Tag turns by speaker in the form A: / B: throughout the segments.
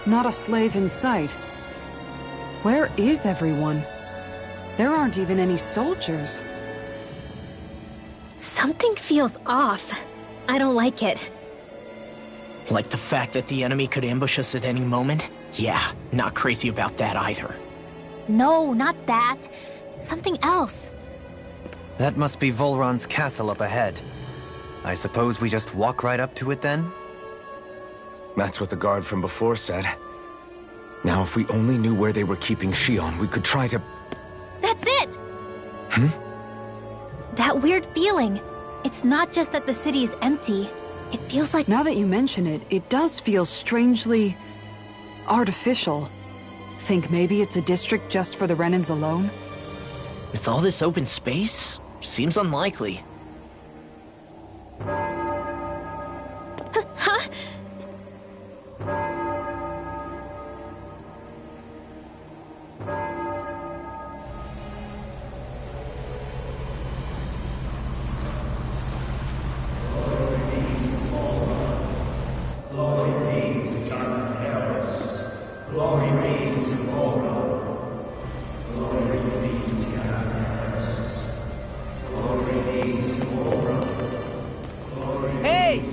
A: Not a slave in sight. Where is everyone? There aren't even any soldiers.
B: Something feels off. I don't like it.
C: Like the fact that the enemy could ambush us at any moment? Yeah, not crazy about that either.
B: No, not that. Something else.
D: That must be Volron's castle up ahead. I suppose we just walk right up to it then?
E: That's what the guard from before said. Now, if we only knew where they were keeping Shionne, we could try to...
B: That's it! That weird feeling. It's not just that the city is empty. It feels like...
A: Now that you mention it, it does feel strangely... artificial. Think maybe it's a district just for the Renans alone?
C: With all this open space? Seems unlikely.
B: Huh?
C: Hey!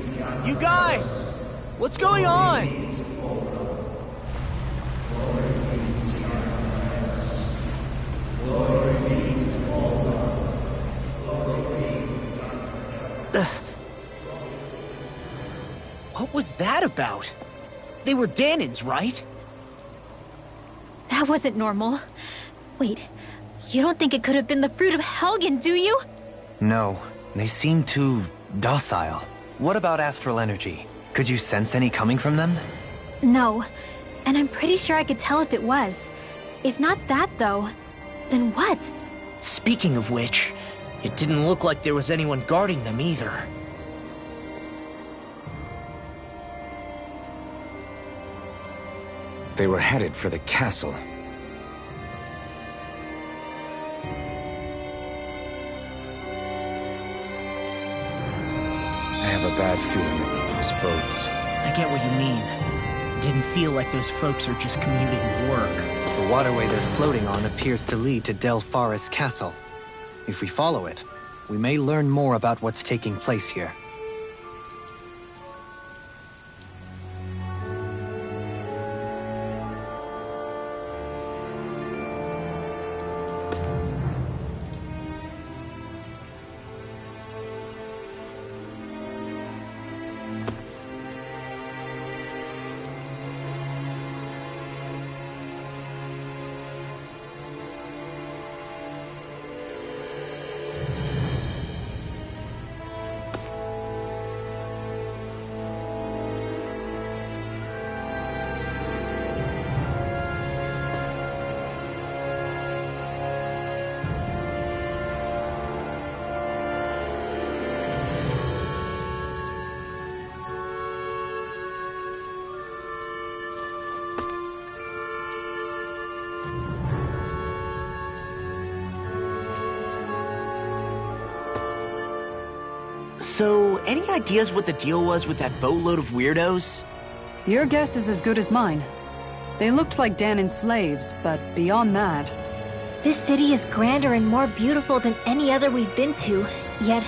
C: You guys! What's going on? What was that about? They were Dahnans, right?
B: That wasn't normal. Wait, you don't think it could have been the fruit of Helgen, do you?
D: No, they seem too docile. What about astral energy? Could you sense any coming from them?
B: No, and I'm pretty sure I could tell if it was. If not that, though, then what?
C: Speaking of which, it didn't look like there was anyone guarding them either.
E: They were headed for the castle. I have a bad feeling about those boats.
C: I get what you mean. It didn't feel like those folks are just commuting to work.
D: The waterway they're floating on appears to lead to Del Faris Castle. If we follow it, we may learn more about what's taking place here.
C: So, any ideas what the deal was with that boatload of weirdos?
A: Your guess is as good as mine. They looked like Danon slaves, but beyond that...
B: This city is grander and more beautiful than any other we've been to, yet...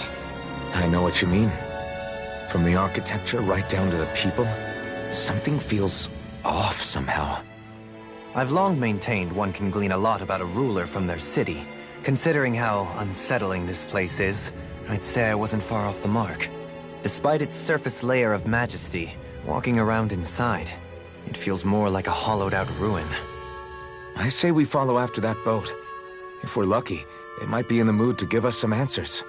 E: I know what you mean. From the architecture right down to the people, something feels off somehow.
D: I've long maintained one can glean a lot about a ruler from their city. Considering how unsettling this place is, I'd say I wasn't far off the mark. Despite its surface layer of majesty, walking around inside, it feels more like a hollowed-out ruin.
E: I say we follow after that boat. If we're lucky, they might be in the mood to give us some answers.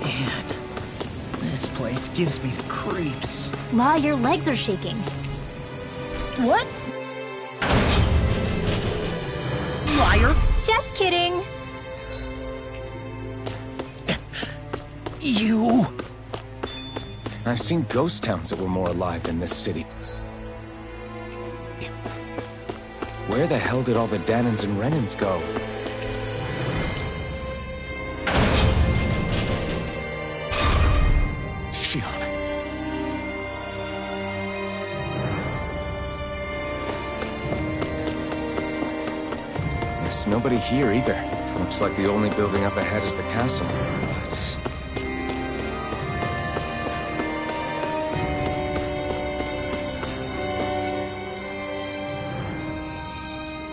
C: Man, this place gives me the creeps.
B: La, your legs are shaking.
C: What? Liar!
B: Just kidding.
C: You!
E: I've seen ghost towns that were more alive than this city. Where the hell did all the Danons and Renans go? Shion. There's nobody here either. Looks like the only building up ahead is the castle, but...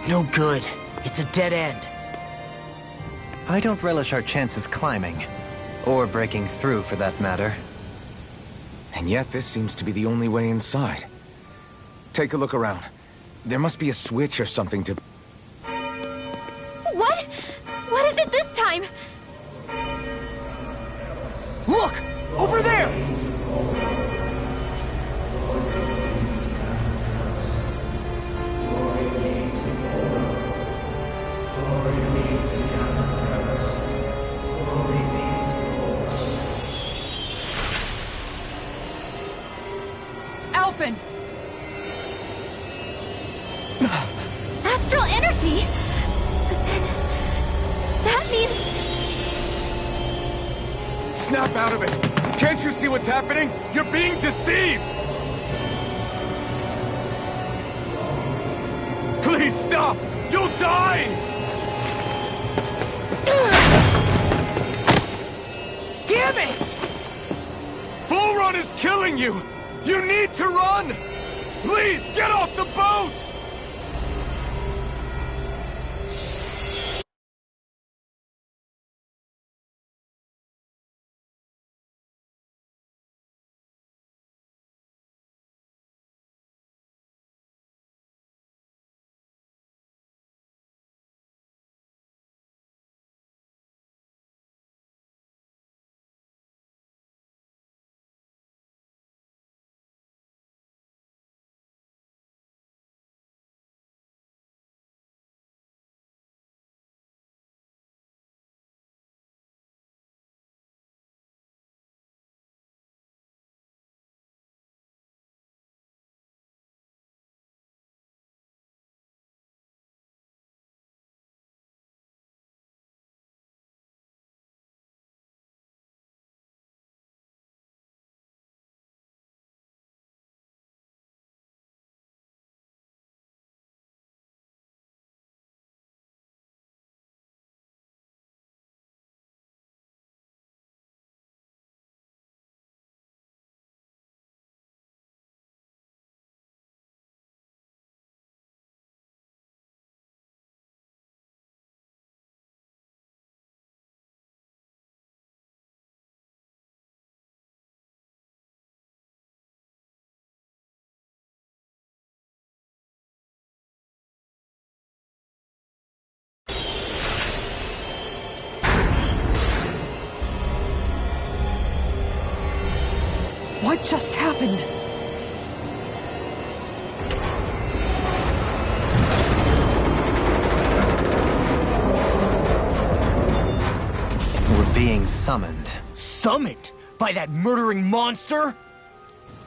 C: No good. It's a dead end.
D: I don't relish our chances climbing. Or breaking through, for that matter.
E: And yet this seems to be the only way inside. Take a look around. There must be a switch or something to...
B: What? What is it this time?
C: Look! Over there!
A: Alphen!
B: Astral energy? But then... that means...
E: Snap out of it! Can't you see what's happening? You're being deceived! Please stop! You'll die!
C: Damn it!
E: Bull Run is killing you! You need to run! Please, get off the boat!
A: What just happened?
D: We're being summoned.
C: Summoned? By that murdering monster?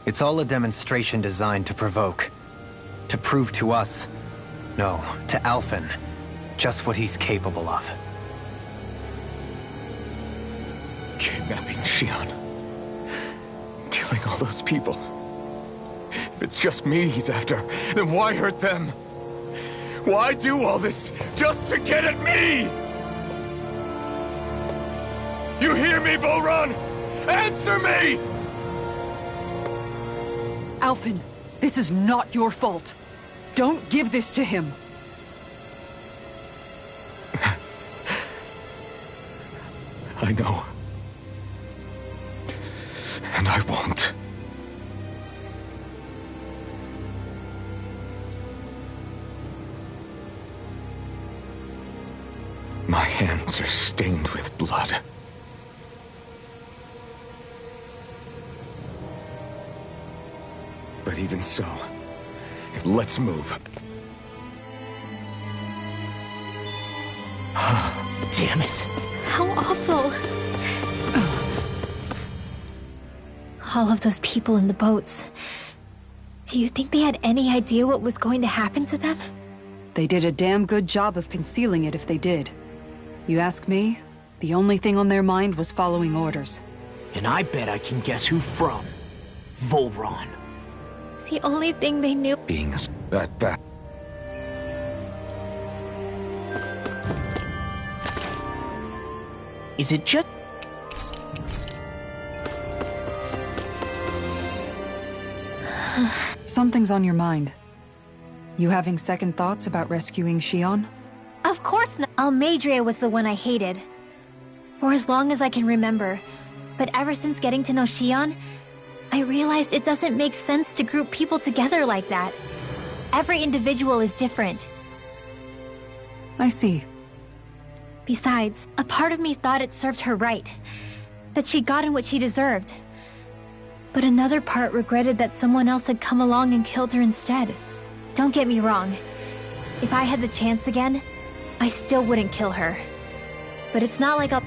D: It's all a demonstration designed to provoke. To prove to us, no, to Alphen, just what he's capable of.
E: Kidnapping Shion. Killing all those people. If it's just me he's after, then why hurt them? Why do all this just to get at me? You hear me, Volron? Answer me!
A: Alphen, this is not your fault. Don't give this to him.
E: I know. And I won't. My hands are stained with blood. But even so, let's move.
C: Damn it.
B: How awful. All of those people in the boats. Do you think they had any idea what was going to happen to them?
A: They did a damn good job of concealing it if they did. You ask me, the only thing on their mind was following orders.
C: And I bet I can guess who from. Volron.
B: The only thing they knew.
E: Being that bad.
C: Is it just...
A: Something's on your mind. You having second thoughts about rescuing Shion?
B: Of course not. Almeidrea was the one I hated. For as long as I can remember. But ever since getting to know Shion, I realized it doesn't make sense to group people together like that. Every individual is different.
A: I see.
B: Besides, a part of me thought it served her right. That she'd gotten what she deserved. But another part regretted that someone else had come along and killed her instead. Don't get me wrong. If I had the chance again, I still wouldn't kill her. But it's not like I'll...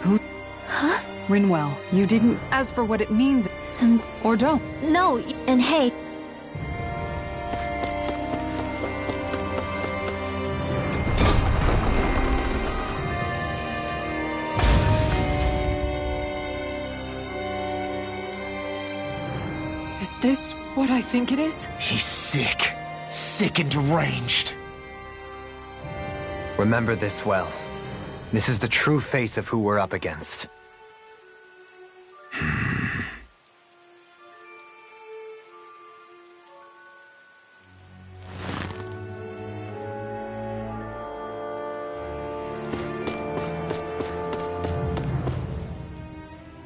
A: Who?
B: Huh?
A: Rinwell, you didn't... As for what it means... Or don't.
B: No, and hey...
A: Is this what I think it is?
C: He's sick. Sick and deranged.
D: Remember this well. This is the true face of who we're up against.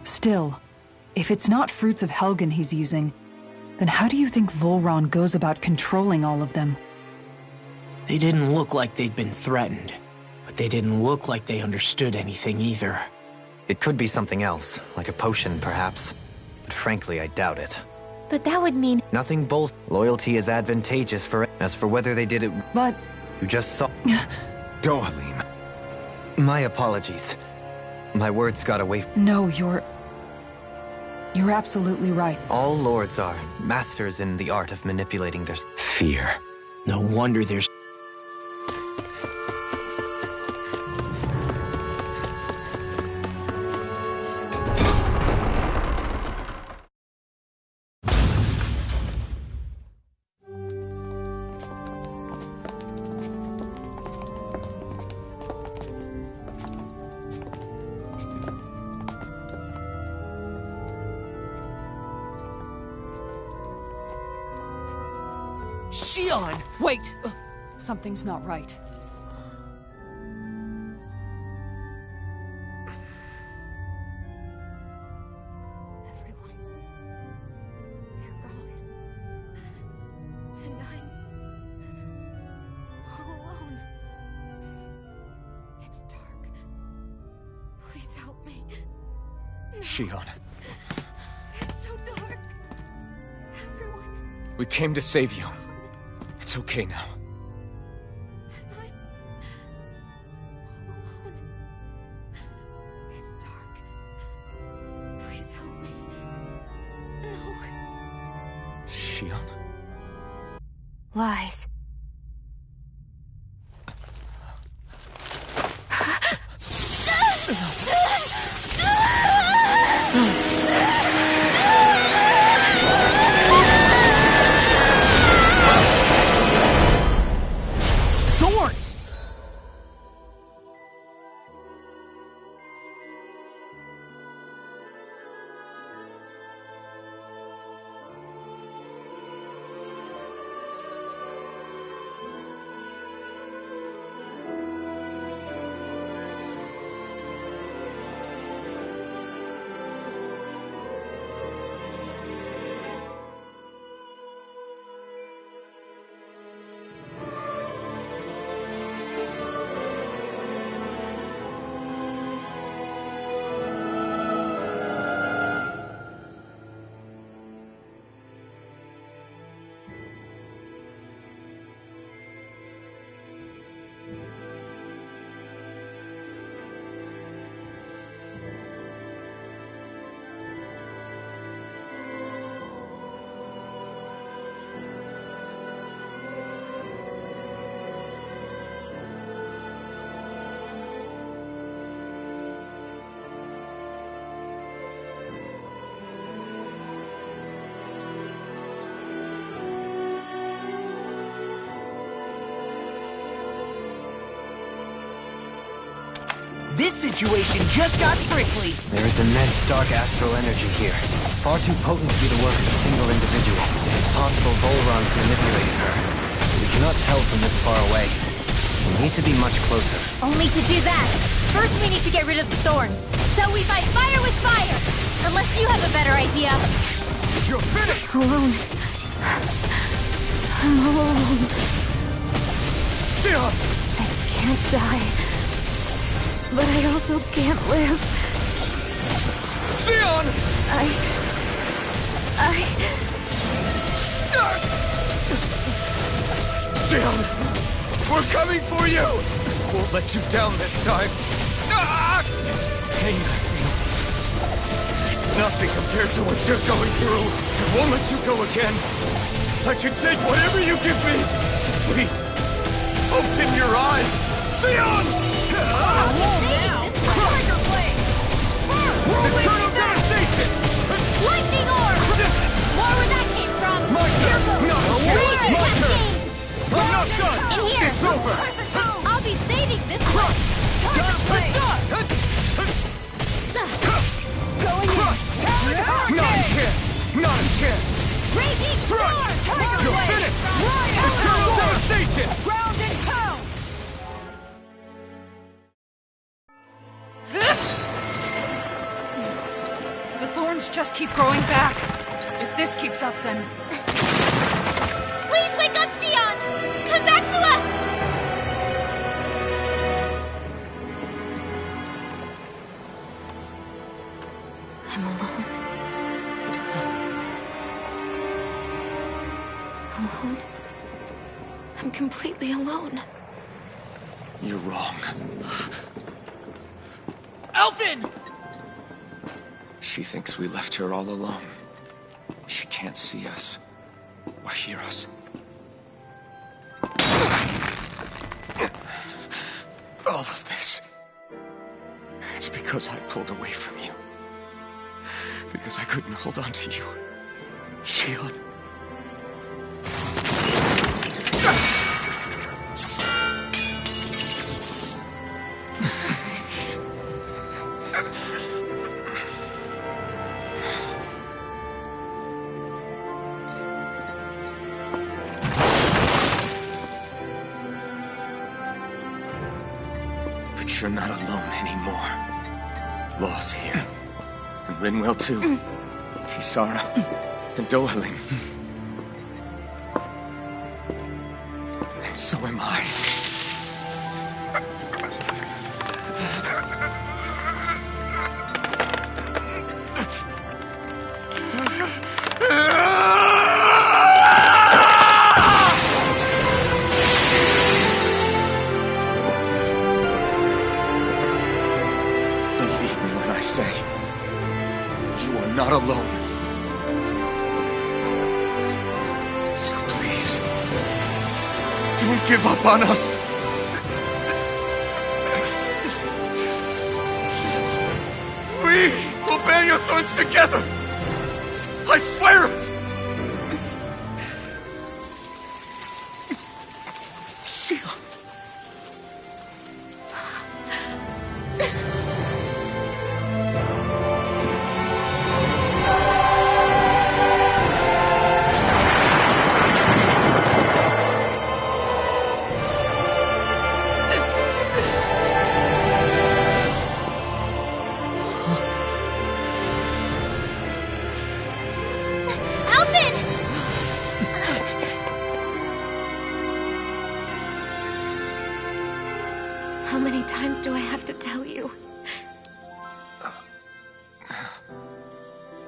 A: Still, if it's not fruits of Helgen he's using, then how do you think Volron goes about controlling all of them?
C: They didn't look like they'd been threatened, but they didn't look like they understood anything either.
D: It could be something else, like a potion perhaps. But frankly, I doubt it.
B: But that would mean...
D: Nothing bold. Loyalty is advantageous for it. As for whether they did it...
A: But...
D: You just saw...
E: Dohalim.
D: My apologies. My words got away.
A: No, you're absolutely right.
D: All lords are masters in the art of manipulating their...
E: Fear.
C: No wonder there's... Shion!
A: Wait! Something's not right.
F: Everyone. They're gone. And I'm... all alone. It's dark. Please help me.
E: Shion. We came to save you. It's okay now.
F: And I'm all alone. It's dark. Please help me. No.
E: Shion.
F: Lies.
C: This situation just got tricky.
D: There is immense dark astral energy here. Far too potent to be the work of a single individual. It is possible Volron's manipulating her. We cannot tell from this far away. We need to be much closer.
B: Only to do that, first we need to get rid of the thorns. So we fight fire with fire! Unless you have a better idea.
E: You're finished!
B: Alone. I'm all alone.
E: Shion!
B: I can't die. But I also can't live.
E: Shion! Shion! We're coming for you! Won't let you down this time. This pain I feel. It's nothing compared to what you're going through. I won't let you go again. I can take whatever you give me. So please, open your eyes. Shion!
B: Tiger Blade!
E: Eternal devastation!
B: Lightning Orb! More where that came from!
E: My turn! No! My turn! I'm not done!
B: In here!
E: It's over!
B: I'll be saving this one! Tiger Blade! Going in!
E: Not a chance! Not a chance!
B: Raging Storm! Tiger
E: You're
B: Blade!
E: finished! Eternal devastation!
B: Ground and pound!
A: The thorns just keep growing back. If this keeps up, then...
B: Please wake up, Shion! Come back to us!
F: I'm alone. Alone? I'm completely alone.
E: You're wrong.
C: Elfin!
E: She thinks we left her all alone. She can't see us or hear us. All of this. It's because I pulled away from you. Because I couldn't hold on to you. Shion. But you're not alone anymore. Law's here. And Rinwell too. Kisara. And Dohalim. And so am I. Don't give up on us! We will bear your thorns together! I swear it! Shionne.
F: How many times do I have to tell you?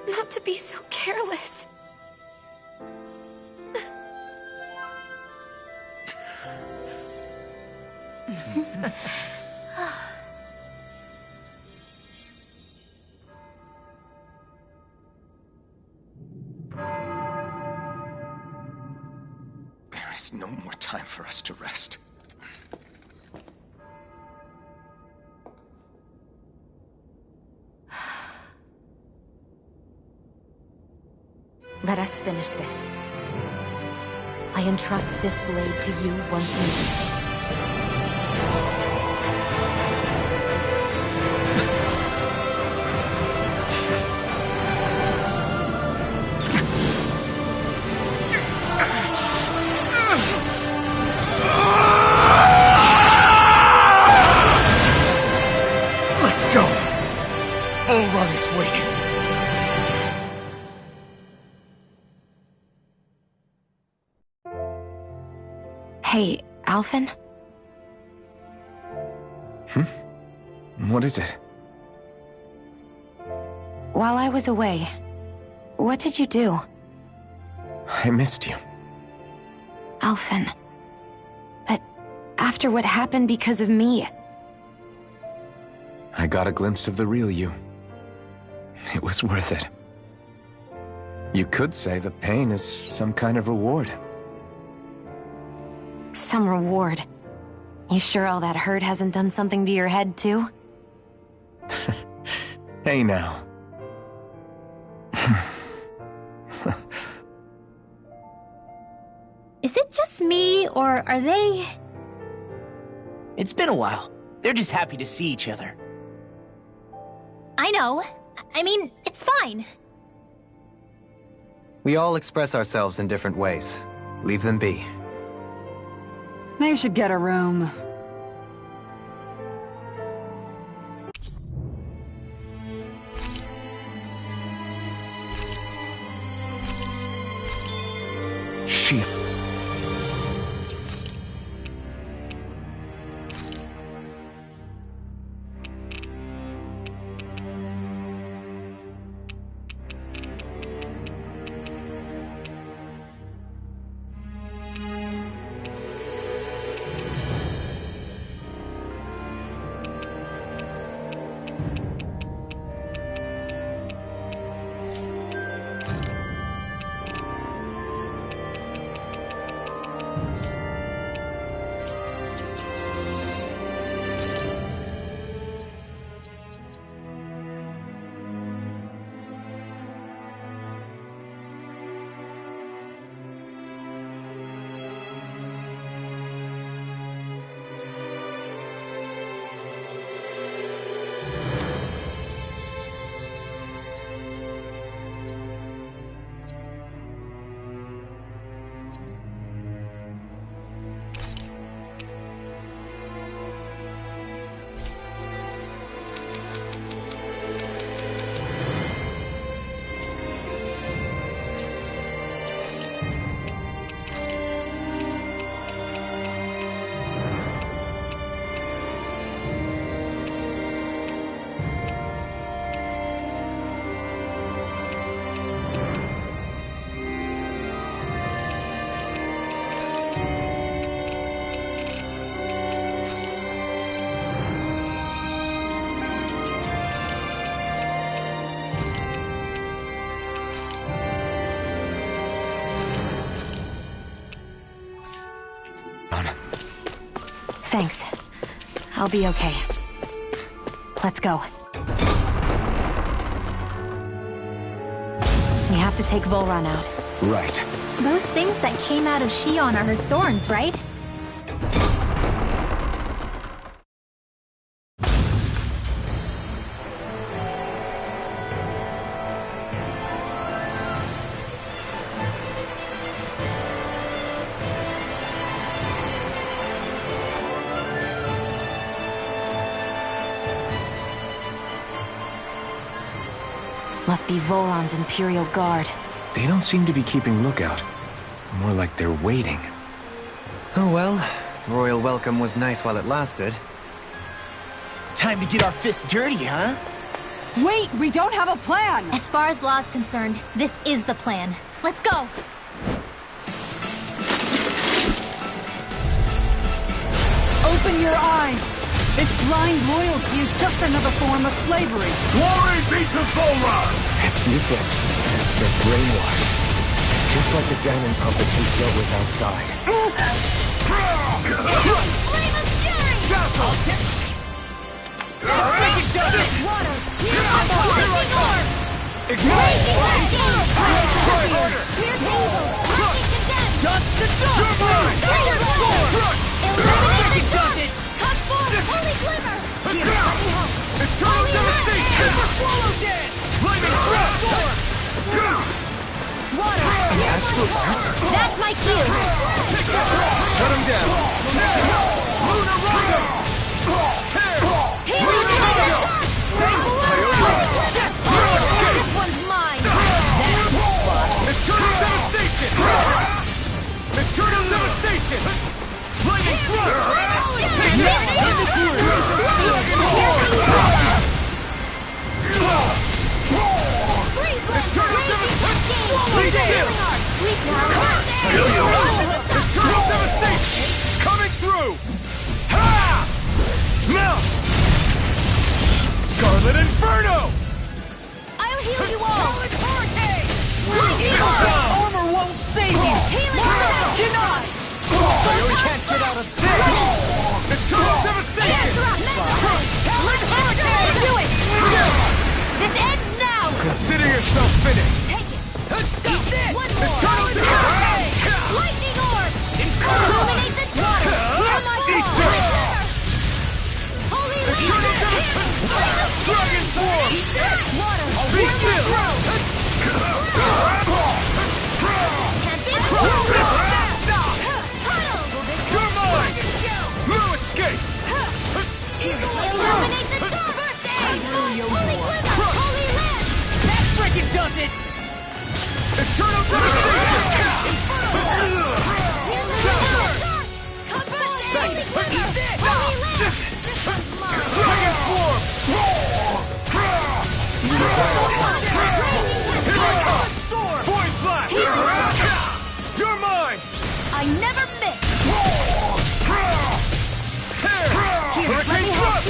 F: Not to be so careless.
E: There is no more time for us to rest.
F: Let us finish this. I entrust this blade to you once more.
E: Let's go! Volrun is waiting.
F: Hey, Alphen?
E: What is it?
F: While I was away, what did you do?
E: I missed you.
F: Alphen. But after what happened because of me,
E: I got a glimpse of the real you. It was worth it. You could say the pain is some kind of reward.
F: some reward. You sure all that hurt hasn't done something to your head, too?
E: Hey now.
B: Is it just me, or are they...
C: It's been a while. They're just happy to see each other.
B: I know. I mean, it's fine.
D: We all express ourselves in different ways. Leave them be.
A: They should get a room.
E: She...
F: Thanks. I'll be okay. Let's go. We have to take Volron out.
E: Right.
B: Those things that came out of Xion are her thorns, right?
F: Must be Volron's Imperial Guard.
E: They don't seem to be keeping lookout. More like they're waiting.
D: Oh well, the royal welcome was nice while it lasted.
C: Time to get our fists dirty, huh?
A: Wait, we don't have a plan!
B: As far as Law's concerned, this is the plan. Let's go!
A: Open your eyes! This blind loyalty is just another form of slavery.
G: Glory be to Volron!
E: It's useless. They're brainwashed. Just like the Danon puppets we dealt with outside.
B: Flame of Fury! Water! Here I come!
E: Ignite!
B: Try harder! We're tangled! Lightning condemned!
G: Dust to dust!
B: Fire blast! Eliminate the dust! Cut forth! Holy glimmer! Here, let me help!
G: Eternal devastation!
B: Super swallow dance!
G: Flaming thrust!
B: Water! That's my cue!
E: Shut him down!
G: Lunar Rider!
B: Healing Tiger! This one's mine! That's the spot!
G: Eternal devastation! Eternal devastation! Flaming thrust! Eternal devastation! Coming through! Ha! Melt! Scarlet Inferno!
B: I'll heal you all!
C: Armor won't save you!
B: Denied!
C: You can't get out of this!
G: Eternal devastation!
B: Do it! This ends now!
G: Consider yourself finished!
B: Take it! One more!
G: Eternal devastation!
B: Lightning orb! Illuminate this water! Hear my call! Holy
G: Eternal
B: Leader!
G: devastation! Dragon Swarm!
B: Water!
G: Be still!
B: Can't be
G: You're mine! No escape!
B: Illuminate the dark! First aid! Holy glimmer! Holy land!
C: That frickin' does it!
G: Eternal devastation! Dragon Swarm! Here I come! Void Blast! You're mine!
B: I never miss!
G: Tear! Hurricane Thrust!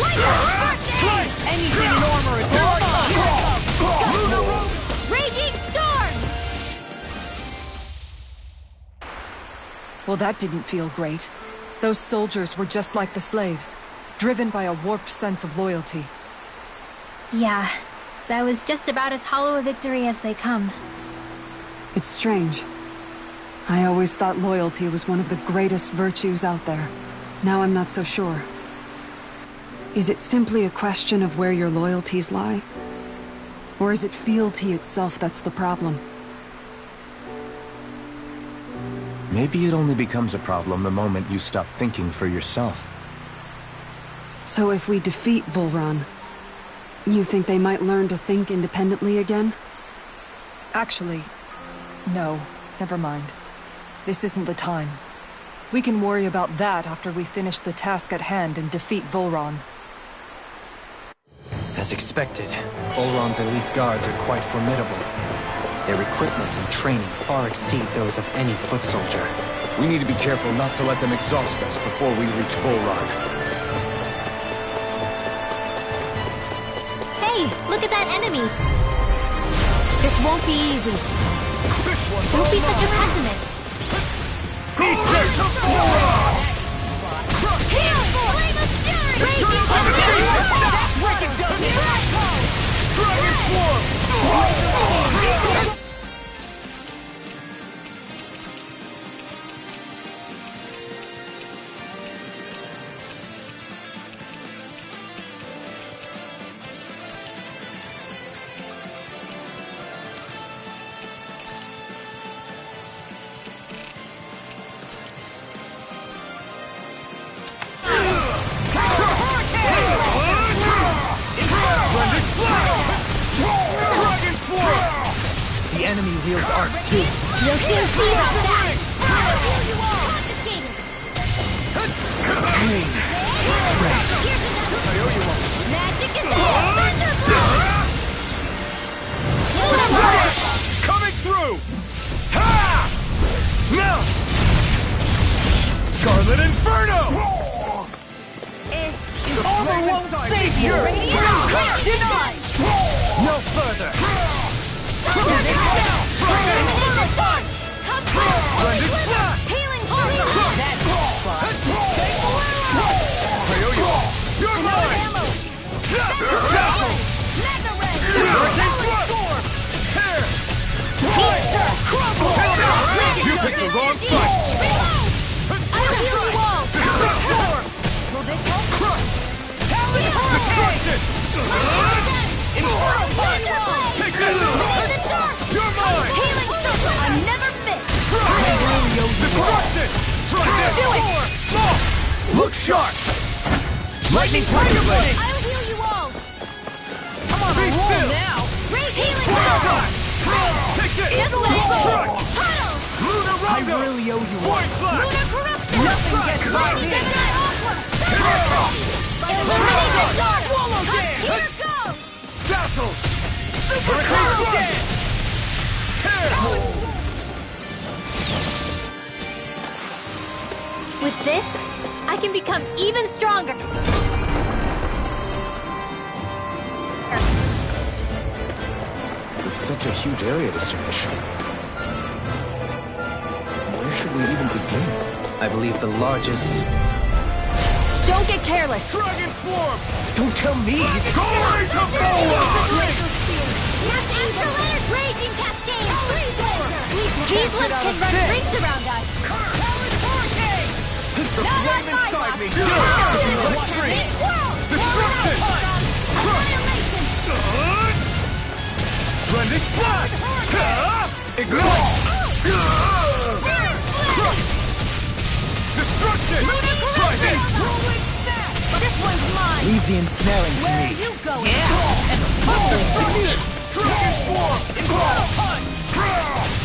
G: Slice!
C: Anything in armor is
G: Lunar Rope!
B: Raging storm!
A: Well, that didn't feel great. Those soldiers were just like the slaves, driven by a warped sense of loyalty.
B: Yeah, that was just about as hollow a victory as they come.
A: It's strange. I always thought loyalty was one of the greatest virtues out there. Now I'm not so sure. Is it simply a question of where your loyalties lie? Or is it fealty itself that's the problem?
E: Maybe it only becomes a problem the moment you stop thinking for yourself.
A: So if we defeat Volron, you think they might learn to think independently again?
H: Actually, no. Never mind. This isn't the time. We can worry about that after we finish the task at hand and defeat Volron.
D: As expected, Volron's elite guards are quite formidable. Their equipment and training far exceed those of any foot soldier.
E: We need to be careful not to let them exhaust us before we reach Volron.
B: Hey, look at that enemy! This won't be easy. Don't be such a pessimist.
G: Eat this!
B: Heal for
C: The enemy wields arts too.
B: You'll soon see about that! I'll heal you all! Confiscated! Magic and Thunder
G: Coming through! Ha! Now! Scarlet Inferno!
H: Armor won't save you!
B: Denied!
C: No further!
B: Healing
G: You're mine! You picked the wrong fight!
B: I'll heal you all! Will this help?
G: Destruction! Take this! You're mine!
B: Healing circle! I'm never fit!
G: Destruction! Try this!
B: Do it!
C: Look sharp! Lightning Tiger Blade!
B: I'll heal you all!
H: I'm on a
G: Be
H: roll
G: still.
H: now!
B: Great healing
G: Take
B: circle!
G: this!
B: Just let it go!
G: Strike!
B: Huddle!
G: Luna
C: I
G: Rondo!
C: really owe you one.
G: Point Flash!
B: Lunar corruption!
H: Nothing gets by me!
B: Gemini Aqua! Illuminated Dark! Swallow Dance! Here it goes!
G: Dazzle! Hurricane Blast! Tear!
B: With this, I can become even stronger.
E: With such a huge area to search, where should we even begin?
D: I believe the largest...
B: Don't get careless.
G: Dragon Form!
C: Don't tell me!
G: Glory to Boa!
B: Raging Cascade! These ones can run rings around us.
G: The flame inside me! Destruction! Blending Flash! Ignite! Destruction! Try this!
B: This one's mine.
C: Leave the ensnaring to me.
B: You go.
G: Destruction! Dragon Form!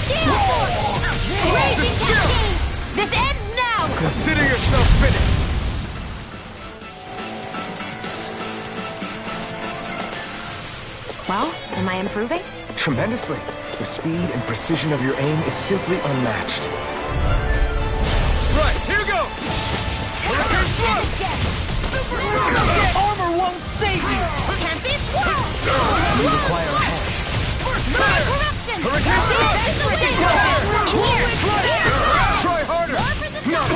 B: Steel Force! Raging Cascade! This ends now!
G: Consider yourself finished!
F: Well, am I improving?
E: Tremendously. The speed and precision of your aim is simply unmatched.
G: Right, here goes! Hurricane Thrust!
H: Armor won't save you!
B: Tempest Swirl!
C: You require a hand.
B: Lunar Corruption!
G: Hurricane Thrust!
B: In here!
G: Try harder! Not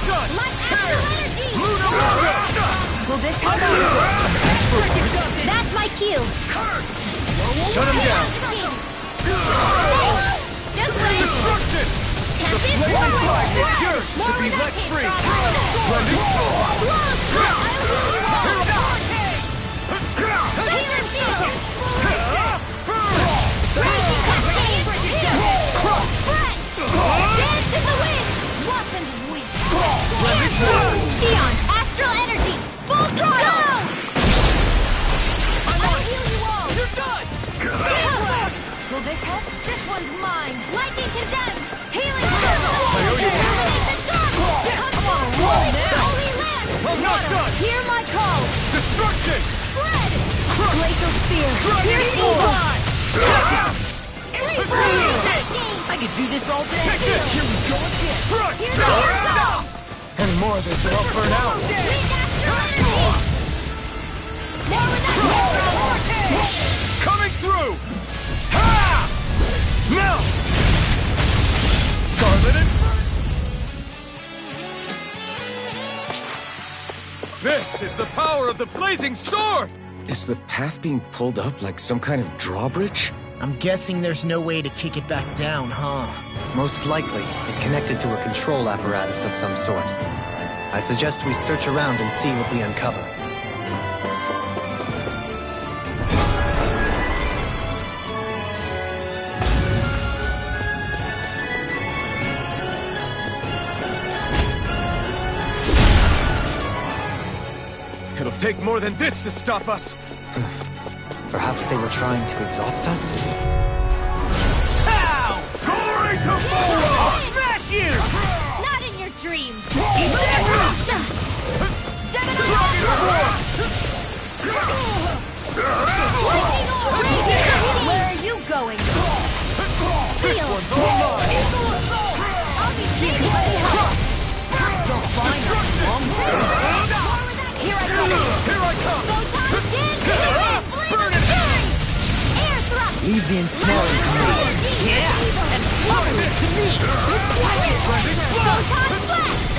G: done! Tear! Luna Rondo!
B: Will this help? That's my cue!
G: Shut him down!
B: Just wait!
G: Destruction! The flame inside me yearns to be let free! Blending
B: Xion, Astral Energy! Full throttle! I'll heal you all!
G: You're done!
B: Will this help? This one's mine! Lightning Condemned! Healing Circle! Illuminate the dark! Come on, roll now! Holy Land!
G: I'm not done!
B: Hear my call!
G: Destruction!
B: Spread! Glacial Spear!
G: Dragon
B: Here's
G: Form!
C: I could do this all day.
G: Take this!
C: Here we go again.
G: Strike!
B: Here's go!
C: Any more of this will help burn out.
G: Coming through! Ha! Now! Scarlet Inferno! This is the power of the blazing sword!
E: Is the path being pulled up like some kind of drawbridge?
C: I'm guessing there's no way to kick it back down, huh?
D: Most likely, it's connected to a control apparatus of some sort. I suggest we search around and see what we uncover.
E: It'll take more than this to stop us!
D: Perhaps they were trying to exhaust us?
G: Ow! Glory to Vora! I'll smash you!
B: Not in your dreams!
F: Where are you going?
G: This one's all mine!
F: I'll be taking it.
G: You're fine,
F: Here I come.
G: Here I come!
B: Burn it! Air thrust!
D: Leave the ensnaring to me.
B: Yeah! And part of it to me! Photon blast!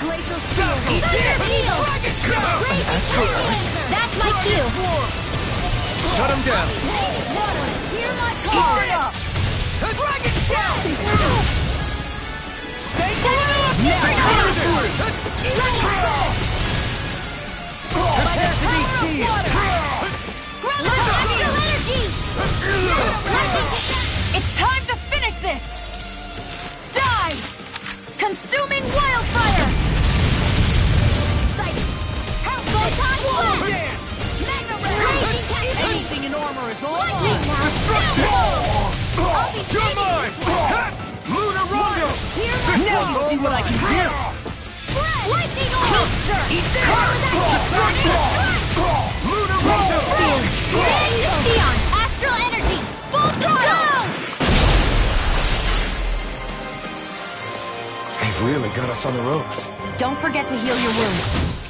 B: Glacial steel! Thunder field!
D: Astral Earth?
B: That's my cue!
E: Shut him down!
B: Hear my call!
G: Dragon Shell! Stay down! Prepare to be sealed!
B: Astral energy!
F: It's time to finish this! Die! Consuming wildfire!
B: Photon blast!
G: Yeah!
B: Mega ray!
G: Anything in armor is all
B: Lightning
G: mine!
B: now!
E: You're mine! Lunar Rondo!
G: Now you see what I can do!
B: Lightning orb!
G: Eat this!
E: Lunar Rondo!
B: Xeon! Astral energy! Full throttle!
E: They've really got us on the ropes.
F: Don't forget to heal your wounds.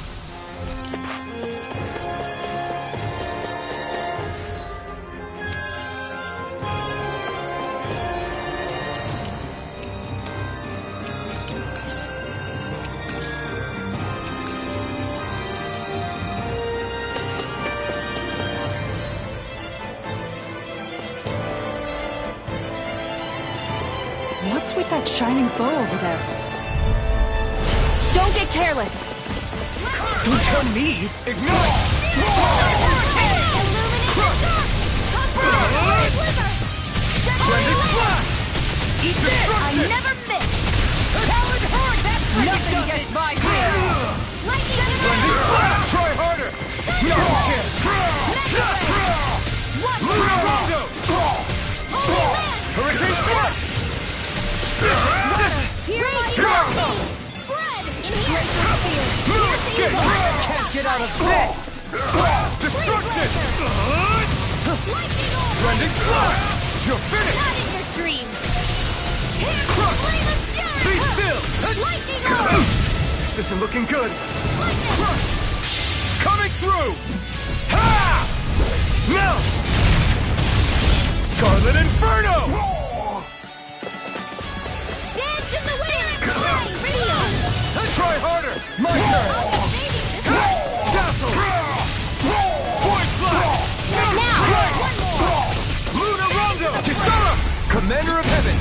H: What's with that shining foe over there?
F: Don't get careless.
E: Don't tell me! Ignite! Splendid Flash!
G: Eat
F: I
G: destruction!
F: never miss.
G: Talon Horde! That's how you
F: Nothing
G: do
F: gets
G: it!
F: by me.
E: Splendid Flash! Try harder! No chance! Lunar Rondo! Hurricane Splash!
G: Can't get out of this!
E: Destruction! Splendid Flash! You're finished!
B: Not in your dreams!
E: Crush!
B: Flame of Fury!
E: Be still!
B: Lightning orb!
E: This isn't looking good.
B: Lightning!
E: Coming through! Ha! Now! Scarlet Inferno!
B: Dance in the wind! Flame!
E: Try harder! My turn! Dazzle! Void Slash!
B: Now!
E: Lunar Rondo! Kisara! Commander of Heaven!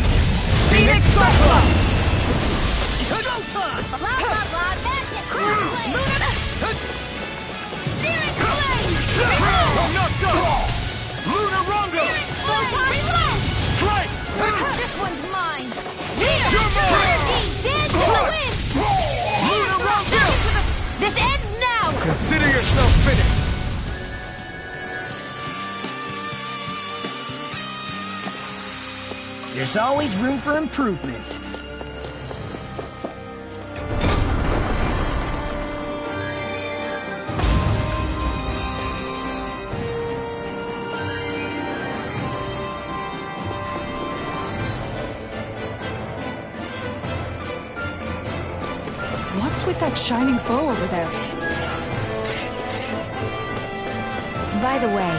G: Phoenix Cyclops!
B: Blah, blah, blah, magic! Flame! Searing flame!
E: I'm knocked up! Lunar Rondo!
B: Photon blast!
E: Strike!
B: This one's mine!
E: You're mine!
B: Dance in the wind!
E: Lunar Rondo!
B: This ends now!
E: Consider yourself finished!
C: There's always room for improvement.
H: What's with that shining foe over there?
F: By the way,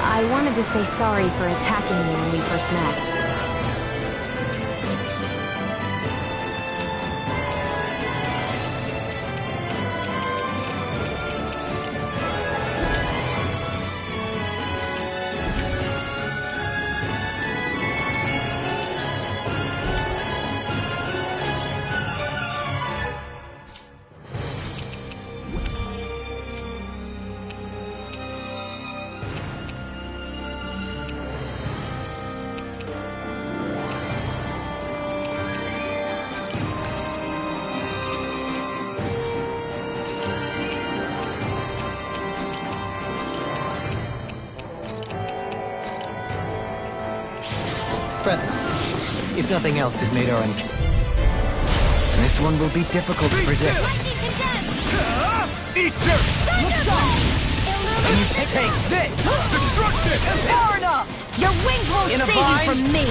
F: I wanted to say sorry for attacking you when we first met.
D: If nothing else, it made our This one will be difficult to predict.
B: Lightning condemned!
G: Eat dirt!
C: And you take this!
G: Destruction!
H: Far enough!
F: Your wings won't
C: In a
F: save you
C: bind?
F: from me!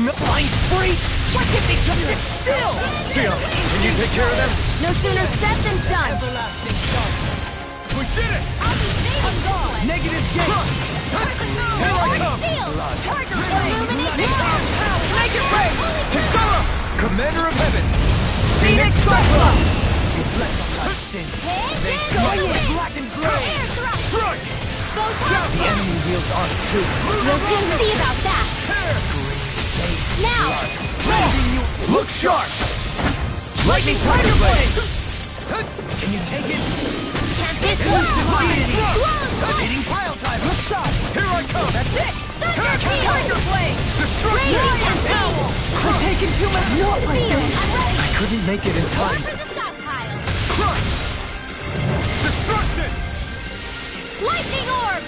C: No, blind freak! Why can't they just sit still?
G: Sion, can you take care of them?
F: No sooner said than done!
G: We did it!
C: Negative gate!
G: Here I come!
F: Tiger Blade!
H: Make it rain!
G: Kisara! Commander of Heavens!
H: Phoenix Cyclone!
C: Black and gray!
G: Strike!
C: The enemy wields on too.
B: We'll soon see about that! Now!
G: Look sharp!
C: Lightning Tiger Blade! Can you take it?
B: This one!
C: Hitting pile time!
H: Look sharp!
G: Here I come! That's it!
H: Tiger Blade!
B: Raging Cascade!
H: We're taking too much note right
B: See you!
H: now.
B: I'm ready!
C: I couldn't make it in time.
B: For the stockpile!
G: Crush! Destruction!
B: Lightning Orb!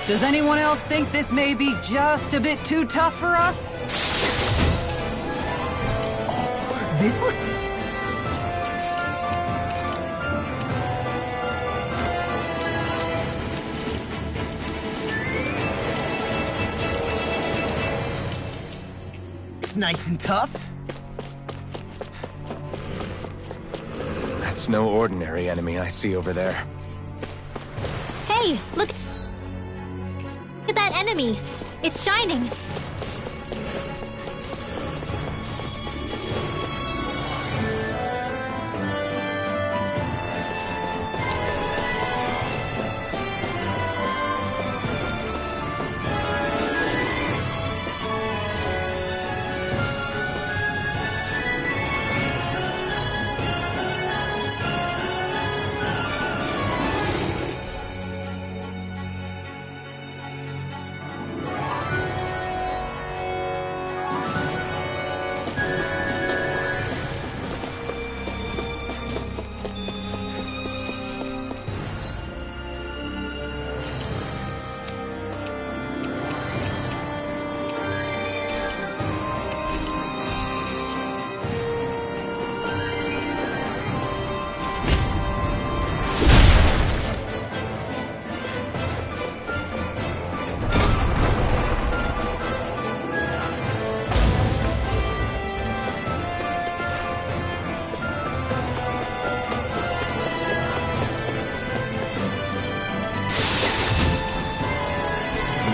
H: Does anyone else think this may be just a bit too tough for us?
C: This one? It's nice and tough.
E: That's no ordinary enemy I see over there.
B: Hey, look at that enemy. It's shining.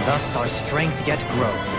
D: Thus our strength yet grows.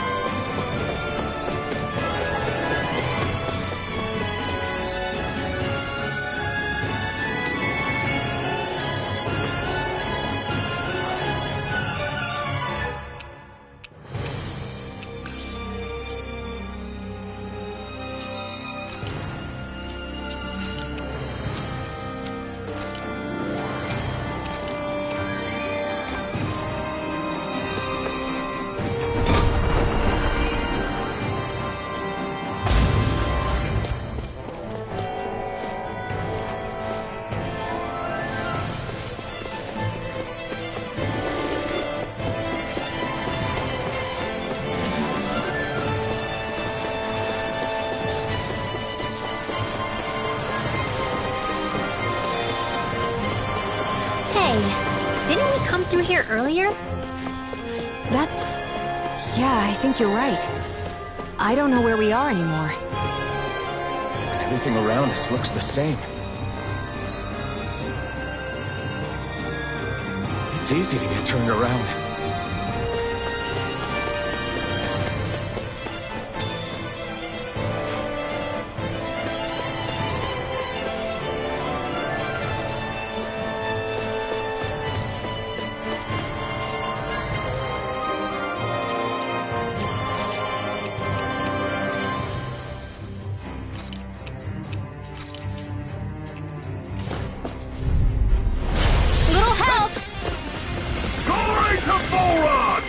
B: Didn't we come through here earlier?
F: Yeah, I think you're right. I don't know where we are anymore.
E: And everything around us looks the same. It's easy to get turned around.
B: Little help!
G: Glory to Volron!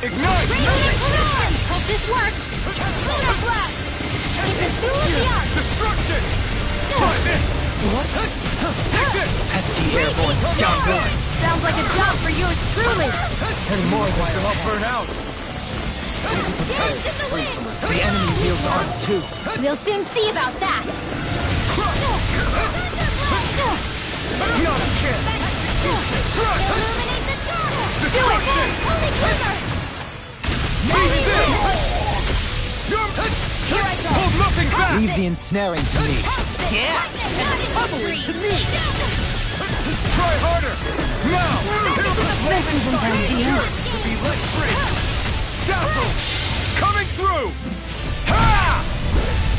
G: Ignite!
B: Hope this works! Lunar Blast! It's a tool of the arc!
G: Destruction! Try this! Take this!
C: Pesky airborne scoundrels!
F: Sounds like a job for yours truly.
G: Any more of this and I'll burn out.
C: The enemy wields arms too.
B: We'll soon see about that.
G: Not a chance.
B: Illuminate the dark!
G: Do it!
B: Holy Glimmer!
G: Eat this!
B: Here I go!
G: Hold nothing back!
D: Leave the ensnaring to me.
C: Yeah!
B: Bubbling
C: To me!
G: Try harder! Now!
B: This isn't done, dear.
G: To be let free! Dazzle! Coming through! Ha!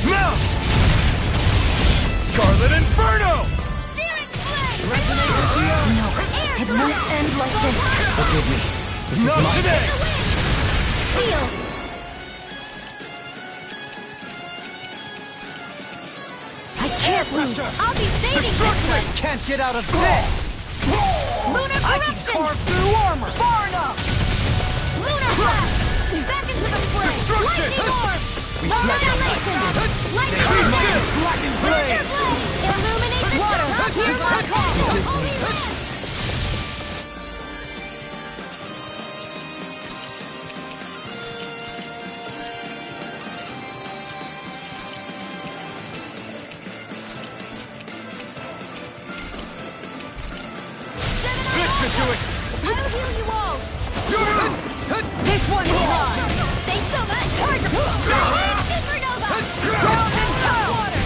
G: Now! Scarlet Inferno!
B: Searing Flame!
F: No, it won't end like this.
D: Forgive me.
G: Not today!
B: Seal!
F: I can't lose.
B: I'll be saving this one!
C: Can't get out of bed!
B: Lunar
C: I can
B: Corruption!
C: carve through armor!
B: Far enough! Lunar Blast! Back into the fray! Lightning Orb! Annihilation! Lightning
G: Eat
B: Orb!
G: this!
C: Blackened
B: Thunder
C: blade!
B: Blade! Illuminate the dark! Hear my call! Holy Land!
G: This should do it!
B: I'll heal you all!
H: This one's mine!
B: Thanks so much! Tiger! Supernova! Ground and water!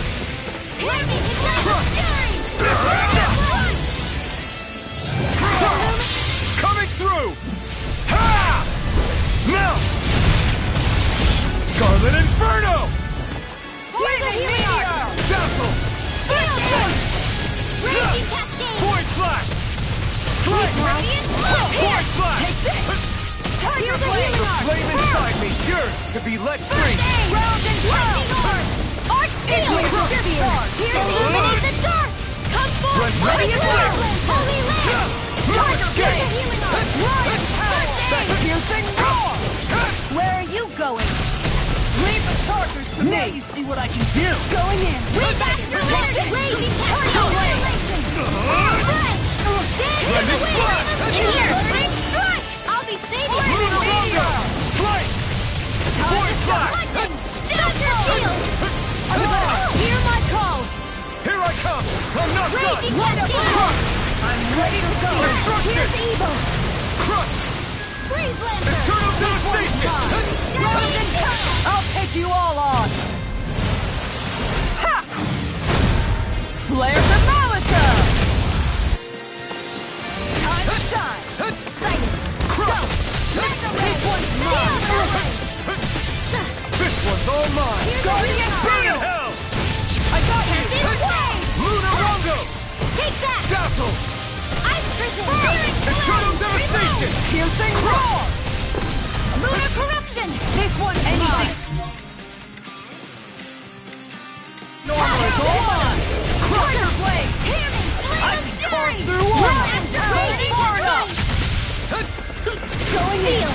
B: Lightning and Flame Fury!
G: Coming through! Ha! Now! Scarlet Inferno!
B: Flaming Meteor!
G: Dazzle!
B: Raging Cascade!
G: Void Flash! Slice!
B: Radiant Flow!
G: Void Flash!
B: Tiger Blade!
G: Flame inside me, yours to be let free!
B: Round and Lightning Orb! Arc Steel! Here illuminate the dark! Come forth!
G: Radiant Flame!
B: Holy Land!
G: No
B: Tiger
G: escape!
B: Blade! Healing Arm! Lion Power! Piercing Roar! Where are you going?
H: Leave the chargers to
C: Now
H: me!
C: you see what I can do!
B: Going in! Bring back your energy! Raging Cascade! Annihilation!
G: Lightning Flash!
B: In here! Bring strike! I'll be saving you!
G: Lunar Rondo! Slice! Void Flash!
B: Lightning! Doctor Shield! Hear my call!
G: Here I come! I'm not done!
B: Raging Cascade!
H: I'm ready to go!
B: Here's evil!
G: Crush!
B: Freeze Lancer!
G: Eternal devastation!
H: I'll take you all on! Ha! Flare Demolisher! Time to shine!
B: Excited! Go!
H: This one's mine!
G: This one's all mine!
H: Guardian
G: Burn in
H: Shield!
G: hell!
H: I got you!
B: This way!
G: Lunar Rondo!
B: Take that!
G: Dazzle!
B: Ice Prison!
G: Eternal devastation!
H: Piercing Roar!
B: Lunar Corruption!
H: This one's mine! Normal is all mine! Tiger Blade!
B: Hammond! Flame of Fury!
G: through
H: Far enough!
B: Going in!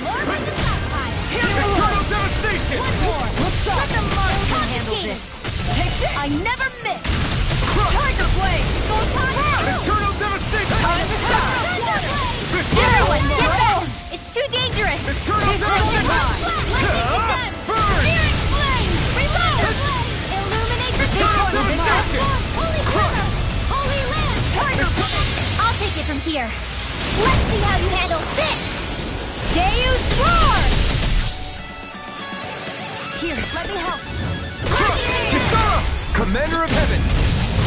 B: More with the stockpile!
G: Eternal devastation!
B: One more!
H: Good shot!
B: Let the model handle this!
H: Take this!
B: I never miss!
H: Tiger Blade!
G: Eternal devastation!
H: Time to shine!
B: Everyone, get back! It's too dangerous!
G: Eternal
H: This one's
G: devastation!
H: mine!
G: Burn!
B: Searing Flame! Reload! Illuminate the
G: Eternal
B: dark!
G: devastation!
B: Holy Glimmer! Holy Land!
H: Tiger
B: I'll take it from here. Let's see how you handle this! Deus Roar! Here, let me help.
G: Kisara! Commander of Heaven!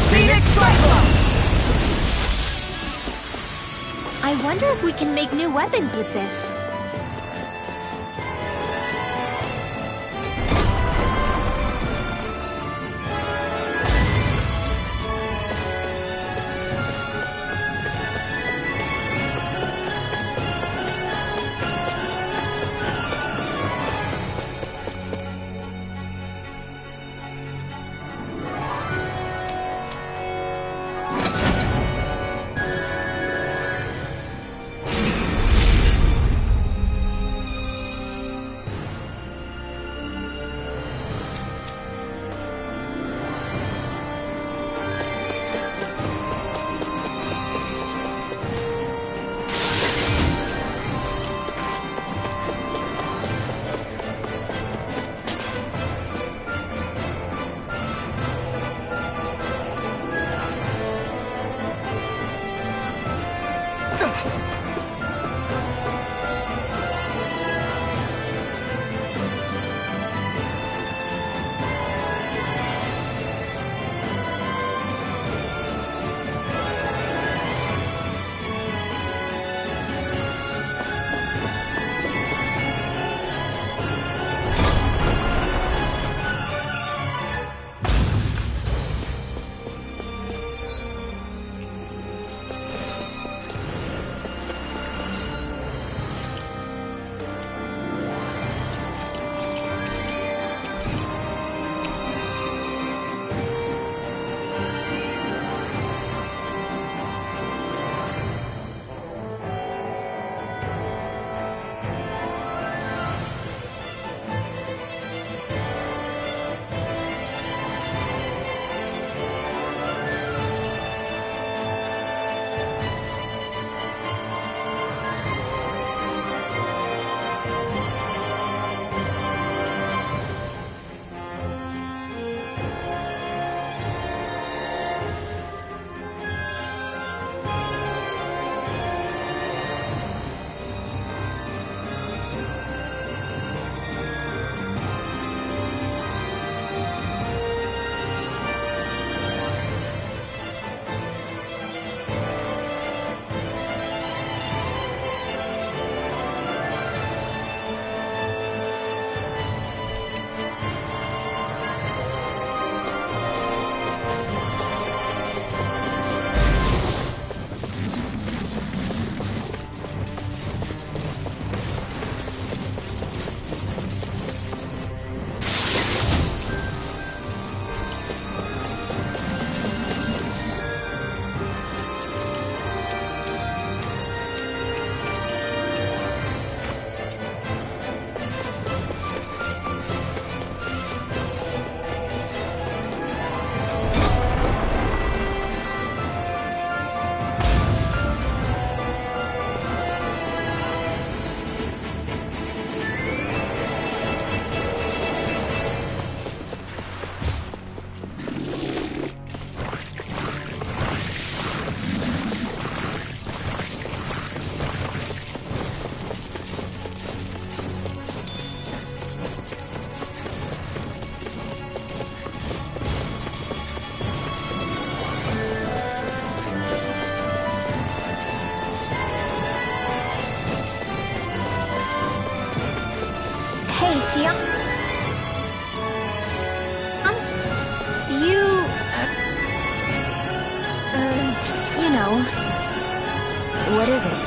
H: Phoenix Cyclone!
B: I wonder if we can make new weapons with this. Hey, Xion. Do you... you know...
F: What is it?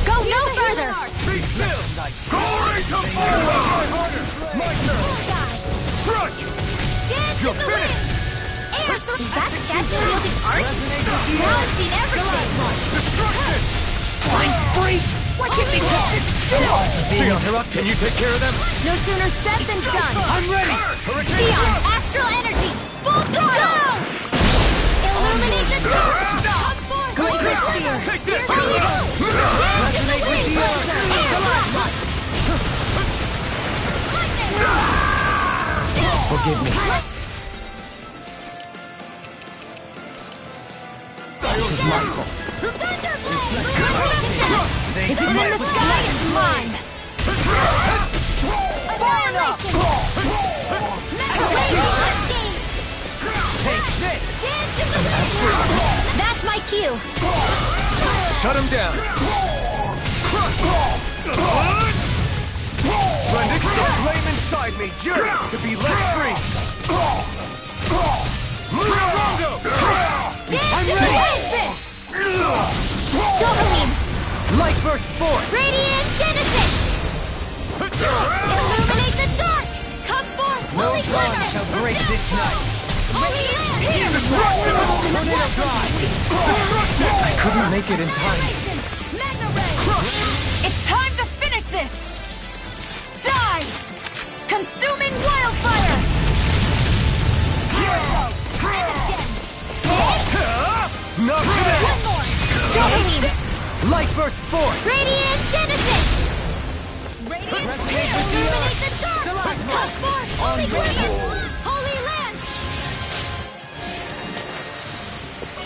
B: Go no further!
G: Be still! Glory to forward! My turn! Crunch! You're finished!
B: Is that statue wielding art? Now I've seen everything!
G: Destruction!
C: Flying freak! Why can't they just sit still?
E: Xion, can you take care of them?
F: No sooner said than done!
C: I'm ready!
B: Xion, astral energy! Full throttle! Illuminate the dark!
G: Take this!
C: Resonate with the earth! Forgive me. This is my fault.
F: If it's in the sky, it's mine!
C: Take this!
B: That's my cue!
E: Shut him down!
G: Blended, the flame inside me yearns to be let free! Lunarongo!
B: I'm ready! Dopamine!
C: Light burst forth!
B: Radiant Genesis! Illuminate the dark! Come forth,
C: No
B: holy
C: dawn
B: glimmer!
C: shall break this night!
B: Holy Land!
C: Tornado drive!
E: I couldn't make it in time.
B: Magna Ray!
F: It's time to finish this! Die! Consuming wildfire!
G: Not today!
B: One more! Dopamine!
C: Light burst forth!
B: Radiant Genesis!
C: Resonate with the
B: Illuminate
C: earth!
B: the dark! Come forth, holy glimmer! Holy Land!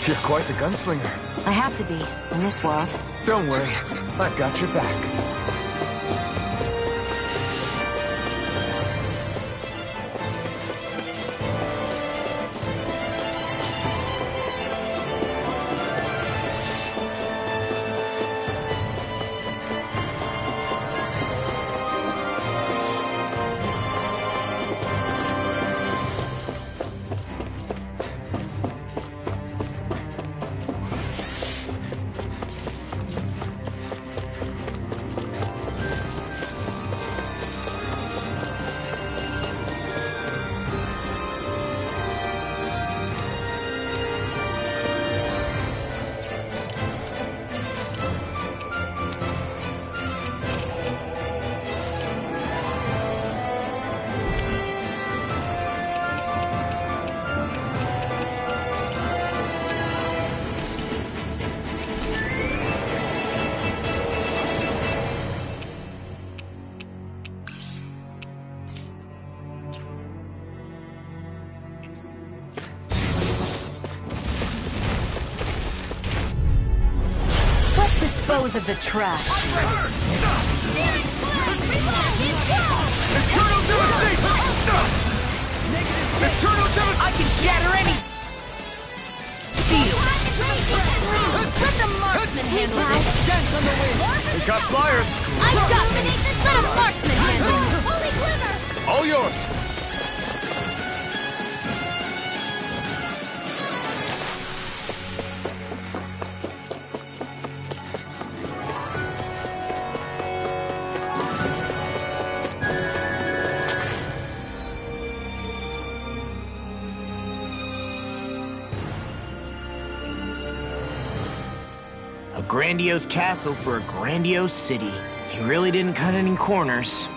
E: You're quite the gunslinger.
F: I have to be, in this world.
E: Don't worry, I've got your back.
F: Dispose of the trash.
G: Eternal devastation! Eternal devastation!
C: I can shatter any...
F: Let the marksman handle this.
E: We've got flyers!
B: I've got this! Let a marksman handle it! Holy glimmer!
E: All yours!
C: A grandiose castle for a grandiose city. He really didn't cut any corners.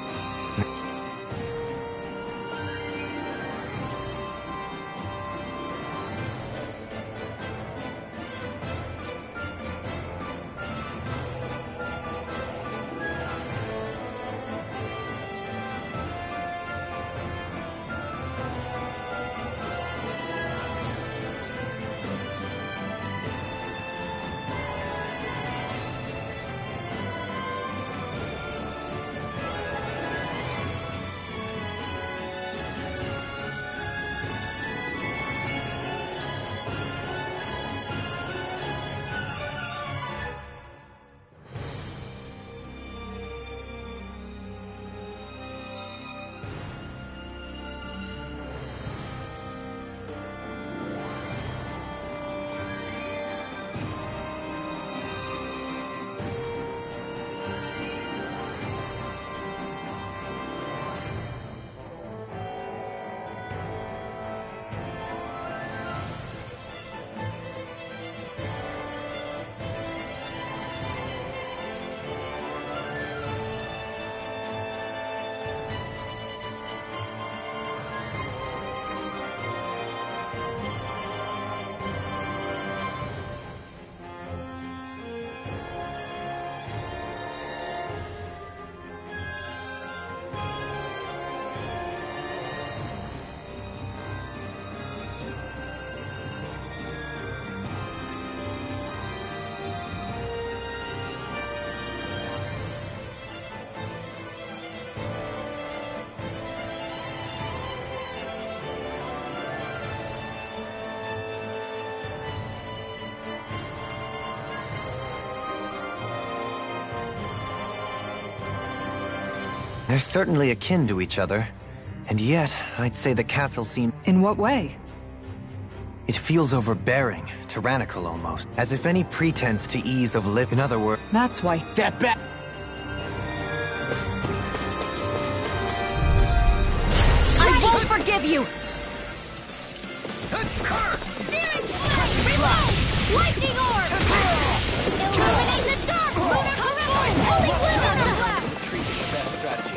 D: They're certainly akin to each other. And yet, I'd say the castle seems...
A: In what way?
D: It feels overbearing, tyrannical almost. As if any pretense to ease of living... In other words...
A: That's why...
G: That bat.
F: I won't forgive you!
B: Searing blast! Reload! Lightning orb! Illuminate the dark! Lunar current! Holy lunar blast!
C: Retreat is the best strategy.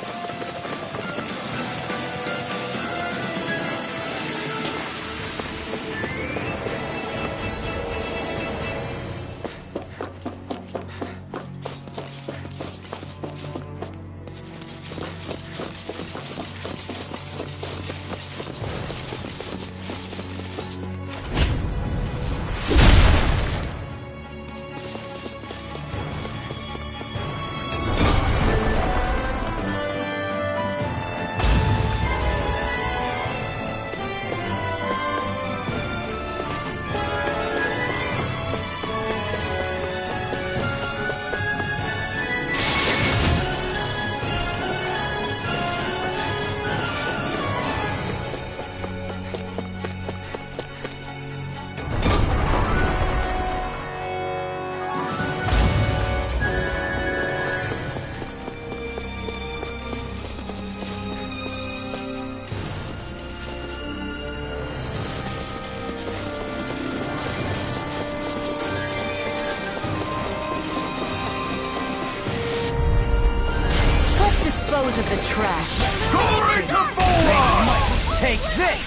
F: Dispose of the trash.
G: Glory to Volron! Take this!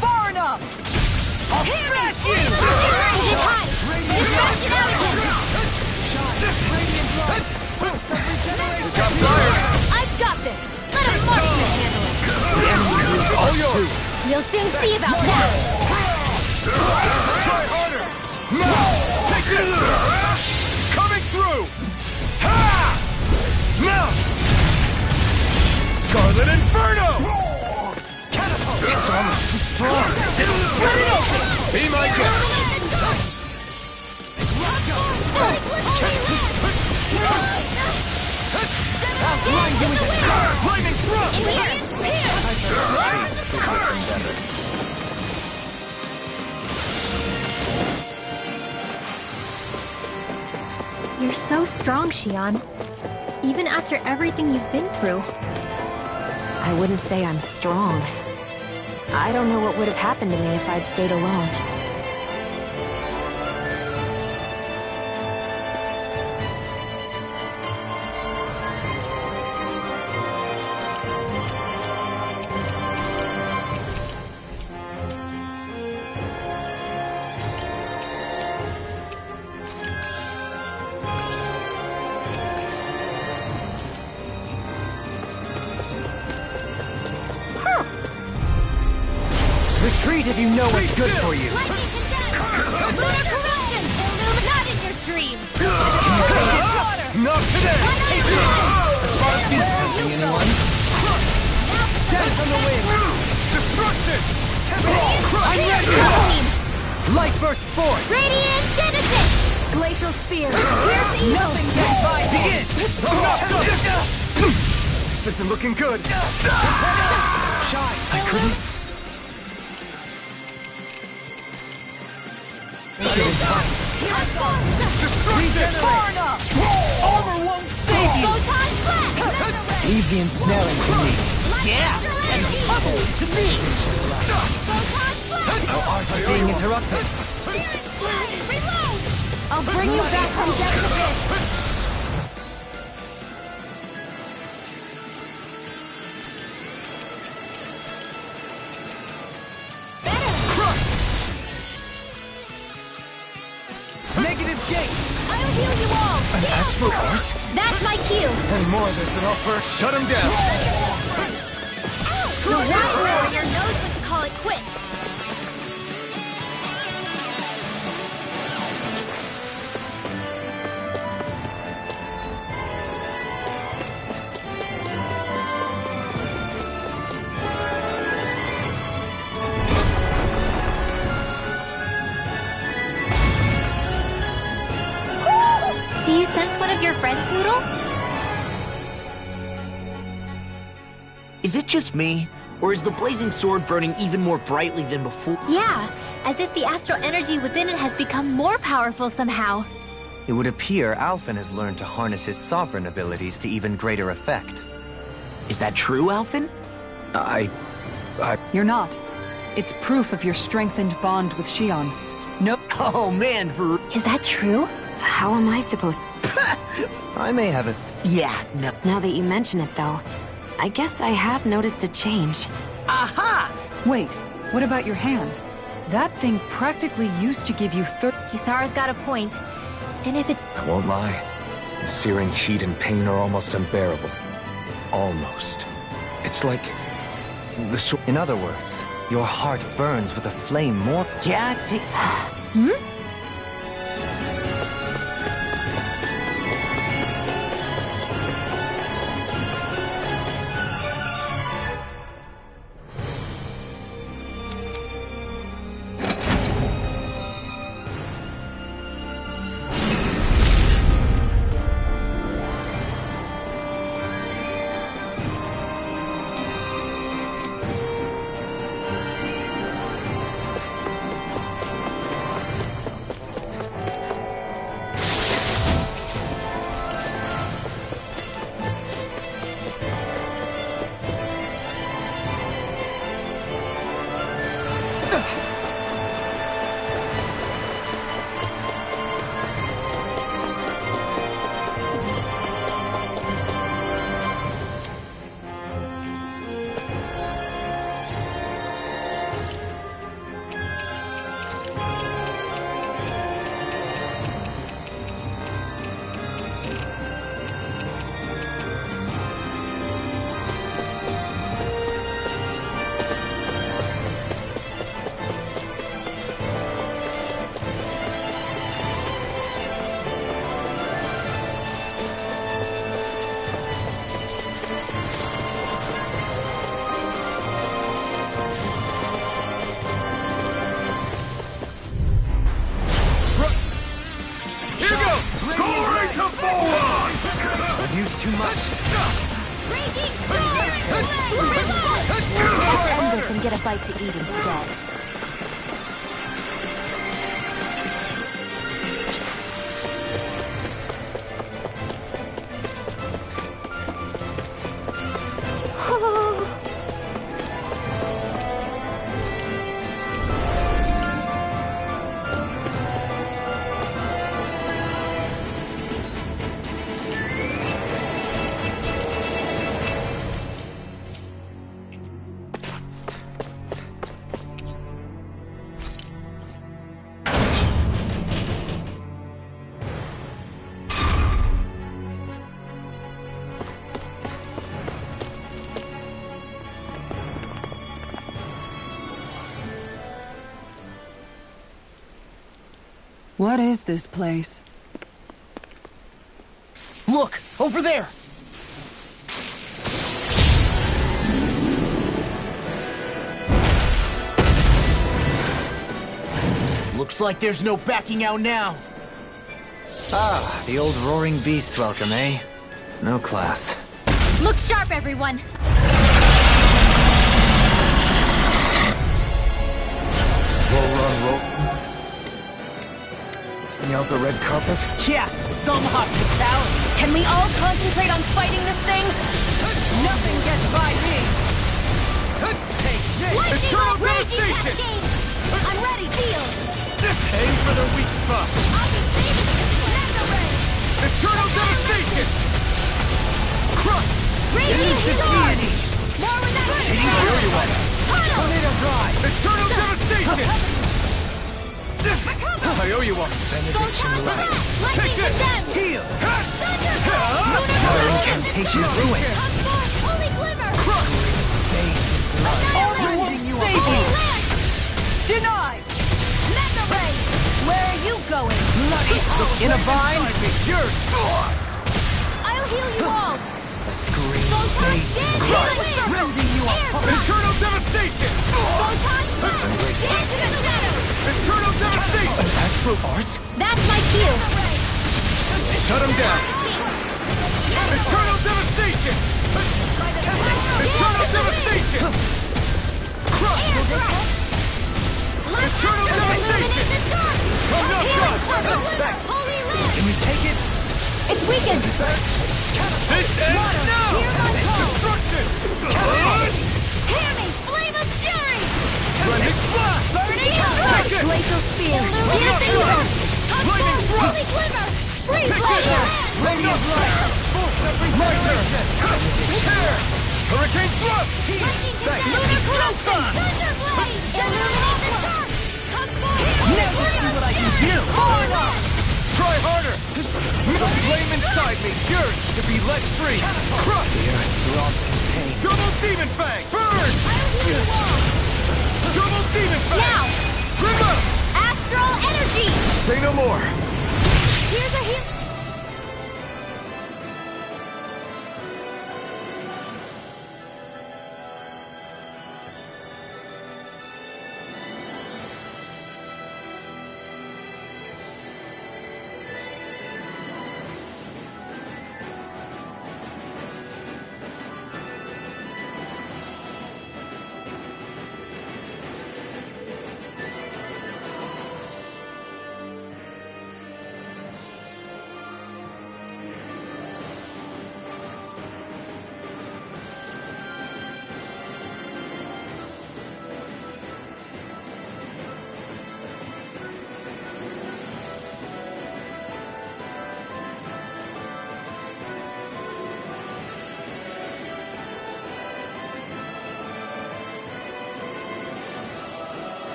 F: Far enough!
G: I'll smash you!
B: Get high! Distract it out
G: Got fired!
F: I've got this! Let a marksman handle it!
G: The enemy is all yours!
B: We'll soon see about that!
G: Try harder! Now! Take this! Coming through! Ha! Now! Scarlet Inferno! Catapult! It's almost too strong! Split it open! Be my guest! I'll blind you with it! Lightning thrust!
B: You're so strong, Xion. Even after everything you've been through.
F: I wouldn't say I'm strong. I don't know what would have happened to me if I'd stayed alone.
G: Retreat if you know what's good for you!
B: Lunar corruption! Not in your dreams!
G: Not today! As far as touching anyone? Death on the wind! Destruction! I'm ready! Light burst forth!
B: Radiant Genesis!
F: Glacial Spear! Here's evil!
G: Nothing gets by me! Begin! This isn't looking good! Shine! I couldn't...
B: Destruction!
G: Far enough! Armor won't save you!
B: Photon blast!
G: Leave the ensnaring to me. Yeah! And bubble to me!
B: Photon blast!
G: Our art is being interrupted.
B: Searing blast! Reload!
F: I'll bring you back from death to this!
G: Negative gate!
B: I'll heal you all!
G: An astral art?
B: That's my cue!
G: And more of this than I'll first shut him down!
B: The White Warrior knows when to call it quits! Do you sense one of your friends, Noodle?
C: Is it just me? Or is the blazing sword burning even more brightly than before?
B: Yeah, as if the astral energy within it has become more powerful somehow.
D: It would appear Alphen has learned to harness his sovereign abilities to even greater effect.
C: Is that true, Alphen?
A: You're not. It's proof of your strengthened bond with Shion. No.
C: Oh man,
B: Is that true?
F: How am I supposed to...
D: I may have a
C: yeah, no.
F: Now that you mention it, though, I guess I have noticed a change.
C: Aha!
A: Wait, what about your hand? That thing practically used to give you
B: Kisara's got a point. And if it's...
E: I won't lie. The searing heat and pain are almost unbearable. Almost. It's like... the sword...
D: In other words, your heart burns with a flame more...
C: Yeah, take...
D: I've used too much.
F: Let's end this and get a bite to eat instead.
A: What is this place?
C: Look! Over there! Looks like there's no backing out now.
D: Ah, the old roaring beast welcome, eh? No class.
B: Look sharp, everyone!
E: Roll. Out the red carpet?
C: Yeah, some hospitality.
B: Can we all concentrate on fighting this thing?
H: Nothing gets by me!
G: Eternal devastation!
B: I'm ready, field!
G: Aim for the weak spot!
B: I'll be saving it!
G: Eternal devastation! Crush!
B: Radiant sword! More with that
G: Tornado drive! Eternal devastation! I owe you one.
B: Benediction light.
G: Take this!
B: Heal!
D: Another incantation ruin.
B: Holy glimmer!
C: Save you!
H: Denied!
B: Mega ray! Where are you going?
C: In a vine?
B: I'll heal you all!
D: Scream.
B: Rounding you up!
G: Eternal devastation!
B: Dance in the shadows!
G: Eternal devastation!
E: Astral art?
B: That's my cue!
G: Shut him down! Eternal devastation! Eternal devastation! Crush! Eternal devastation! I'm not done!
D: Can we take it?
B: It's weakened!
G: This ends now! Destruction!
B: Hear me! Flame of fury!
G: Blending blast!
B: Burning
G: Take it!
B: glacial spear!
G: Piercing
B: Piercing
G: thrust! Lightning thrust!
B: Holy glimmer! Freeze
G: Take this!
B: laser!
G: Radiant light! Full Lighter! Tear! Hurricane thrust!
B: Lunar corruption! Thunderblade! Illuminate the dark! Come forward!
D: Now you see what I can do!
G: Try harder! The flame inside me yearns to be let free! Crush! Double Demon Fang! Burn! Double Demon Fang!
B: Now!
G: Trigger!
B: Astral energy!
G: Say no more!
B: Here's a hint.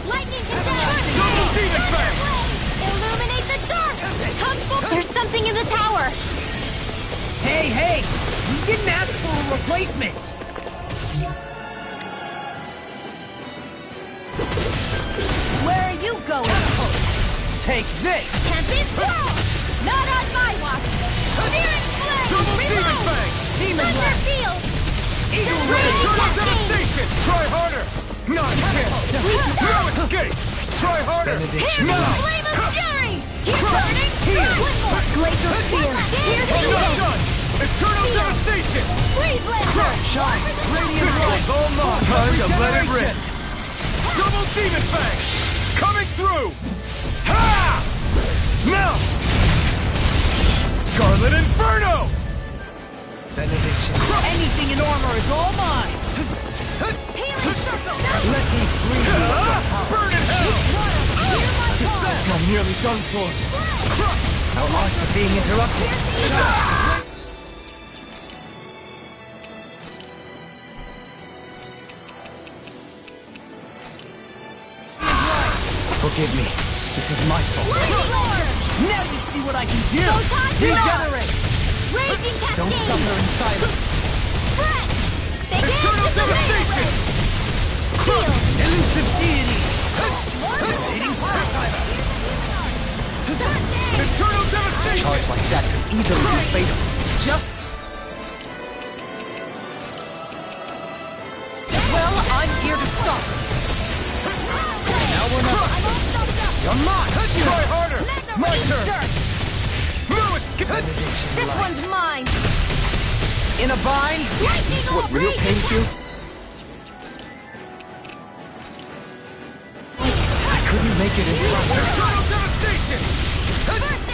B: Lightning
G: Double Demon Fang!
B: Illuminate the dark! Come forward! There's something in the tower!
C: Hey! We didn't ask for a replacement!
B: Where are you going?
C: Take this!
B: Tempest Whirl! Not on my watch! Spirit Flame!
G: Double Demon Fang!
B: Demon Thunderfield!
C: Eagle
G: Eternal devastation! Try harder! Not again! No escape! Try harder!
B: Here's
G: Now!
B: the Flame of Fury! Here's burning! One more! Glacial Spear! Here's
G: I'm not
B: Healing!
G: done! Eternal devastation!
B: Freeze Laser!
G: Shine! Radiant light! All mine! Time to let it rip! Double Demon Fang! Coming through! Ha! Now! Scarlet Inferno!
C: Benediction. Anything in armor is all mine!
B: Healing Circle!
C: Let me breathe with your power.
G: Burn in hell!
C: I'm nearly done for. Our arts are being interrupted. Forgive me. This is my fault. Now you see what I can do! Regenerate!
B: Raging Cascade!
C: Don't suffer in silence.
B: Spread! Begin
G: Eternal
B: to
G: devastation!
B: Shield!
C: Elusive deity!
G: Eternal devastation!
C: Charge like that could easily be fatal. Just...
H: Well, I'm here to stop.
C: Now we're not... You're mine!
G: Try harder! My turn! No escape!
B: This one's mine!
C: In a bind?
B: Is this what real pain feels?
C: I couldn't make it in front.
G: Eternal devastation!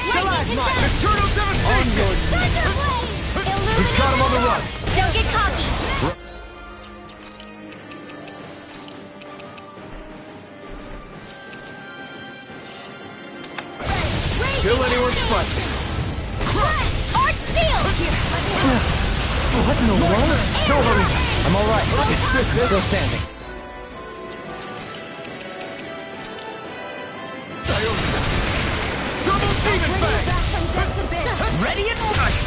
C: Stalagmite!
G: Eternal devastation!
C: On your
B: Thunderblade!
G: We've got him on the run!
B: Don't get cocky!
G: Still anyone's fight.
B: Arch Seal!
G: What in the world?
C: Don't worry. I'm all right.
G: It's this it?
C: Still standing.
G: Double demon fang!
C: Ready and right.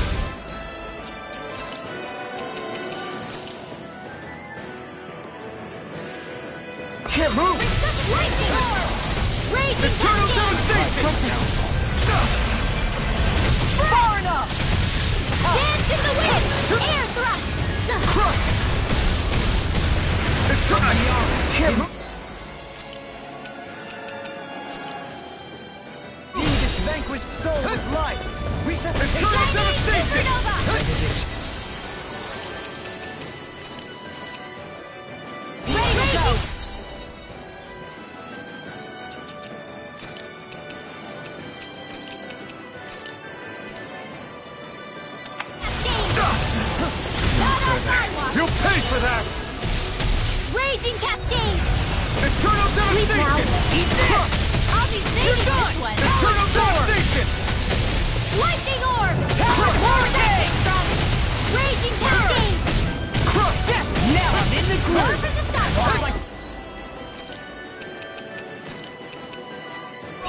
G: Can't move! Eternal devastation!
H: Far enough!
B: Dance in the wind! Air thrust!
G: Crush! Eternal! Can't move! Feed this vanquished soul with life! Eternal devastation!
B: Ready to go!
G: You'll pay for that!
B: Raging cascade!
G: Eternal
B: Sleep now.
G: devastation!
B: Eat this! I'll be saving this one!
G: Eternal devastation!
B: Lightning orb! Vortex! Raging cascade!
G: Crush!
C: Yes! Now I'm in the groove!
B: Purpose is satisfied!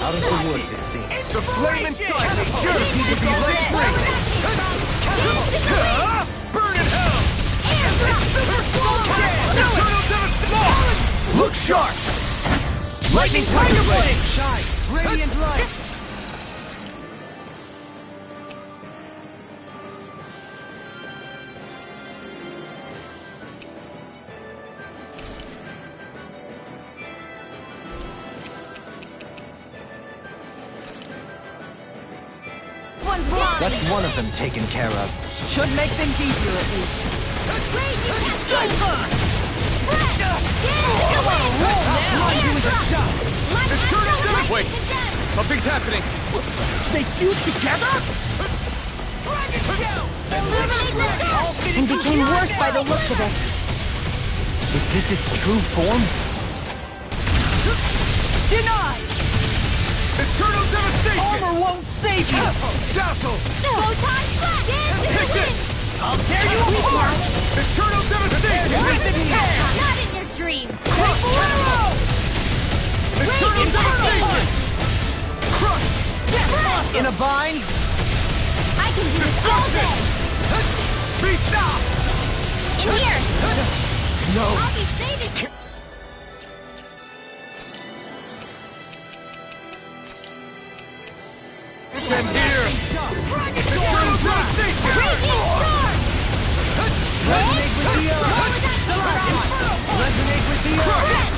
D: Out of the woods, it seems.
G: The flame inside me yearns to be let free! Burn in hell! Eternal devastation! Look sharp! Lightning tiger blade!
C: Shine!
G: Radiant light!
B: One's blind!
D: That's one of them taken care of.
H: Should make things easier at least.
B: Raging cascade! Breath! Get in the wind! Air thrust!
G: Eternal devastation! Wait!
B: Condemned!
G: Something's happening!
C: They fused together?
G: Dragon Shell!
B: Illuminate the sun!
H: And became worse by the looks of it.
D: Is this its true form?
H: Denied!
G: Eternal devastation!
C: Armor won't save you!
G: Dazzle!
B: Photon blast! Dance in the
G: Pick it!
B: wind!
C: I'll tear you apart!
G: Eternal devastation!
B: Not in your dreams!
G: Eternal devastation! Crush!
C: In a bind?
B: I can do this all day!
G: Be stopped!
B: In here!
C: No.
B: I'll be saving...
G: And here! Eternal devastation!
B: Raging storm!
C: Resonate with the earth! Resonate with the earth!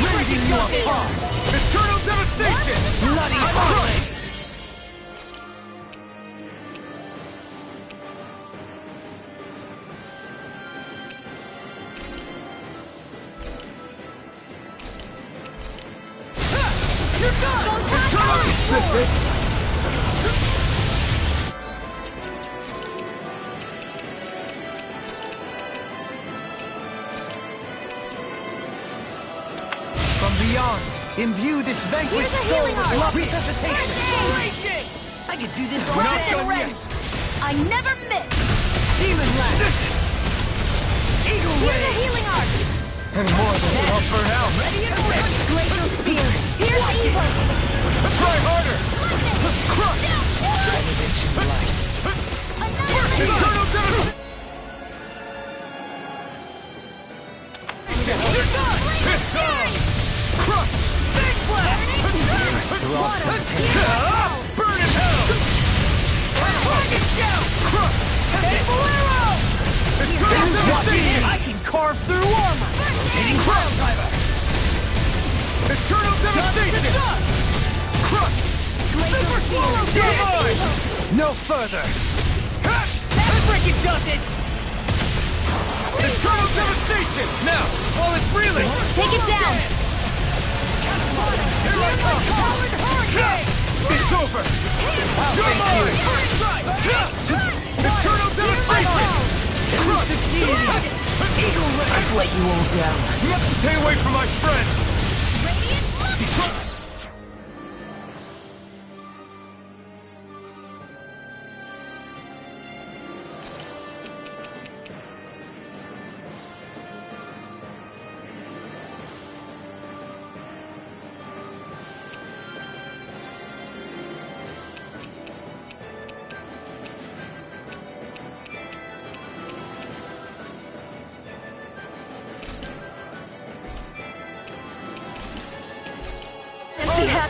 C: Rending you apart!
G: Eternal devastation!
C: Bloody hell!
G: You're done! Eternal! Is this it?
C: From beyond, imbue this vanquished
B: Here's a
C: soul
B: healing
C: with
B: art.
C: love resuscitation! I can do this all
G: We're not
C: day!
G: done yet!
B: I never miss!
C: Demon Lance! Eagle
B: Here's a
C: Ray!
B: healing art!
G: Any more of them won't burn out!
C: Ready and ready!
B: Glacial spear! Here's evil!
G: Try harder! Crush! Eternal devastation! It's on! Crush! Big blast! Burn in hell! Rocket shell! Crush! Eternal devastation!
C: I can carve through armor! Rotating Cryo Driver!
G: Eternal devastation! Crush! You're mine!
C: No further!
G: That's
C: Freaking does it!
G: Eternal devastation! Now, while it's reeling!
B: Take it down!
G: Here I come! It's over! You're mine! Eternal devastation! Crush!
C: I've let you all down.
G: You have to stay away from my friend!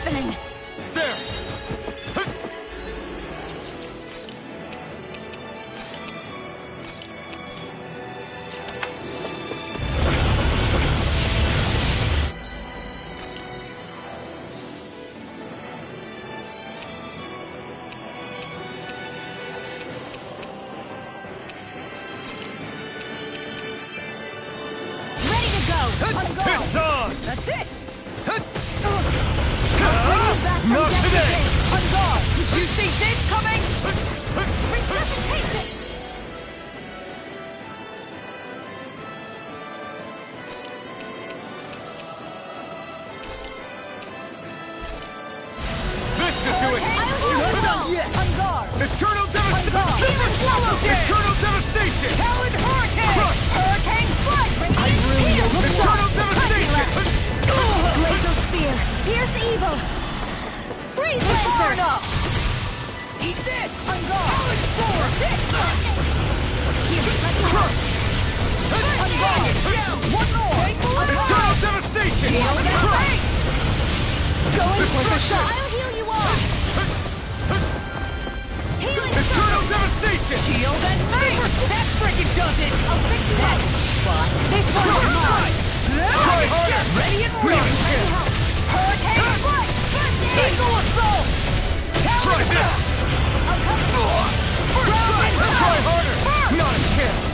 F: happening?
G: There!
F: Ready to go! On guard!
G: It's on!
H: That's it!
G: Not today!
H: On guard! Did you see this coming?
F: Resuscitation!
G: This should do it!
H: On guard!
G: Eternal devastation!
H: Super swallow dance!
G: Eternal devastation!
H: Talon Hurricane!
G: Crush!
H: Hurricane Strike!
G: Eternal devastation!
B: Glacial Spear! Pierce evil! Freeze
H: Burn
B: Lancer!
H: up! Eat this! On guard! Talon Sword! On guard! One more!
G: Eternal devastation!
H: Shield and face! Going for the shot!
B: I'll heal you all! Healing
G: Eternal
B: circle!
G: devastation!
H: Shield and face! That freaking does it!
B: I'll fix that!
H: This one's mine!
G: Try harder!
H: Ready and ready! Hurricane Strike! Eagle Assault!
G: Try this! Let's try harder! Not a chance!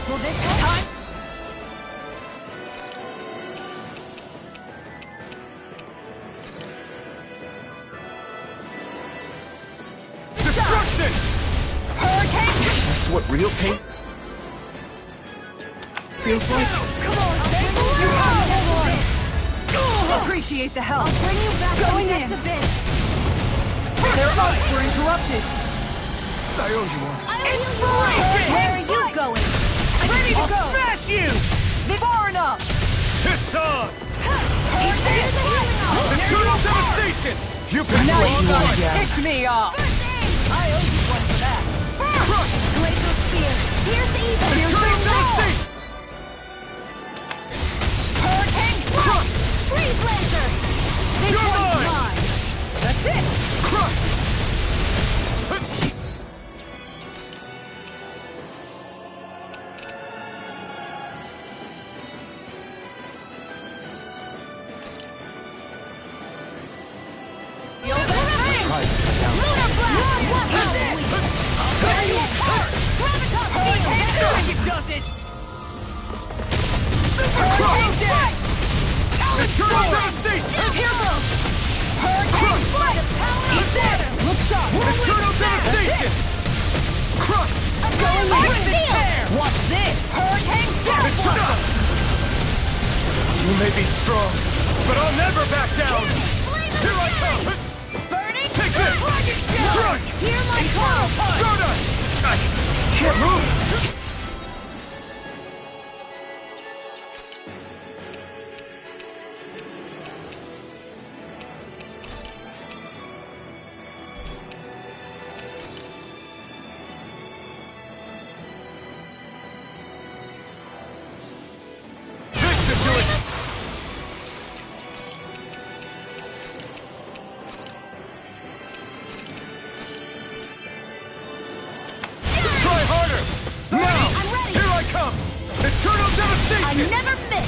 H: Will this help? Time!
G: Destruction!
H: Hurricane!
E: Is this what real pain feels like?
H: Come on, you appreciate the help.
B: I'll bring you back
H: Going
B: from
H: in.
B: next abyss!
H: Their arcs were interrupted.
E: I owe you one.
B: I'll heal you all!
H: Where are you going? Ready to go!
G: Smash you!
H: Far enough!
G: It's on!
H: Eat this!
G: Eternal devastation! You can
H: Now
G: do
H: you
G: all
H: gotta
G: right!
H: pick me off! I owe you one for that.
G: Crush!
B: Glacial Spear! Pierce evil!
G: Eternal devastation!
H: Hurricane
G: Crush!
B: Freeze Lancer!
H: This
G: You're
H: one's
G: mine!
H: mine! That's it!
G: Crush!
H: Shield and face!
B: Lunar Blast!
H: Hurricane Strike!
G: It does it!
H: Hurricane Strike!
G: Eternal devastation!
H: Hero! Hurricane Strike! Eat that! Look sharp!
G: Eternal devastation! Crush!
H: Going in!
B: Seal!
H: Watch this! Hurricane
G: It's
H: Strike!
G: done! You may be strong, but I'll never back down! Here I come!
H: Burning!
G: Take this!
H: Dragon Shell!
G: Strike!
B: Hear my call!
G: Soda! I can't move! This should do it! Try harder! Now!
B: I'm ready!
G: Here I come! Eternal
B: I
G: devastation!
B: never miss!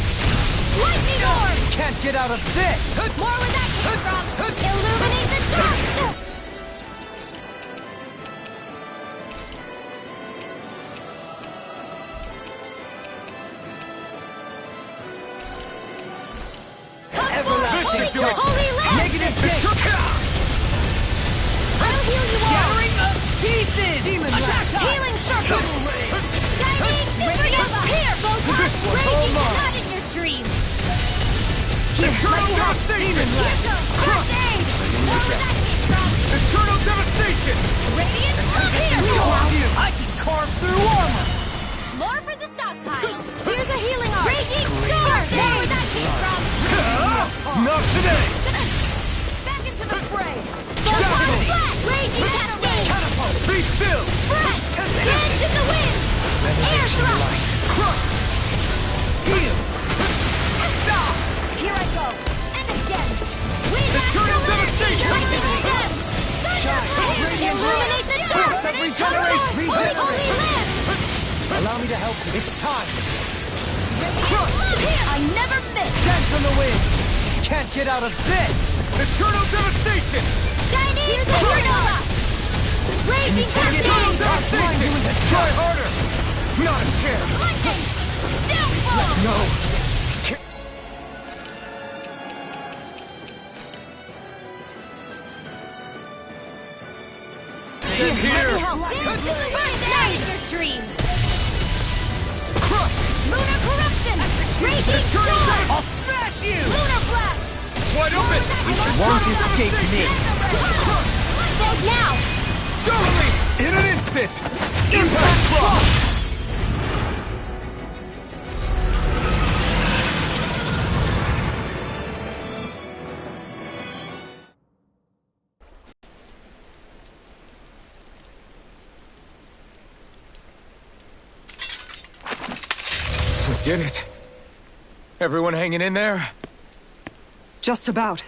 B: Lightning Orb!
G: Can't get out of this!
B: More where that came from! Illuminate the dark!
G: This should do it!
B: Holy Lance!
G: Negative six!
B: I'll heal you all!
H: Shattering of pieces! Demon
B: Attack! Healing circle! Shining supernova! Here!
G: This one's all
B: Raging
G: mine!
B: flood in your stream!
G: Eternal devastation!
B: Here goes! First aid! More where that came from!
G: Eternal devastation!
B: Radiant from here!
H: I can carve through armor!
B: More for the stockpile! Here's a healing arm! Raging storm! More where that came from!
G: Not today!
B: Back into the fray!
G: Diagonal!
B: Flash! Raging cascade!
G: Be still!
B: Spread! Hands in the wind! Air thrust!
G: Crush!
H: Heal!
B: Here I go! And again! Wind
G: Eternal Regenerate!
D: Allow me to help you. It's time!
B: I never miss!
G: Dance on the wind! Can't get out of this! Eternal devastation!
B: Chinese supernova! Blazing
G: Eternal
B: cascade!
G: devastation! Try harder! Not a chance!
B: Lightning! Downfall!
G: No! Here!
B: Your dreams!
G: Crush!
B: Lunar corruption! Raging
G: Eternal
B: storm!
G: I'll smash you!
B: Lunar blast!
G: Wide open!
D: Won't escape me.
B: Dead now!
G: Totally! In an instant! Impact Frost! We did it. Everyone hanging in there?
A: Just about.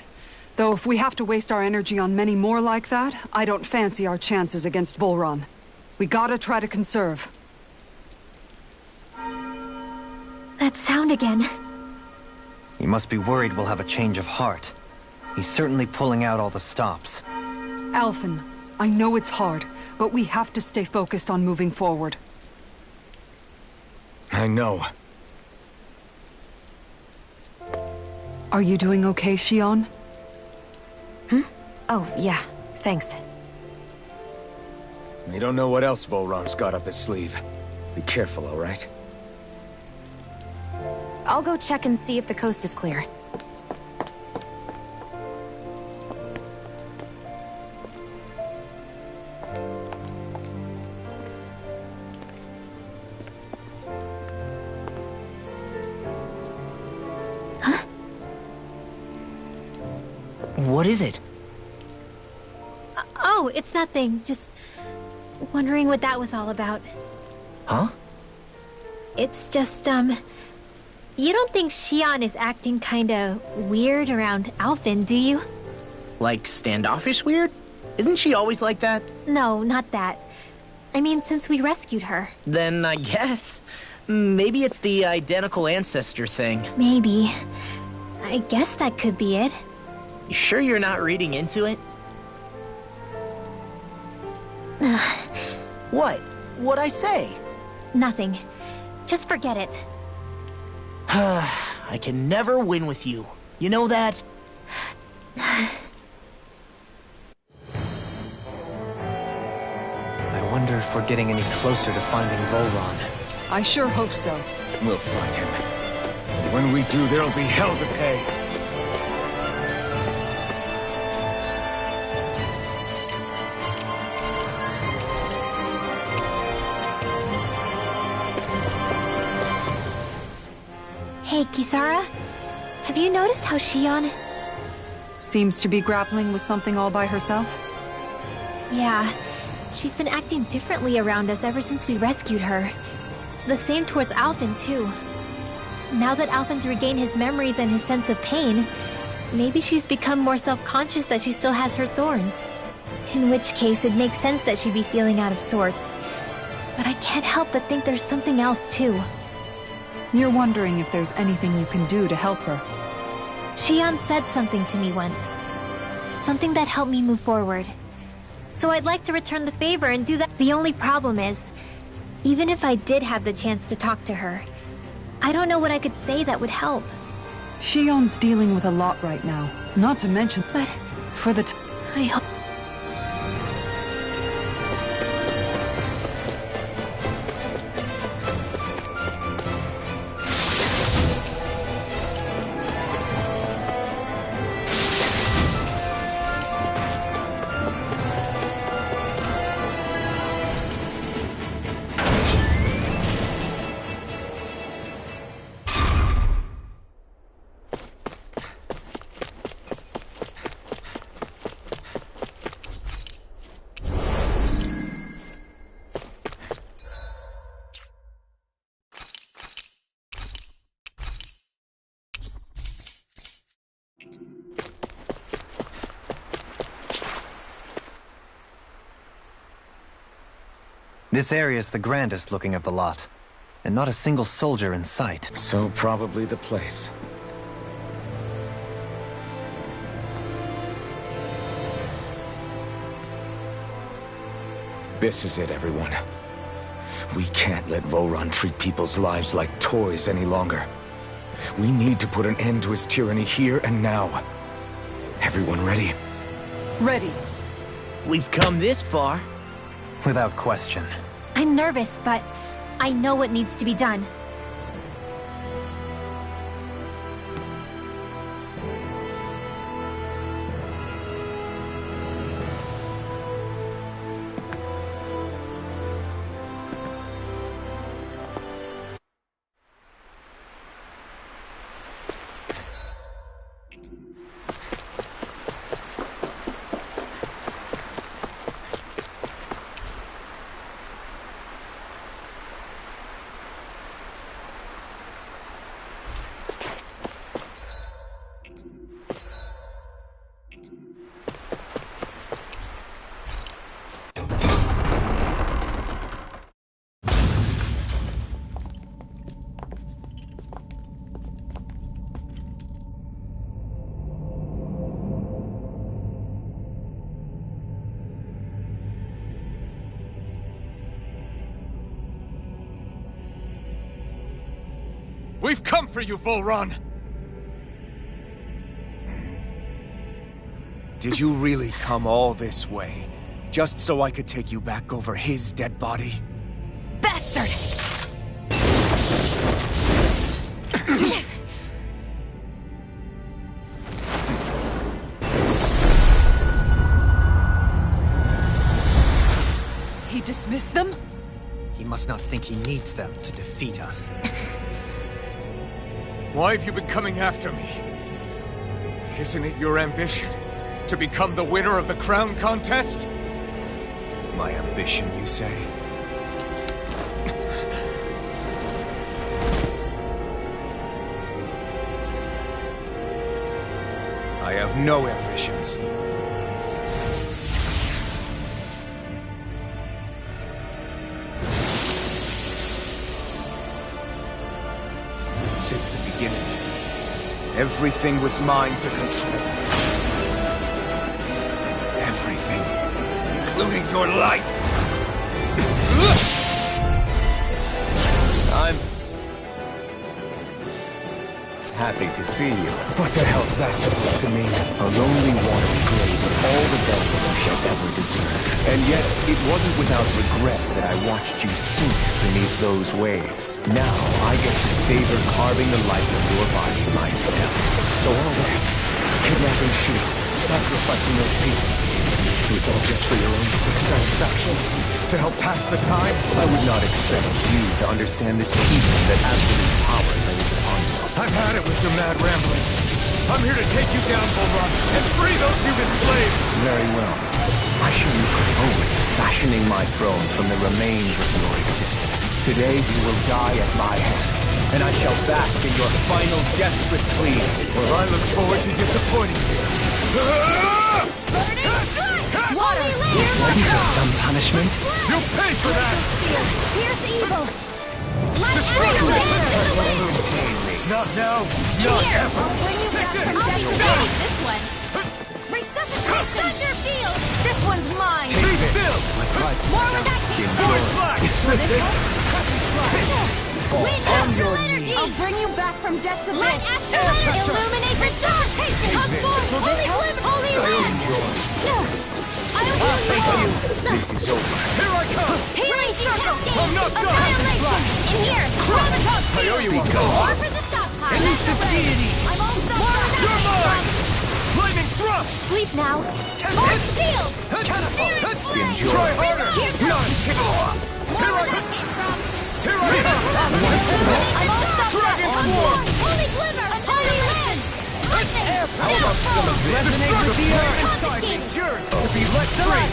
A: Though if we have to waste our energy on many more like that, I don't fancy our chances against Volron. We gotta try to conserve.
B: That sound again.
D: You must be worried we'll have a change of heart. He's certainly pulling out all the stops.
A: Alphen, I know it's hard, but we have to stay focused on moving forward.
E: I know.
A: Are you doing okay, Shionne?
F: Oh, yeah. Thanks.
E: We don't know what else Volron's got up his sleeve. Be careful, all right?
F: I'll go check and see if the coast is clear.
C: What is it?
B: Oh, it's nothing. Just wondering what that was all about.
C: Huh?
B: It's just, you don't think Shionne is acting kinda weird around Alphen, do you?
C: Like standoffish weird? Isn't she always like that?
B: No, not that. I mean, since we rescued her.
C: Then I guess. Maybe it's the identical ancestor thing.
B: Maybe. I guess that could be it.
C: You sure you're not reading into it? What? What'd I say?
B: Nothing. Just forget it.
C: I can never win with you. You know that?
D: I wonder if we're getting any closer to finding Volron.
A: I sure hope so.
E: We'll find him. And when we do, there'll be hell to pay.
B: Hey, Kisara. Have you noticed how Shionne...
A: Seems to be grappling with something all by herself?
B: Yeah. She's been acting differently around us ever since we rescued her. The same towards Alphen, too. Now that Alphen's regained his memories and his sense of pain, maybe she's become more self-conscious that she still has her thorns. In which case, it makes sense that she'd be feeling out of sorts. But I can't help but think there's something else, too.
A: You're wondering if there's anything you can do to help her.
B: Shionne said something to me once. Something that helped me move forward. So I'd like to return the favor and do that. The only problem is, even if I did have the chance to talk to her, I don't know what I could say that would help.
A: Shionne's dealing with a lot right now. Not to mention,
B: But
A: for the
B: I hope...
D: This area's the grandest looking of the lot, and not a single soldier in sight.
E: So probably the place. This is it, everyone. We can't let Vholran treat people's lives like toys any longer. We need to put an end to his tyranny here and now. Everyone ready?
H: Ready.
C: We've come this far.
D: Without question.
B: I'm nervous, but I know what needs to be done.
G: We've come for you, Vholran! Did you really come all this way, just so I could take you back over his dead body?
F: Bastard!
H: He dismissed them?
D: He must not think he needs them to defeat us.
G: Why have you been coming after me? Isn't it your ambition to become the winner of the crown contest? My ambition, you say? I have no ambitions. Since the beginning, everything was mine to control. Everything, including your life. I'm happy to see you. What the hell's that supposed to mean? A lonely watery grave with all the velvet you shall ever deserve. And yet, it wasn't without regret that I watched you sink beneath those waves. Now, I get to savor carving the life of your body myself. So all this, kidnapping Shion, sacrificing those people, it was all just for your own sick satisfaction? To help pass the time? I would not expect you to understand the teaching that absolute power lays upon you. I've had it with your mad ramblings. I'm here to take you down, Vholran, and free those you've enslaved! Very well. I shall look forward to fashioning my throne from the remains of your existence. Today you will die at my hand, and I shall bask in your final desperate pleas. Well, I look forward to disappointing you.
B: Water! Here's
D: This is some punishment.
G: You'll pay for that!
B: Here's evil! Let everyone
G: Not now!
B: Not ever! I'll bring you back from death to
G: Stop!
B: life. This one! Resuscitation! Thunder field! This one's mine!
G: Be still!
B: More where that came from!
G: Forward flash! It's the same!
B: Wind astral energy! I'll bring you back from death to life! Let astral energy illuminate the dark! Come forth! Holy glimmer! Holy land!
G: Thank you! This is over. Here I come!
B: Healing circle!
G: I'm not done!
B: Annihilation! In here! Chronotop
G: I owe you
B: field!
G: one. Go
B: More for the stockpile!
G: Elucidity!
B: I'm also
G: You're mine! Flaming thrust!
B: Sleep now! Hold steel! Searing flame!
G: Try harder!
B: Here
G: None!
B: More where that came from!
G: Here I am!
B: I'm all stuck
G: Dragon
B: up!
G: form!
B: Holy glimmer! Holy land! Lightning! Downfall!
G: Resonate with the earth inside me! Yearns to be let free!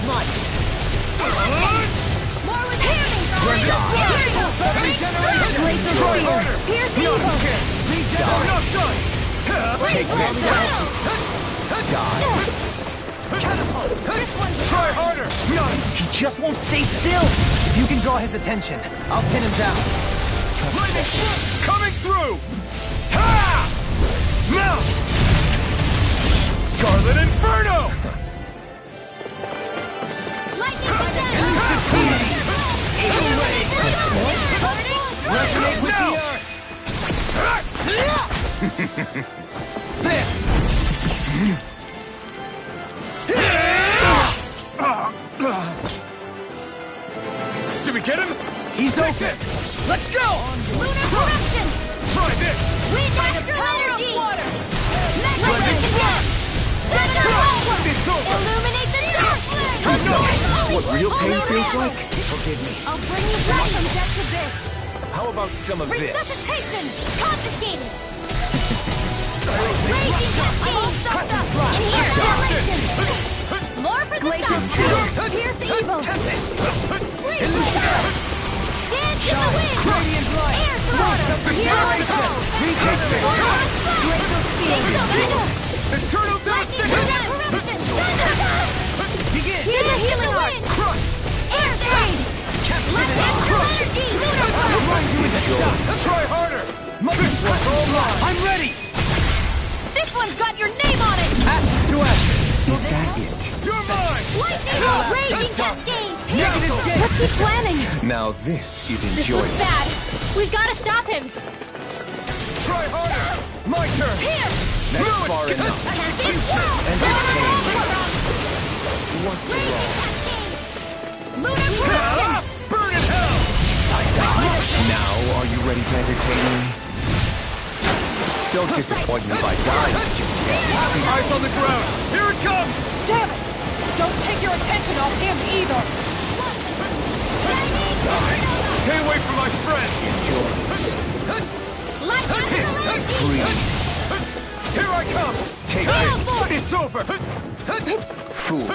B: More with healing! Regeneration!
G: Try harder!
B: Here's
G: None
B: evil!
G: can! I'm not done!
B: Take this down!
G: Try harder! None!
C: He just won't stay still!
D: If you can draw his attention, I'll pin him down.
E: Lightning strike coming through! Ha! Now! Scarlet Inferno!
D: Resonate with the earth! This!
E: Did we get him?
D: He's open! Let's go!
B: Lunar corruption!
E: Try this!
B: Wind astral energy!
E: Lightning strike!
B: It's illuminate the darkness!
G: Is this what real pain feels like?
D: Forgive me.
B: I'll bring you back from death to this!
G: How about some of this?
B: Resuscitation! Confiscated! Raging cascade! I'm all stopped up! In here! Dilation! More for the stop! Pierce evil! Freeze! Dance in the wind!
D: Radiant light!
B: Air to water! Here I go!
D: Retake this!
E: Eternal
B: Lightning
E: devastation!
D: Begin!
B: Here's a healing art! Air trade! Lightning energy!
E: Try harder! This one's all mine!
D: I'm ready!
B: This one's got your name on it!
D: Ash to ash!
G: Is that it?
E: You're mine!
B: Lightning! Raging cascade!
A: What's he planning?
G: Now this is
B: This
G: enjoyable.
B: looks bad! We've got to stop him!
E: Try harder! My turn!
B: Here!
G: That's far enough.
B: Cascade swirl!
G: What's
B: Raging
G: wrong?
B: cascade! Lunar corruption!
E: Burn in hell!
G: Now, are you ready to entertain me? Don't disappoint me by dying just yet.
E: Eyes on the ground! Here it comes!
H: Damn it! Don't take your attention off him either!
E: Stay away from my friend!
B: Lightning energy!
G: Freeze.
E: Here I come!
G: Take this,
E: It's over!
G: fool.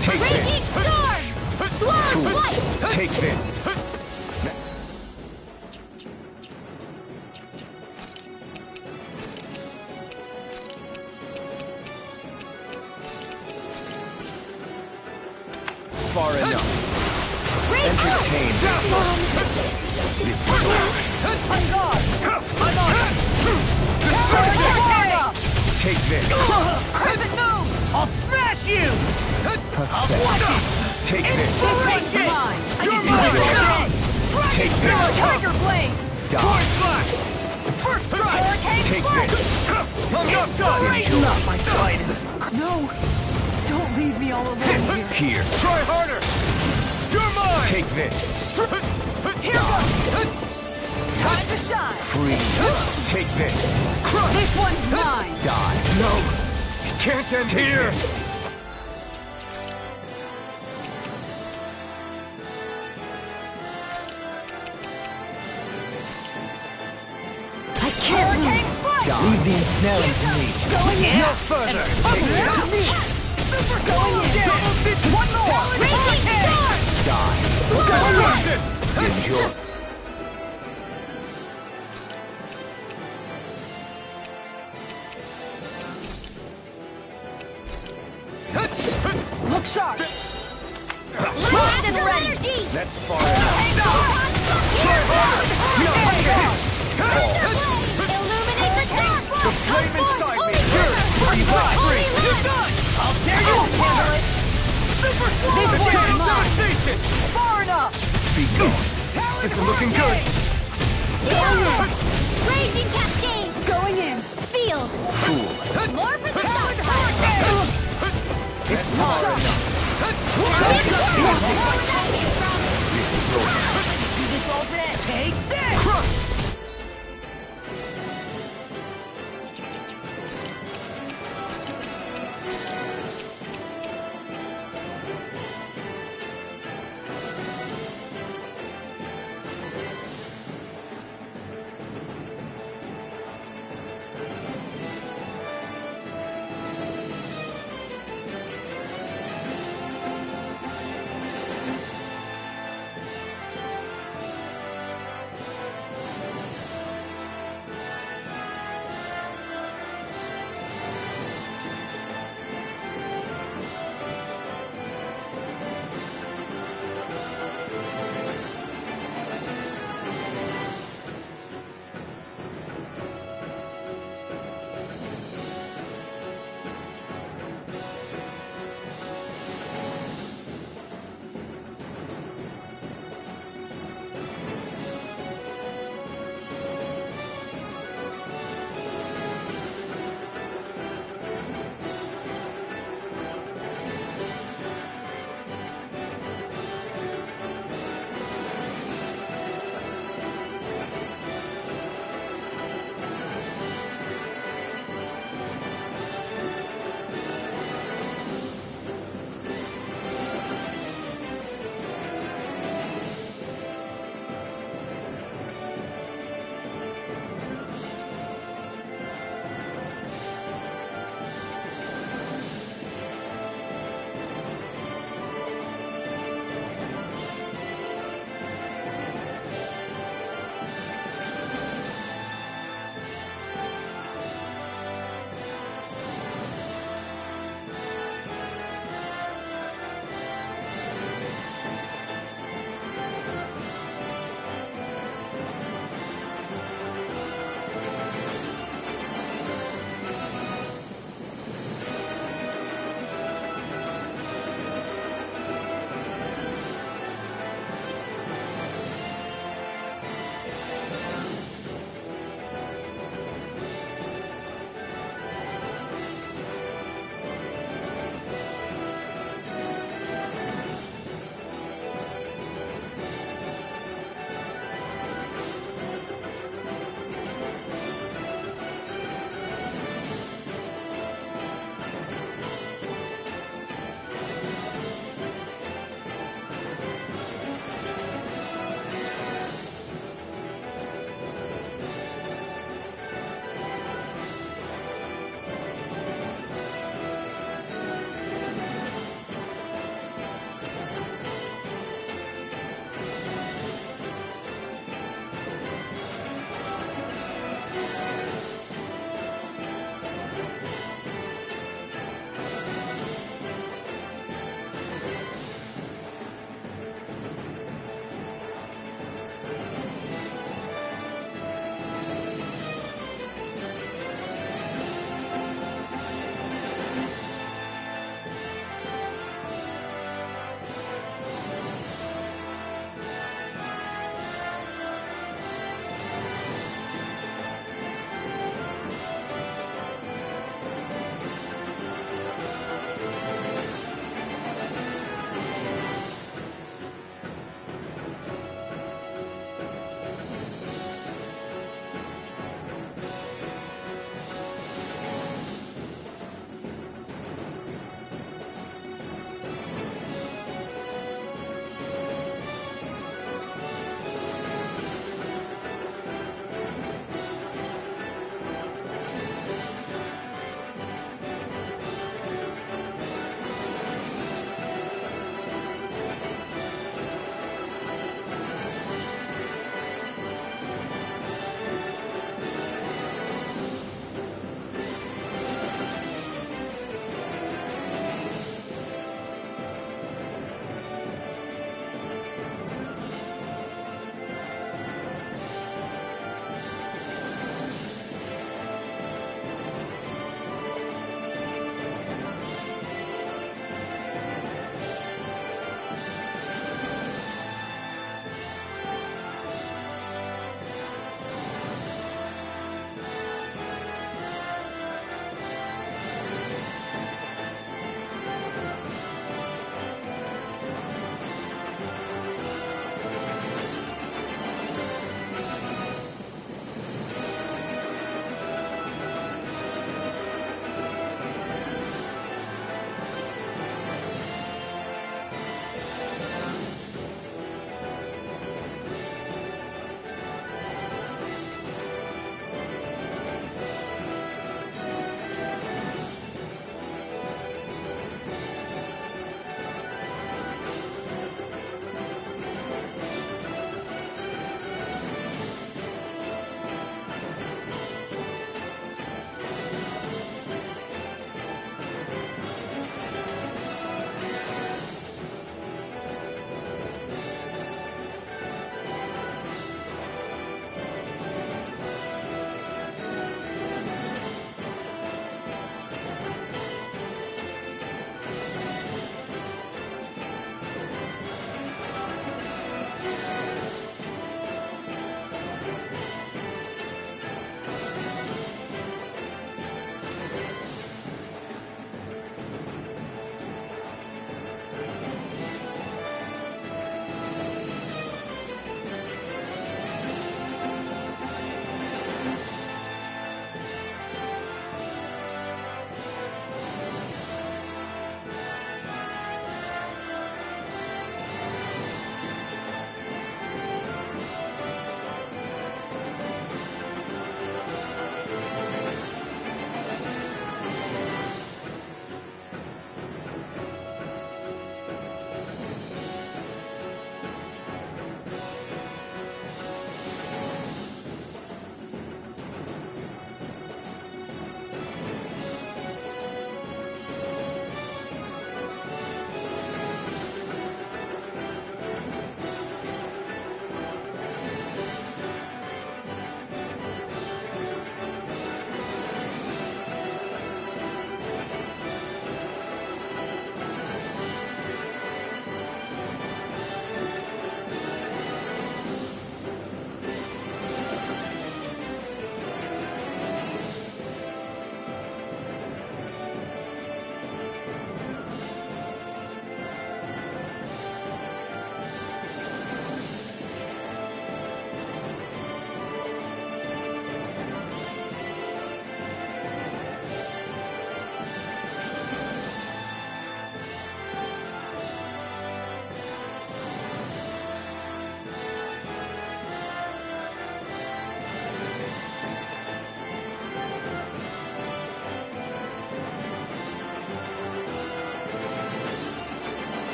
G: Take
B: Raging
G: this,
B: storm! Swarm
G: fool.
B: flight!
G: Take this. Far enough. Entertain me. This is over.
H: On guard! I'm on it! Counter!
G: Take this.
H: Crescent move!
D: I'll smash you!
G: Pathetic. Take this.
H: This one's mine!
E: You're
G: mine. Take this.
H: Tiger Blade!
G: Die.
E: Slash!
H: First strike! Hurricane
G: Take
H: Strike!
G: this.
E: I'm not done!
D: Not my finest.
H: No! Don't leave me all alone here.
G: Here.
E: Try harder! You're mine!
G: Take this.
H: Here goes! Time to shine!
G: Freeze. Take this.
H: This one's mine!
G: Die.
E: No! It can't end
G: Take
E: here!
G: this.
H: I can't Hurricane Strike!
D: Leave the ensnaring to me.
H: Going in!
D: No further!
H: Take
D: Take
H: to me! Going in! One more!
B: Raging storm!
G: Die.
H: Going in!
G: Enjoy.
H: Look sharp!
B: Locked and ready!
G: That's far enough.
B: Illuminate the dark!
E: The flame inside me!
B: Holy
E: Free!
B: You're done!
D: I'll tear you apart!
E: Super
H: This one's
E: Eternal
H: mine.
E: devastation!
H: Far enough!
G: Be gone.
E: This isn't looking good!
B: Raging cascade!
H: Going in!
B: Sealed!
G: Fool.
B: More for the stop!
D: It's far enough.
G: This is over.
D: Do this all day. Take this!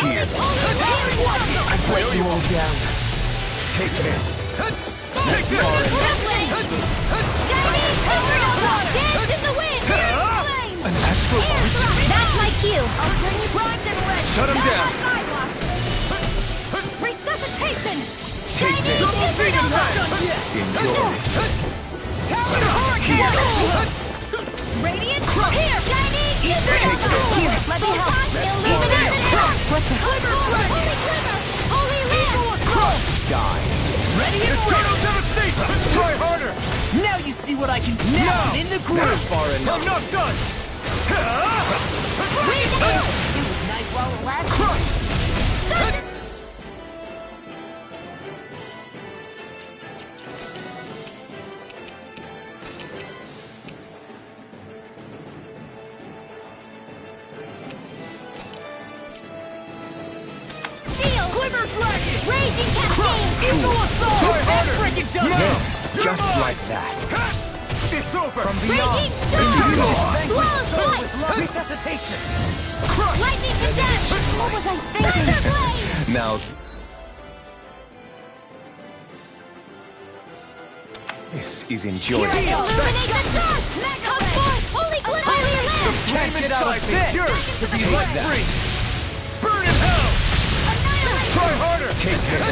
G: Here. I break you all down. Take this.
E: Take this!
B: Dance in the wind!
G: An astral art?
B: That's my cue!
G: Shut him down.
B: Resuscitation!
G: Take this. Enjoy.
B: Radiant! Here! Chinese!
G: Take this.
B: Here, let me help! Illuminate! What the? Holy Land!
G: Die.
E: Ready? Eternal devastation! Try harder!
C: Now you see what I can do. Now I'm in the
G: Not
C: groove.
G: far enough.
E: I'm not done!
C: Nice while it lasts.
E: Glimmer Dragon!
B: Raging Cascade!
E: Eagle Assault! Try harder!
C: Freaking done.
E: You're
G: Just
E: mine!
G: like that.
E: It's over!
B: Raging Storm! Blows light!
C: Resuscitation.
B: Lightning Condemn! What was I thinking? Thunderblade!
G: Now, this is enjoyable.
B: Illuminate the dark! Come forth! Holy glitter! Holy Land!
C: Can't get out of this.
E: Yours to be
G: Take
E: let
G: that.
E: free! Burn in hell! Try harder!
G: Take this.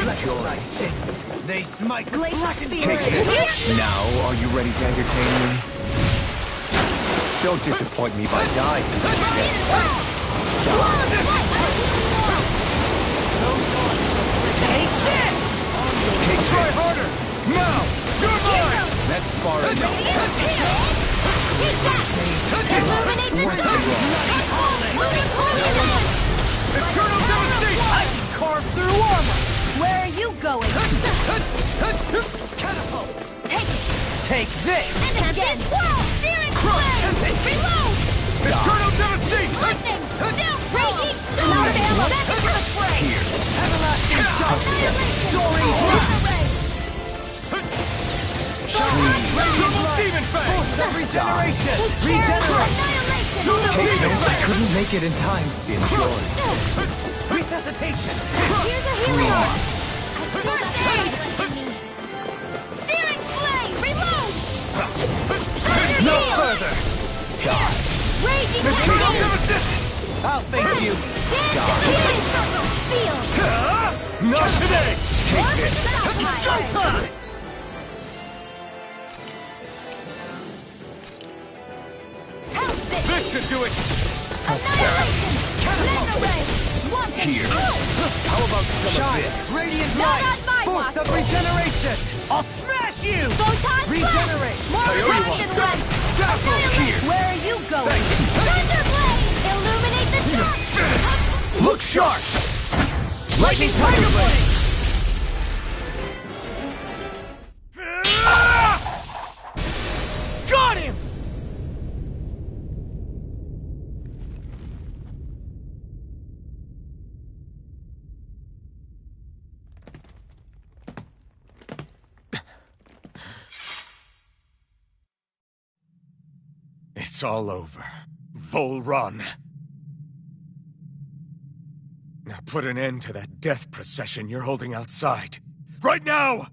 C: Enjoy. They smite.
G: Take this. Now, are you ready to entertain me? Don't disappoint me by dying.
C: Take this.
G: Take
E: Try
G: this.
E: harder! Now! You're mine!
G: That's far enough.
B: Illuminate the
G: What's
B: dark!
G: wrong?
B: Moving Holy Land!
E: Eternal devastation!
C: I can carve through armor.
B: Where are you going?
C: Catapult.
B: Take it!
C: Take this.
B: And again! Whirl! Searing flame! Reload!
E: Eternal devastation!
B: Lightning! Down! Raging! Loud ammo! Back into the fray!
G: Here.
C: Everlasting shock.
B: Annihilation!
C: Soaring
B: Array!
E: Double demon fang!
C: Regeneration.
B: Take care!
C: Regenerate.
B: Annihilation!
G: Take this. I couldn't make it in time. Enjoy.
C: Resuscitation.
B: Here's a healing art! First aid! Searing flame! Reload! Thunder
E: No
B: heal!
E: further!
B: Raging
E: Eternal
B: flame!
E: devastation!
C: I'll thank you.
B: Healing circle! Feel!
E: Not today!
G: Take this.
B: Time!
E: This should do it!
B: Annihilation! Laser ray! Wanted!
G: Here. How about some of
C: Shine.
G: this?
C: Radiant
B: Not
C: light.
B: on my
C: Force
B: watch.
C: of regeneration. I'll smash you.
B: Photon
C: Regenerate.
B: blast! More Guardian Ray! Annihilate! Where are you going? Thunderblade! Illuminate the dark!
G: Look sharp! Lightning Tiger Blade!
E: Got him! It's all over. Volron. Now put an end to that death procession you're holding outside. Right now!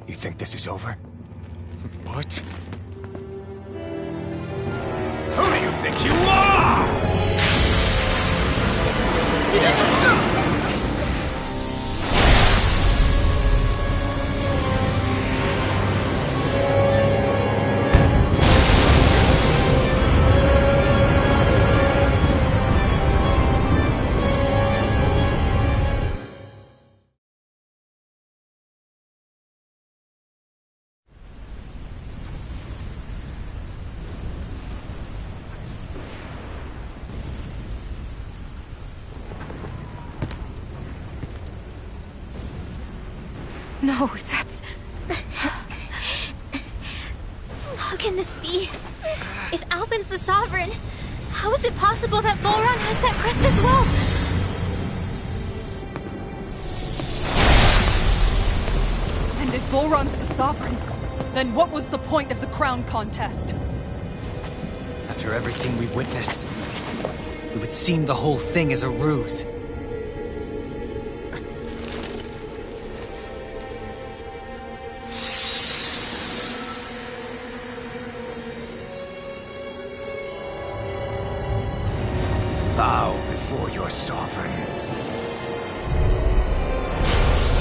E: You think this is over? What? Who do you think you are?
B: No, that's... How can this be? If Alpin's the Sovereign, how is it possible that Volron has that crest as well?
H: And if Volron's the Sovereign, then what was the point of the crown contest?
D: After everything we've witnessed, it would seem the whole thing is a ruse.
G: Bow before your sovereign.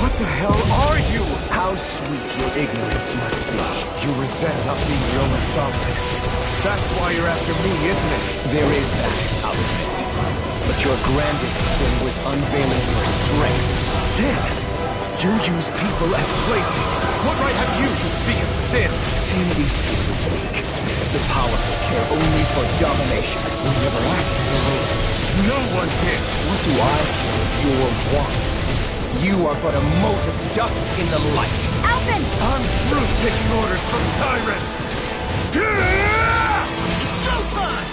G: What the hell are you? How sweet your ignorance must be. You resent not being the only sovereign. That's why you're after me, isn't it? There is that, I'll admit. But your grandest sin was unveiling your strength. Sin? You use people as playthings. What right have you to speak of sin? Sin is for the weak. The powerful care only for domination. We never asked for it. No one did. What do I care? Your wants. You are but a mote of dust in the light.
B: Alphen!
G: I'm through taking orders from tyrants. So fun!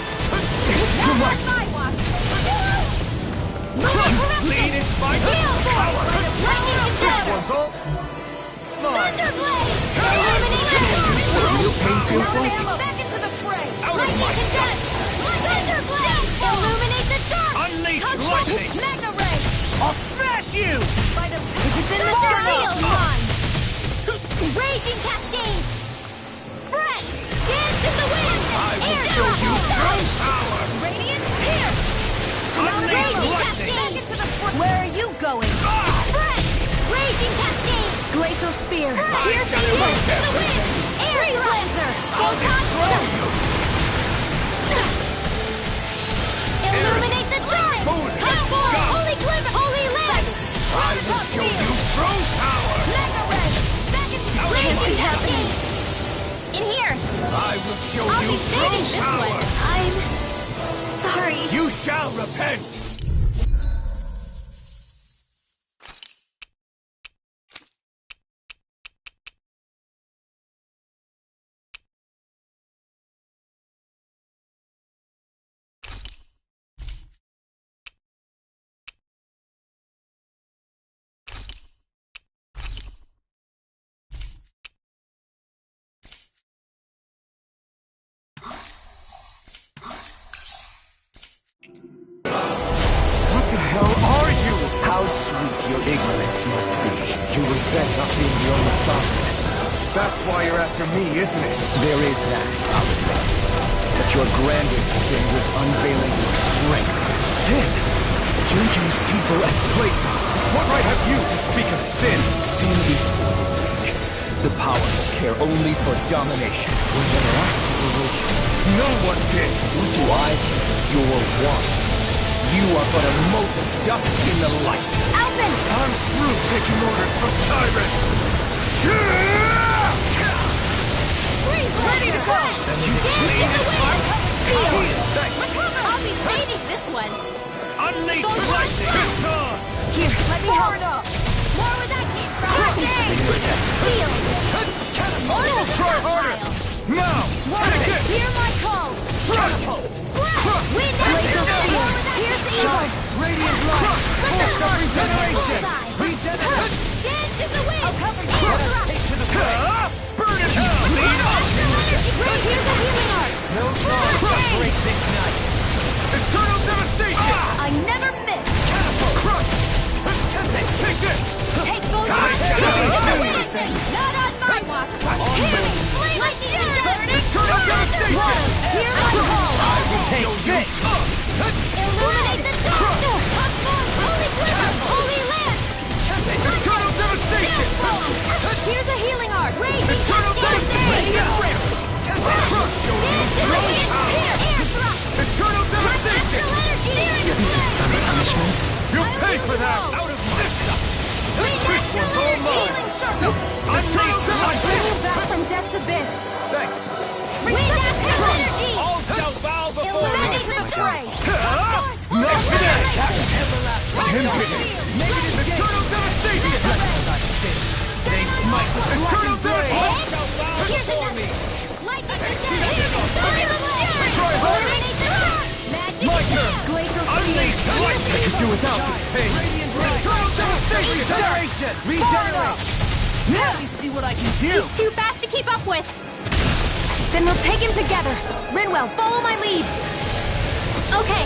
G: It's too much. Lead is my power. This one's all mine. Is this what real pain feels like?
B: Back into the fray!
G: Out of my sight!
B: Illuminate the dark!
G: Unleash lightning!
B: Magna Ray!
G: I'll smash you!
B: By the real time! Raging Cascade! Spread! Dance in the wind!
G: I will show you true power!
B: Radiant Pierce!
G: Unleash
B: Raging
G: lightning!
B: Cascade! Where are you going? Spread! Raging Cascade! Glacial Spear! Piercing Wind! In the wind! Air Lancer! Illuminate the dark! Holy Glimmer! Holy Land!
G: I will show you true power!
B: Mega Ray! Back into Raging Cascade! In here!
G: I will show
B: I'll
G: you
B: be saving
G: true
B: this
G: power!
B: one! I'm... sorry.
G: You shall repent! What the hell are you? How sweet your ignorance must be. You resent not being the only sovereign. That's why you're after me, isn't it? There is that, I'll admit. But your grandest sin was unveiling your strength. Sin? You use people as playthings. What right have you to speak of sin? Sin is for the weak. The powerful care only for domination. We never asked for it. No one did. What do I care? Your wants. You are but a mote of dust in the light.
B: Alphen!
G: I'm through taking orders from tyrants.
B: Ready to go! Dance in the wind!
G: Thanks.
B: I'll be saving this one!
G: Unleash lightning!
B: Here, let me help! More where that came from! Heal!
G: I'll try harder! Now! Take it!
B: Hear my call! Wind
G: Laser
B: Spear! Here's the evil!
G: Radiant light! Force of regeneration!
B: Regeneration! Dance in the wind! I'll cover you!
G: Burn it! Lead up!
B: Here's the healing art!
G: No song! Break this night! Eternal devastation!
B: I never miss!
G: Catapult! Crush! Take this!
B: Take everything! Not on my watch! Healing! Lightning and dirt!
G: Eternal devastation!
B: Hear my call!
G: I will take this!
B: Illuminate the dark! Holy Glimmer! Holy Land!
G: Eternal devastation!
B: Here's a healing art! Raging
G: Eternal devastation! Crush!
B: Air thrust!
G: Eternal devastation!
B: This is some punishment.
G: You'll pay for that! Out of my stuff! This one's all mine! Eternal
B: Bring
G: devastation!
B: you back from death's abyss!
G: Thanks!
B: Wind astral energy!
G: All shall bow before me!
B: Illuminate the fray!
G: Next today! Eternal devastation! They smite with eternal devastation! All shall bow before me!
B: Lightning and
G: Try harder! My turn!
B: Glacial
G: Unleash lightning! I could do without this pain! Eternal devastation! Regeneration! Regenerate!
C: Let me see what I can do!
B: He's too fast to keep up with!
F: Then we'll take him together. Rinwell, follow my lead.
B: Okay.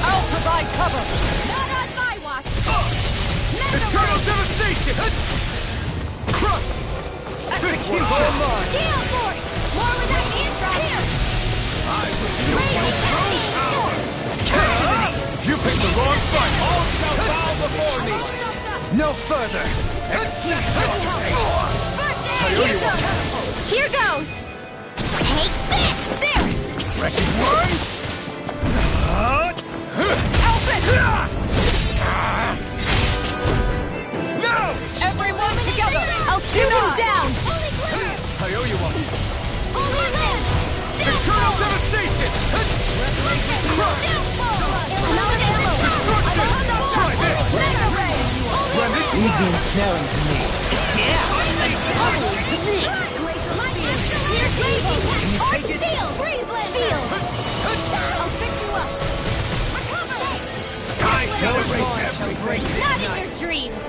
H: I'll provide cover.
B: Not on my watch!
E: Eternal devastation! Crush!
H: Execution!
B: Gale Force! More with that Instrike! Here!
E: You picked the wrong fight! All shall bow before me!
G: No further!
B: Here goes! Take this! There!
E: Wrecking one! No!
H: Everyone together!
F: I'll shoot him down!
E: I owe you one.
B: Only land!
E: Eternal devastation! Try this!
C: Leave the ensnaring to me.
E: I shall erase everything!
B: Not in your dreams!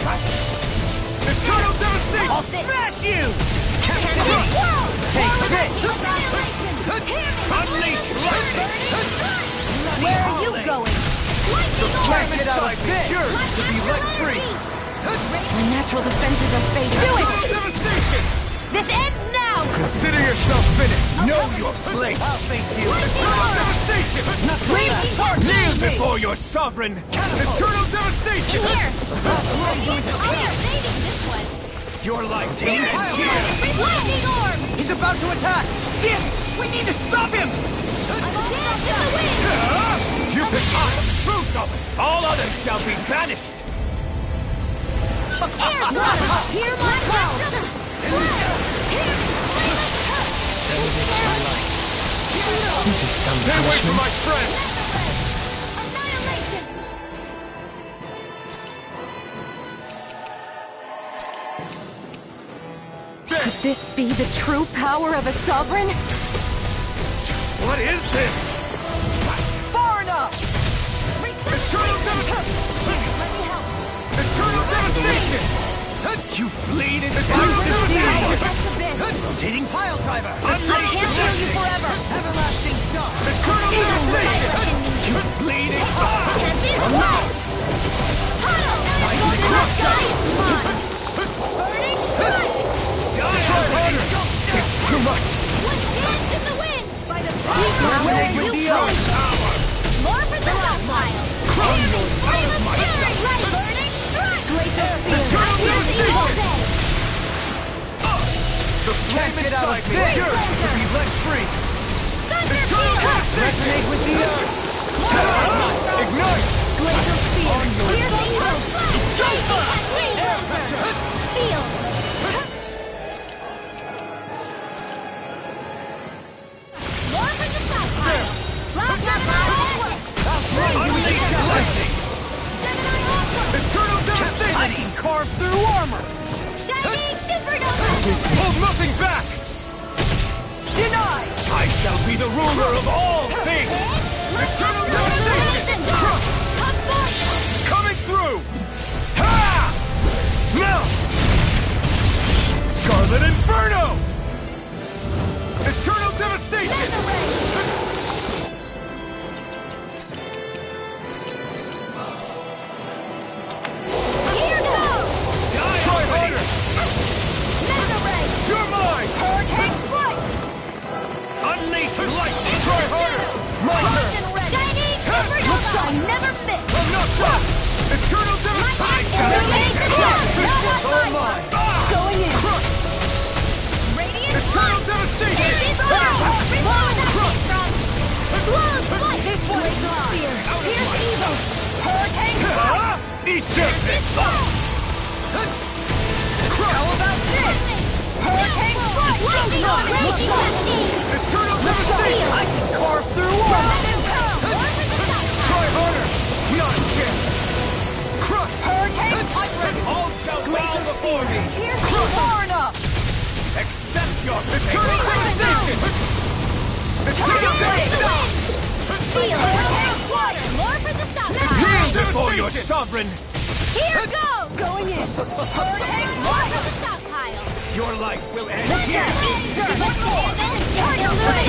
E: Eternal devastation!
C: I'll smash you!
E: Take this! Unleash lightning!
F: Where are you going?
E: Can't get out of this! Yours to be let free!
F: My natural defenses are fading. Do it!
E: Devastation!
B: This ends now!
E: Consider yourself finished!
G: Know your place!
C: Thank you.
E: Eternal devastation! Kneel before your sovereign! Eternal devastation!
B: Here! Here! Saving this one!
E: Your life
B: There! Lightning orb!
C: He's about to attack! Damn it! We need to stop him!
B: Dance in the wind!
E: You can fruit of it! All others shall be banished!
B: Here! Hear my call!
E: Stay away from my friend!
B: Annihilation!
F: Could this be the true power of a sovereign?
E: What is this?
H: Far enough!
E: Eternal devastation! Eternal devastation!
C: You fleet and rotating pile driver!
B: I can't heal you forever!
C: Everlasting star!
E: Eternal devastation!
C: You fleet and
B: Can't be stopped! Tunnel! Burning strike!
E: It's too much!
B: Let's dance in the wind! By the
C: Dominate with the earth!
B: More for the stockpile! Flame of spirit! Ready! Burning strike! Glacial spear! Here's the evil day!
E: The
C: Can't get out of
E: flame
C: this!
E: yours to be let free! Eternal devastation!
C: Resonate with the earth!
E: Ignite!
B: Glacial spear! Here's the evil Feel! More for the stockpile!
E: Unleash lightning! Eternal devastation!
C: I can carve through armor!
B: Shining supernova!
E: Hold nothing back!
H: Denied!
E: I shall be the ruler of all things! Eternal devastation!
B: Come forth!
E: Coming through! Ha! Now! Scarlet Inferno! Eternal devastation!
B: Here goes!
E: Try harder!
B: Mega ray!
E: You're mine!
B: Hurricane strike!
E: Unleash lightning! Try harder! My turn!
B: Shining supernova! I never miss!
E: I'm not done! Eternal devastation!
B: All mine!
H: Going in!
B: Radiant
E: Eternal
B: light!
E: devastation!
B: This is all! Blood fight!
H: This one is not fear!
B: Here's evil! Hurricane strike!
E: Eat justice!
H: How about this?
B: Hurricane strike! Lightning on raging cascade!
E: Eternal devastation!
C: I can carve through armor!
E: Try harder! Not yet! Crush!
B: Hurricane strike!
E: All shall bow before me!
B: Here's
H: Far enough!
E: Accept your eternal devastation! Eternal devastation!
B: Feel hurricane water! More for the stockpile!
E: Before your sovereign!
B: Here goes!
H: Going in!
B: Hurricane water!
G: Your life will end
B: Thunder!
G: here!
B: One more! Where are you going?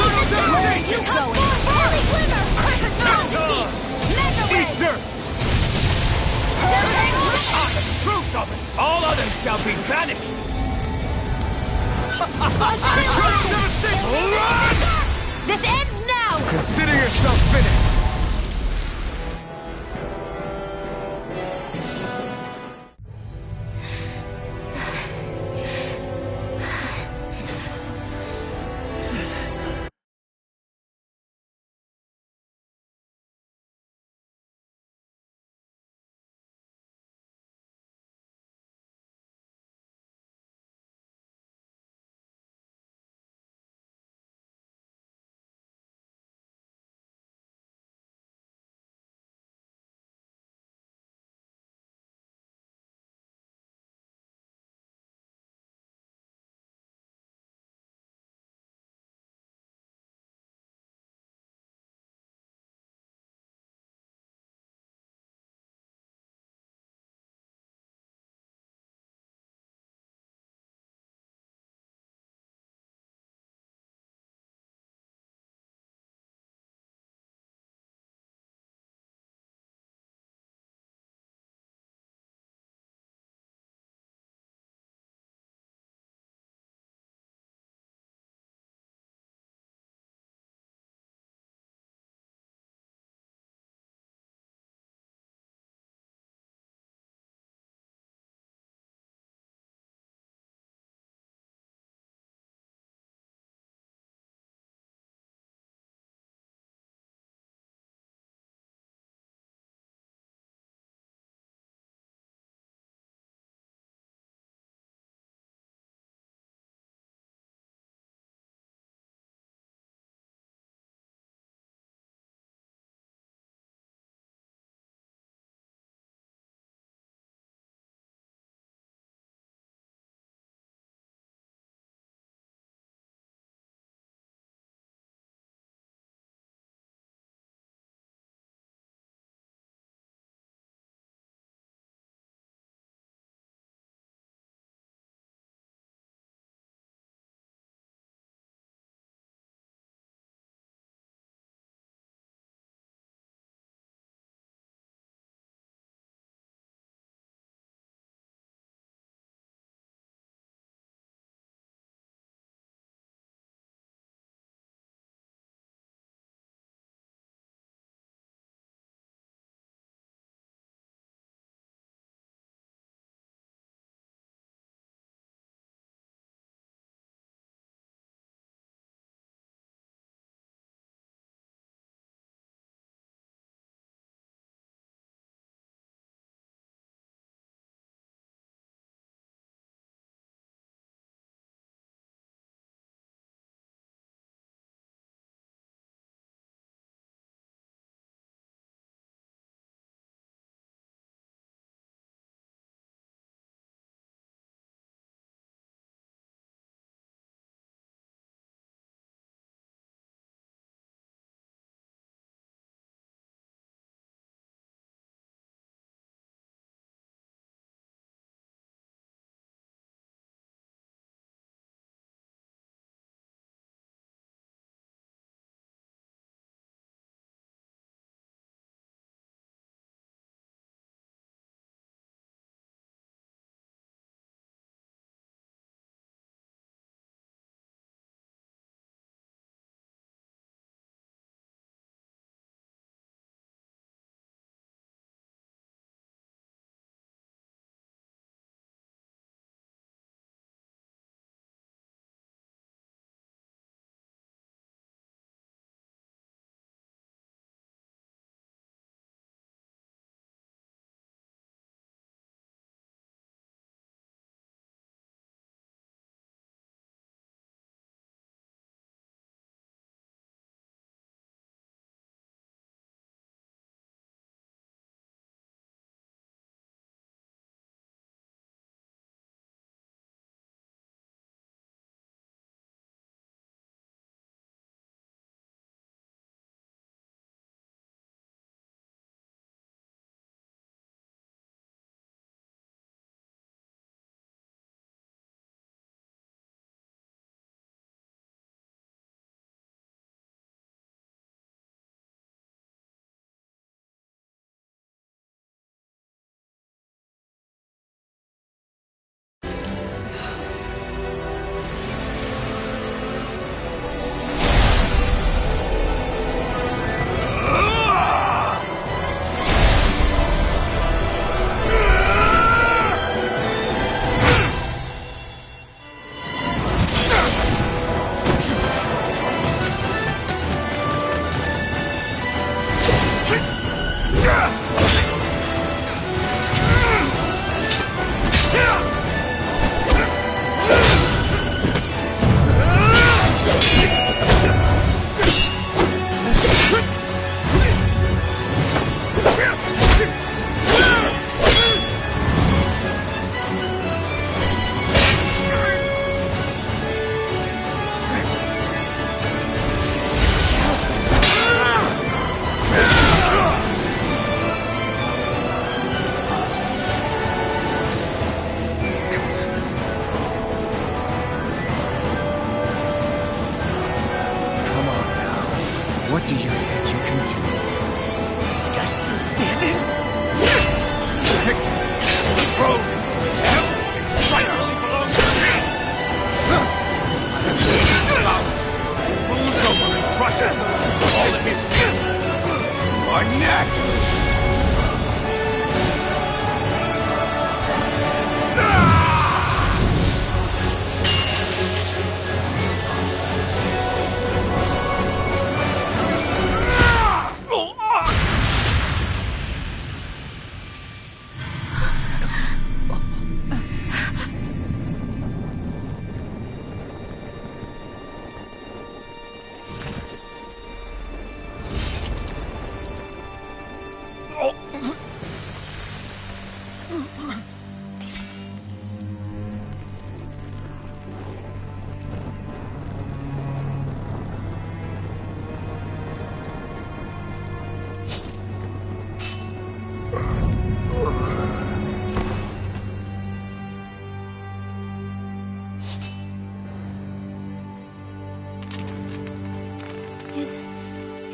B: Holy Glimmer!
G: That's all!
B: Mega
G: Eat
B: Ray!
G: dirt! I am the truth of it! All others shall be banished! Run!
B: This ends now!
G: Consider yourself finished!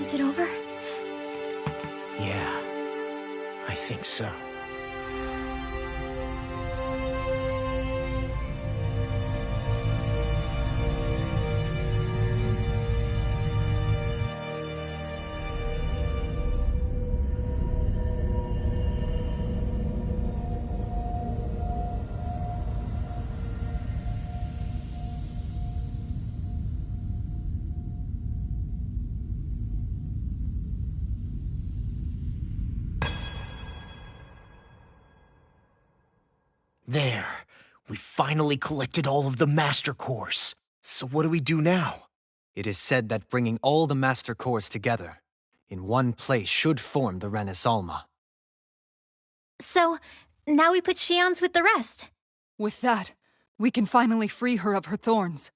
B: Is it over?
C: Yeah, I think so. There. We finally collected all of the Master Cores. So what do we do now?
D: It is said that bringing all the Master Cores together in one place should form the Renis Alma.
B: So, now we put Shionne's with the rest.
H: With that, we can finally free her of her thorns.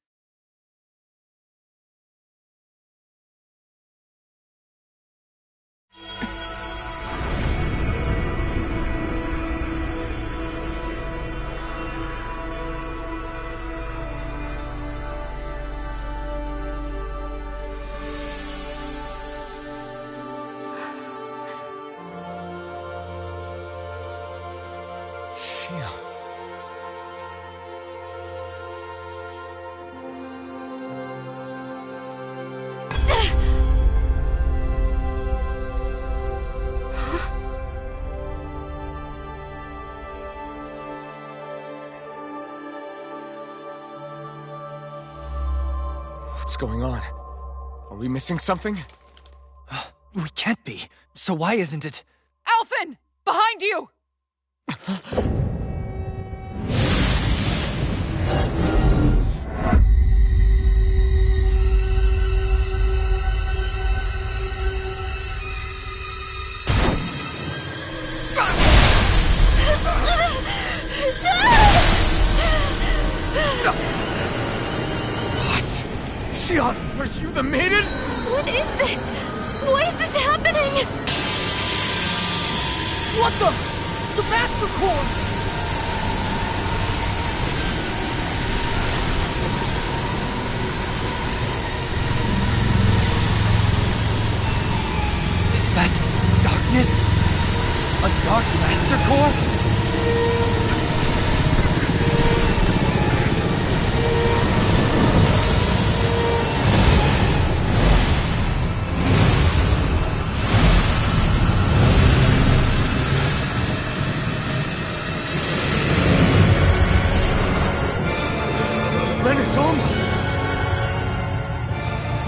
E: Shion. What's going on? Are we missing something?
D: We can't be. So why isn't it?
H: Alphen! Behind you!
E: Shion, are you the maiden?
B: What is this? Why is this happening?
C: What the? The Master Cores!
D: Is that darkness? A Dark Master Core?
E: Renis Alma!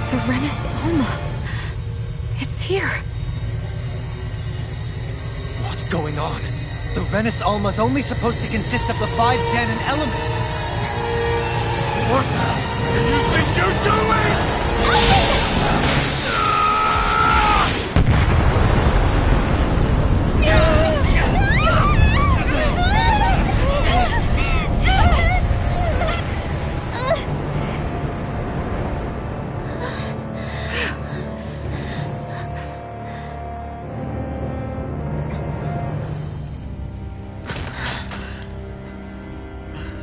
F: The Renis Alma. It's here.
D: What's going on? The Renis Alma's only supposed to consist of the 5 Dahnan elements.
E: What do you think you're doing?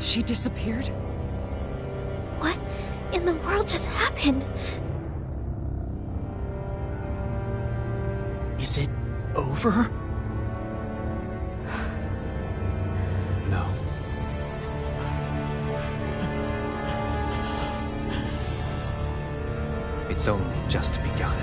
H: She disappeared?
B: What in the world just happened?
C: Is it over?
D: No. It's only just begun.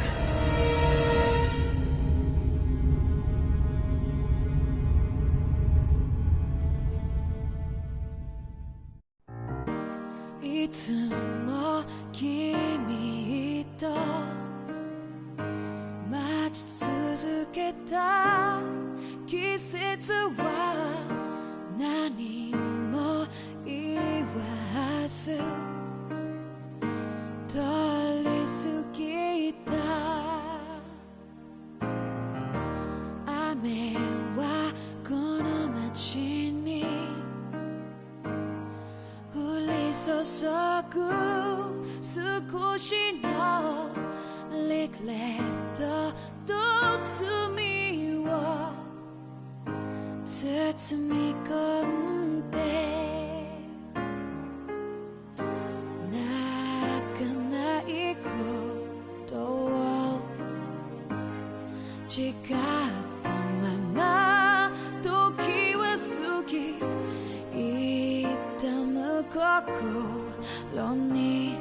I: 誓ったまま時は過ぎいった無心に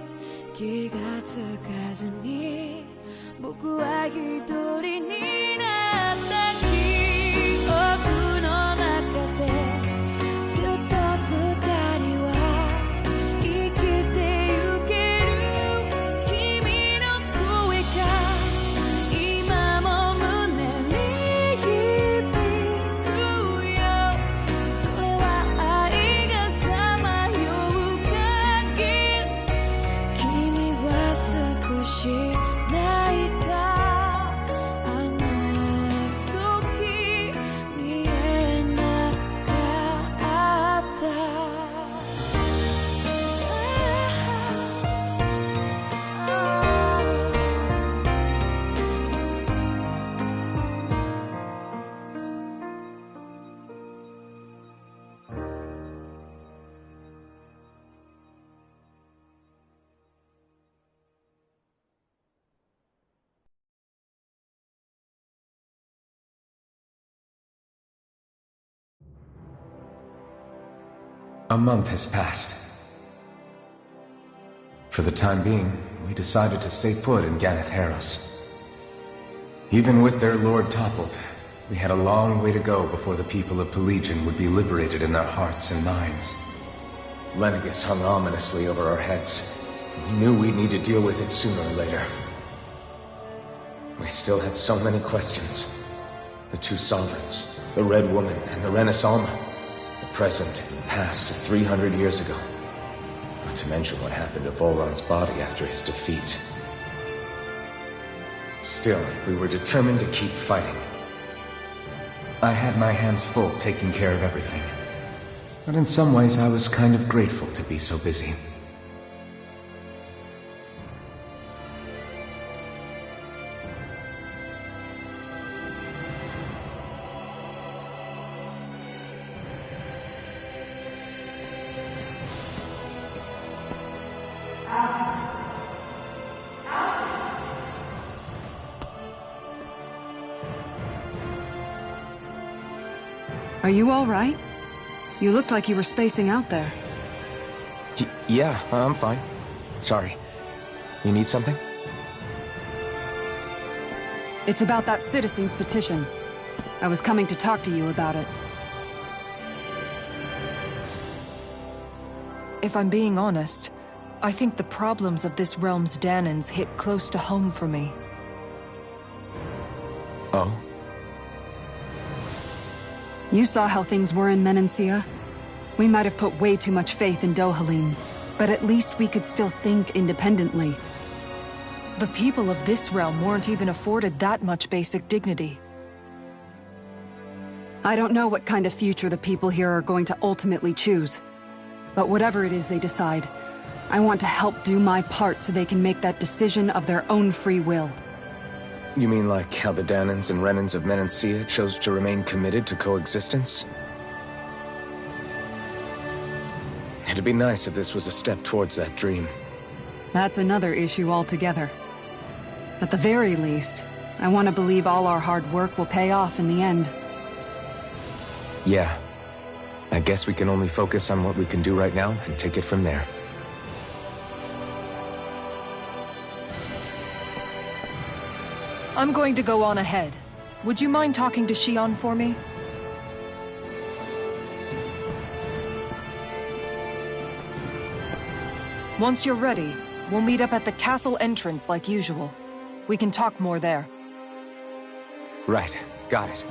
I: 気がつかずに僕は一人になった記憶の中でずっと二人は生きてゆける君の声が今も胸に響くよそれは愛がさまよう限り君は少し泣いたあの時見えなかった
G: A month has passed. For the time being, we decided to stay put in Ganeth Haros. Even with their lord toppled, we had a long way to go before the people of Pelegion would be liberated in their hearts and minds. Lenegis hung ominously over our heads. We knew we'd need to deal with it sooner or later. We still had so many questions. The two sovereigns, the Red Woman and the Renaissance, the present and past 300 years ago. Not to mention what happened to Volron's body after his defeat. Still, we were determined to keep fighting. I had my hands full taking care of everything. But in some ways, I was kind of grateful to be so busy.
A: Are you all right? You looked like you were spacing out there.
E: Yeah, I'm fine. Sorry. You need something?
A: It's about that citizen's petition. I was coming to talk to you about it.
H: If I'm being honest, I think the problems of this realm's Dahnans hit close to home for me.
E: Oh?
A: You saw how things were in Menancia. We might have put way too much faith in Dohalim, but at least we could still think independently.
H: The people of this realm weren't even afforded that much basic dignity.
A: I don't know what kind of future the people here are going to ultimately choose. But whatever it is they decide, I want to help do my part so they can make that decision of their own free will.
E: You mean like how the Dahnans and Renans of Menancia chose to remain committed to coexistence? It'd be nice if this was a step towards that dream.
A: That's another issue altogether. At the very least, I want to believe all our hard work will pay off in the end.
E: Yeah. I guess we can only focus on what we can do right now and take it from there.
H: I'm going to go on ahead. Would you mind talking to Shionne for me? Once you're ready, we'll meet up at the castle entrance like usual. We can talk more there.
E: Right. Got it.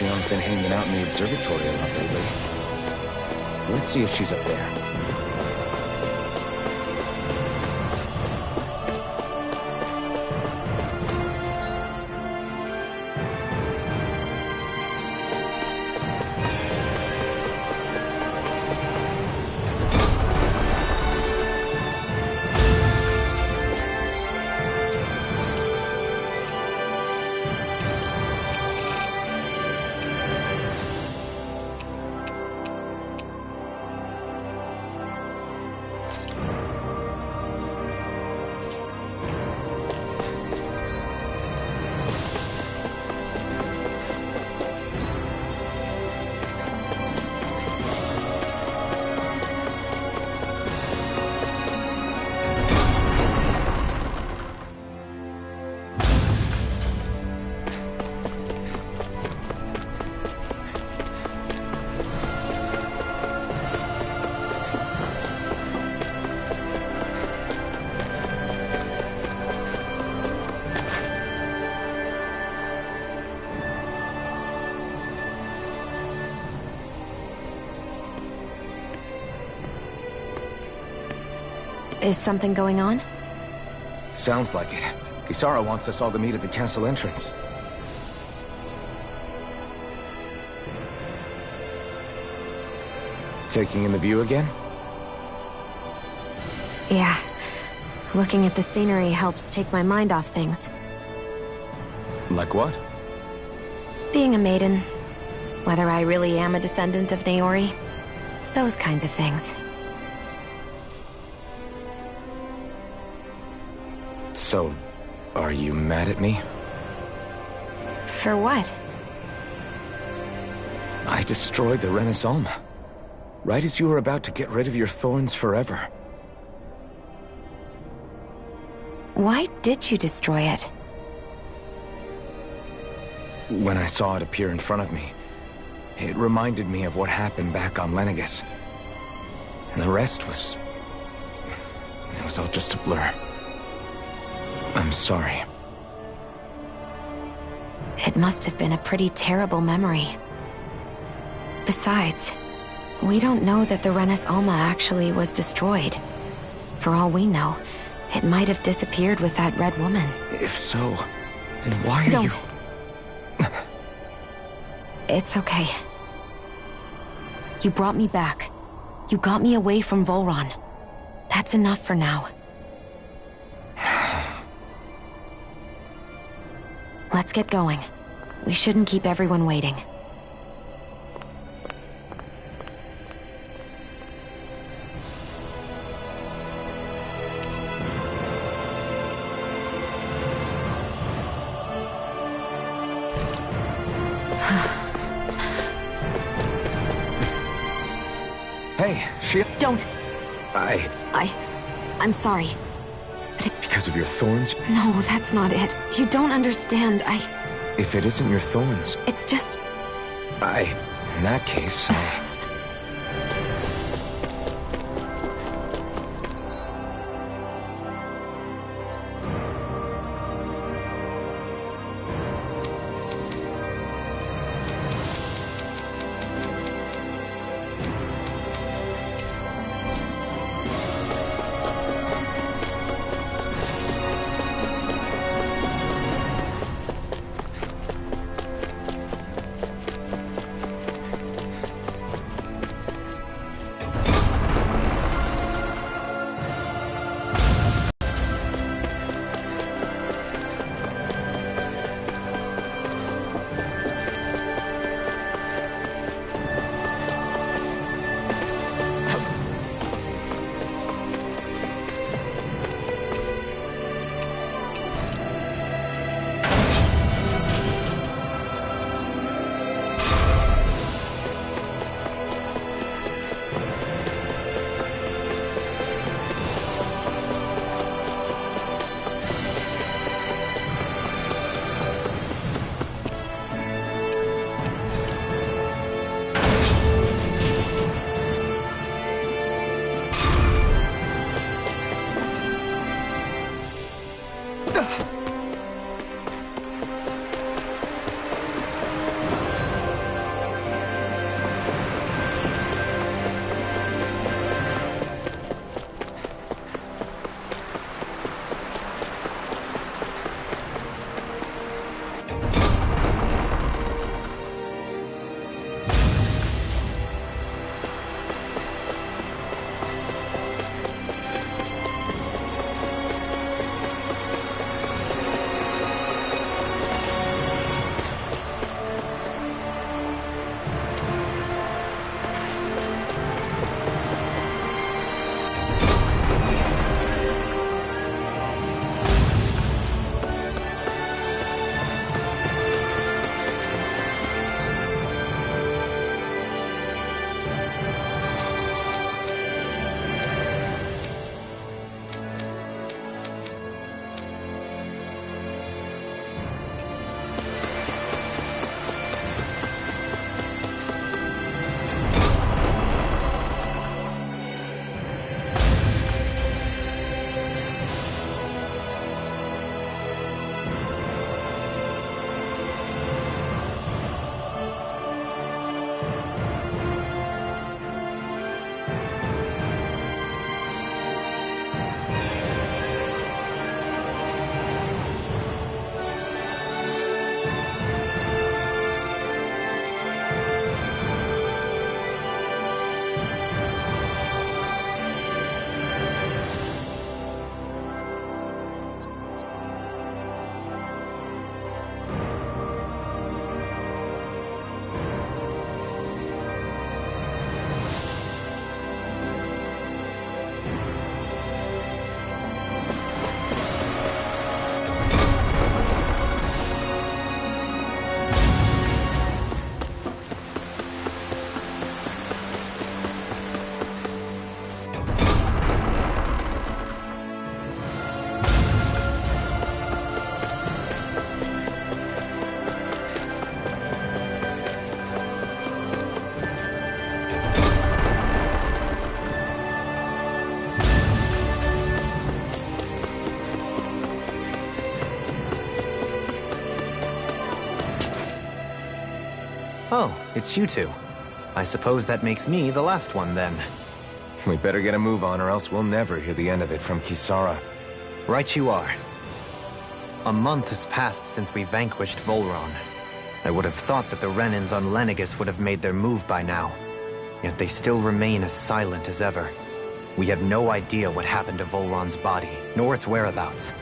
G: Shionne's been hanging out in the observatory a lot lately. Let's see if she's up there.
F: Is something going on?
G: Sounds like it. Kisara wants us all to meet at the castle entrance. Taking in the view again?
F: Yeah. Looking at the scenery helps take my mind off things.
G: Like what?
F: Being a maiden. Whether I really am a descendant of Naori. Those kinds of things.
G: So, are you mad at me?
F: For what?
G: I destroyed the Renis Alma. Right as you were about to get rid of your thorns forever.
F: Why did you destroy it?
G: When I saw it appear in front of me, it reminded me of what happened back on Lenegis. And the rest was... it was all just a blur. I'm sorry.
F: It must have been a pretty terrible memory. Besides, we don't know that the Renis Alma actually was destroyed. For all we know, it might have disappeared with that red woman.
G: If so, then why are
F: Don't. It's okay. You brought me back. You got me away from Volron. That's enough for now. Let's get going. We shouldn't keep everyone waiting.
G: Hey, she...
F: Don't! I'm sorry.
G: Because of your thorns?
F: No, that's not it. You don't understand.
G: If it isn't your thorns...
F: It's just...
G: In that case,
D: Oh, it's you two. I suppose that makes me the last one then.
G: We better get a move on or else we'll never hear the end of it from Kisara.
D: Right you are. A month has passed since we vanquished Volron. I would have thought that the Renans on Lenegis would have made their move by now. Yet they still remain as silent as ever. We have no idea what happened to Volron's body, nor its whereabouts.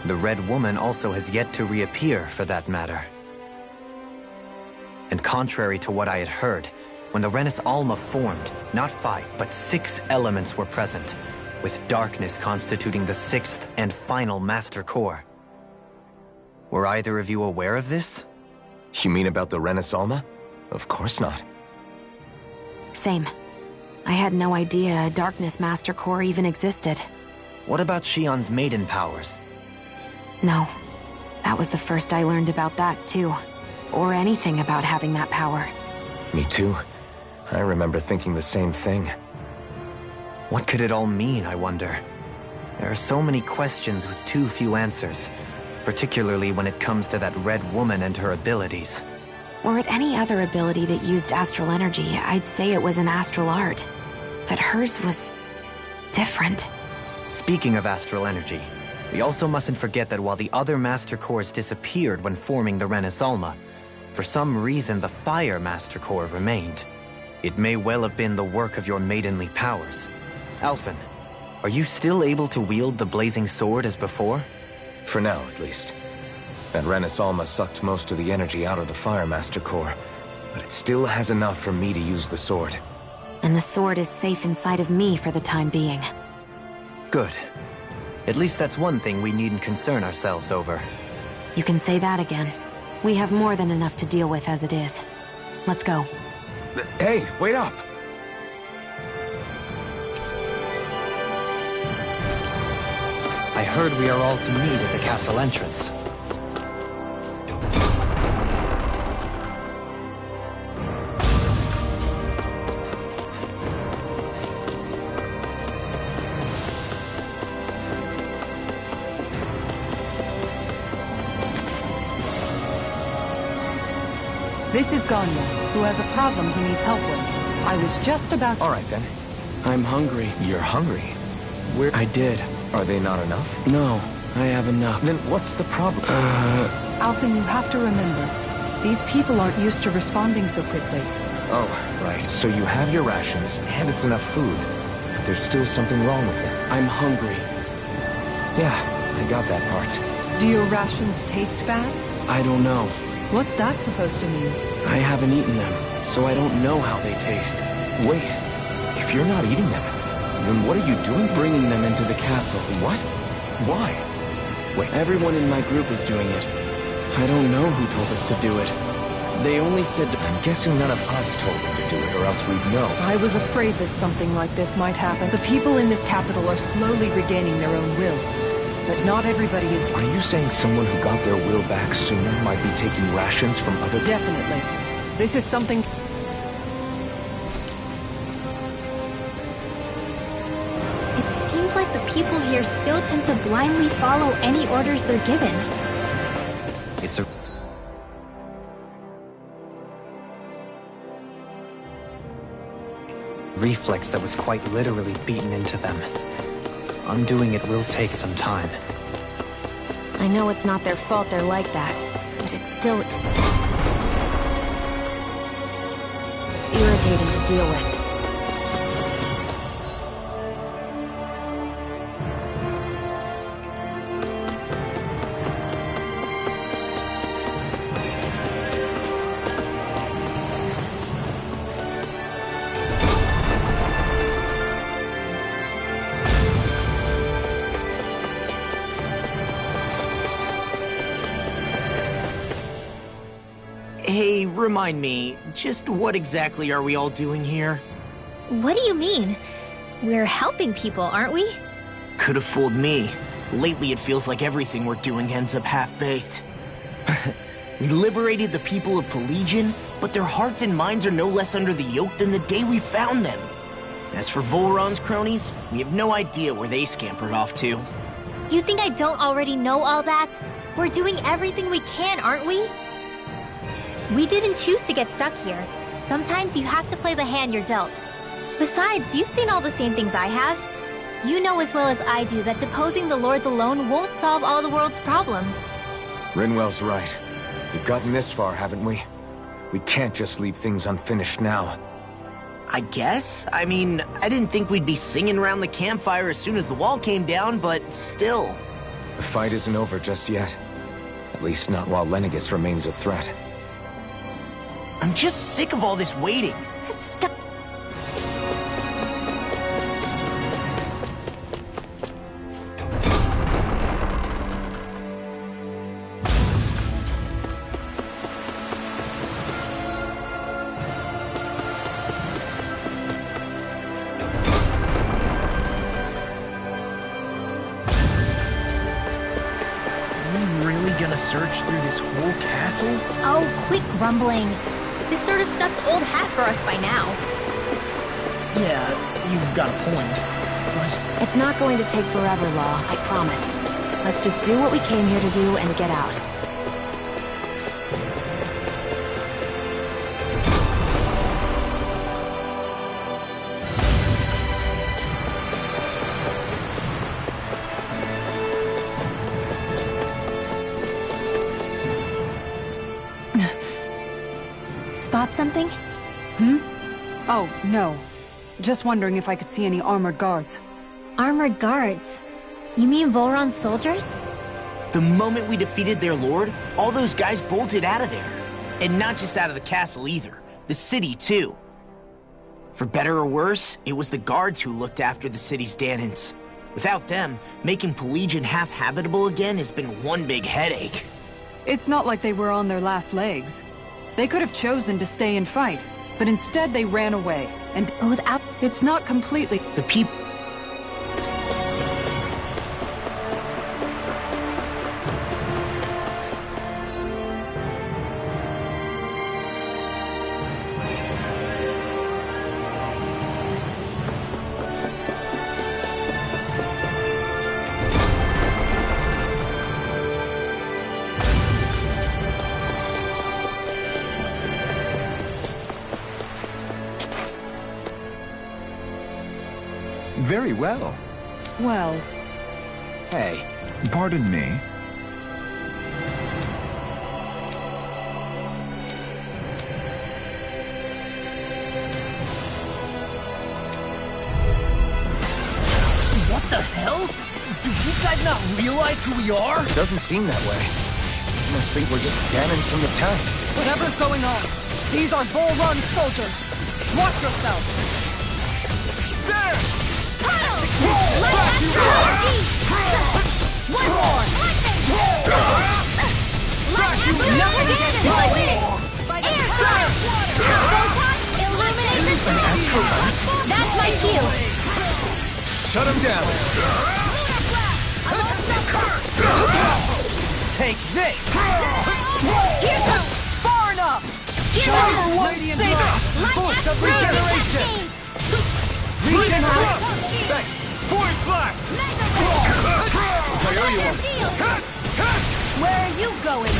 D: The Red Woman also has yet to reappear, for that matter. And contrary to what I had heard, when the Renis Alma formed, not 5, but 6 elements were present, with darkness constituting the 6th and final Master Core. Were either of you aware of this?
G: You mean about the Renis Alma? Of course not.
F: Same. I had no idea a Darkness Master Core even existed.
D: What about Shion's maiden powers?
F: No. That was the first I learned about that, too. Or anything about having that power.
G: Me too. I remember thinking the same thing.
D: What could it all mean, I wonder? There are so many questions with too few answers, particularly when it comes to that Red Woman and her abilities.
F: Were it any other ability that used astral energy, I'd say it was an astral art. But hers was different.
D: Speaking of astral energy, we also mustn't forget that while the other Master Cores disappeared when forming the Renis Alma, for some reason the Fire Master Core remained. It may well have been the work of your maidenly powers. Alphen, are you still able to wield the blazing sword as before?
G: For now, at least. That Renis Alma sucked most of the energy out of the Fire Master Core, but it still has enough for me to use the sword.
F: And the sword is safe inside of me for the time being.
D: Good. At least that's one thing we needn't concern ourselves over.
F: You can say that again. We have more than enough to deal with as it is. Let's go.
G: Hey, wait up!
D: I heard we are all to meet at the castle entrance.
H: This is Ganya, who has a problem he needs help with. I was just about...
G: All right, then.
J: I'm hungry.
G: You're hungry? Where...
J: I did.
G: Are they not enough?
J: No, I have enough.
G: Then what's the problem?
H: Alphen, you have to remember, these people aren't used to responding so quickly.
G: Oh, right. So you have your rations, and it's enough food. But there's still something wrong with them.
J: I'm hungry.
G: Yeah, I got that part.
H: Do your rations taste bad?
J: I don't know.
H: What's that supposed to mean?
J: I haven't eaten them, so I don't know how they taste.
G: Wait, if you're not eating them, then what are you doing?
J: Bringing them into the castle.
G: What? Why? Wait.
J: Everyone in my group is doing it. I don't know who told us to do it. They only said...
G: I'm guessing none of us told them to do it, or else we'd know.
H: I was afraid that something like this might happen. The people in this capital are slowly regaining their own wills. But not everybody is...
G: Are you saying someone who got their will back sooner might be taking rations from other...
H: Definitely. This is something...
B: It seems like the people here still tend to blindly follow any orders they're given.
D: It's a... reflex that was quite literally beaten into them. Undoing it will take some time.
F: I know it's not their fault they're like that, but it's still... irritating to deal with.
C: Hey, remind me, just what exactly are we all doing here?
B: What do you mean? We're helping people, aren't we?
C: Could have fooled me. Lately it feels like everything we're doing ends up half-baked. We liberated the people of Pelegion, but their hearts and minds are no less under the yoke than the day we found them. As for Volron's cronies, we have no idea where they scampered off to.
B: You think I don't already know all that? We're doing everything we can, aren't we? We didn't choose to get stuck here. Sometimes you have to play the hand you're dealt. Besides, you've seen all the same things I have. You know as well as I do that deposing the lords alone won't solve all the world's problems.
G: Rinwell's right. We've gotten this far, haven't we? We can't just leave things unfinished now.
C: I guess? I mean, I didn't think we'd be singing around the campfire as soon as the wall came down, but still.
G: The fight isn't over just yet. At least not while Lenegis remains a threat.
C: I'm just sick of all this waiting.
B: Stop.
C: Search through this whole castle?
B: Oh, quit grumbling. This sort of stuff's old hat for us by now.
C: Yeah, you've got a point. But
F: It's not going to take forever, Law, I promise. Let's just do what we came here to do and get out.
B: Spot something?
A: Oh, no. Just wondering if I could see any armored guards.
B: Armored guards? You mean Volron's soldiers?
C: the moment we defeated their lord, all those guys bolted out of there. And not just out of the castle either. The city, too. For better or worse, it was the guards who looked after the city's Dahnans. Without them, making Pelegion half-habitable again has been one big headache.
A: It's not like they were on their last legs. They could have chosen to stay and fight, but instead they ran away, and
B: without...
A: It's not completely...
C: The people...
E: Very well.
A: Well...
G: Hey.
E: Pardon me?
C: What the hell? Do you guys not realize who we are?
G: It doesn't seem that way. You must think we're just Dahnans from the town.
H: Whatever's going on, these are Volron soldiers. Watch yourself.
B: That's my cue.
G: Shut him down.
C: Take this!
B: Here comes
H: Far enough!
C: Radiant Light! Force of regeneration! Regen Thanks! Void Blast!
H: Where are you going?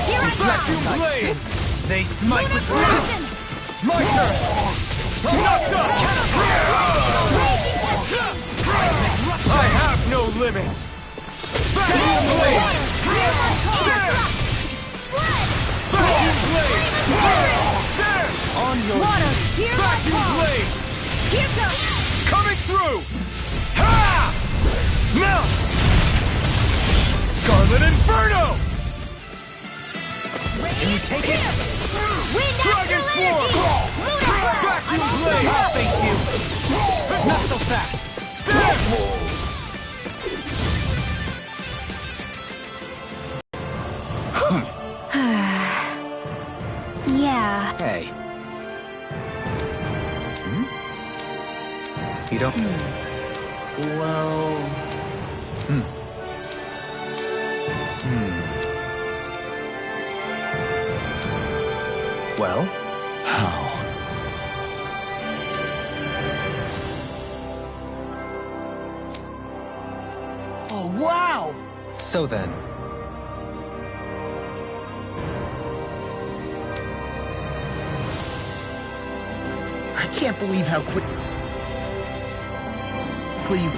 B: Here I
C: Vacuum
B: come.
C: Blade! They smite with wrath! My turn! I have no limits! Vacuum Blade! Vacuum Blade! On your Vacuum Blade!
B: Here goes.
C: Coming through! Ha! Melt! Scarlet Inferno! Can you take it? Dragon Swarm! Vacuum Blade! I'll face you! Not so fast!
B: Yeah.
G: Hey.
D: You don't...
C: Well...
D: Well?
E: How?
C: Oh, wow!
D: So then...
C: can't believe how quickly you...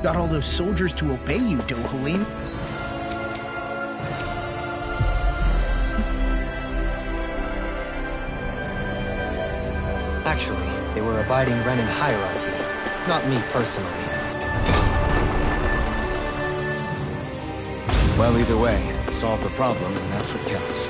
C: got all those soldiers to obey you, Dohalim.
D: Actually, they were abiding Renan hierarchy, not me personally.
G: Well, either way, solve the problem, and that's what counts.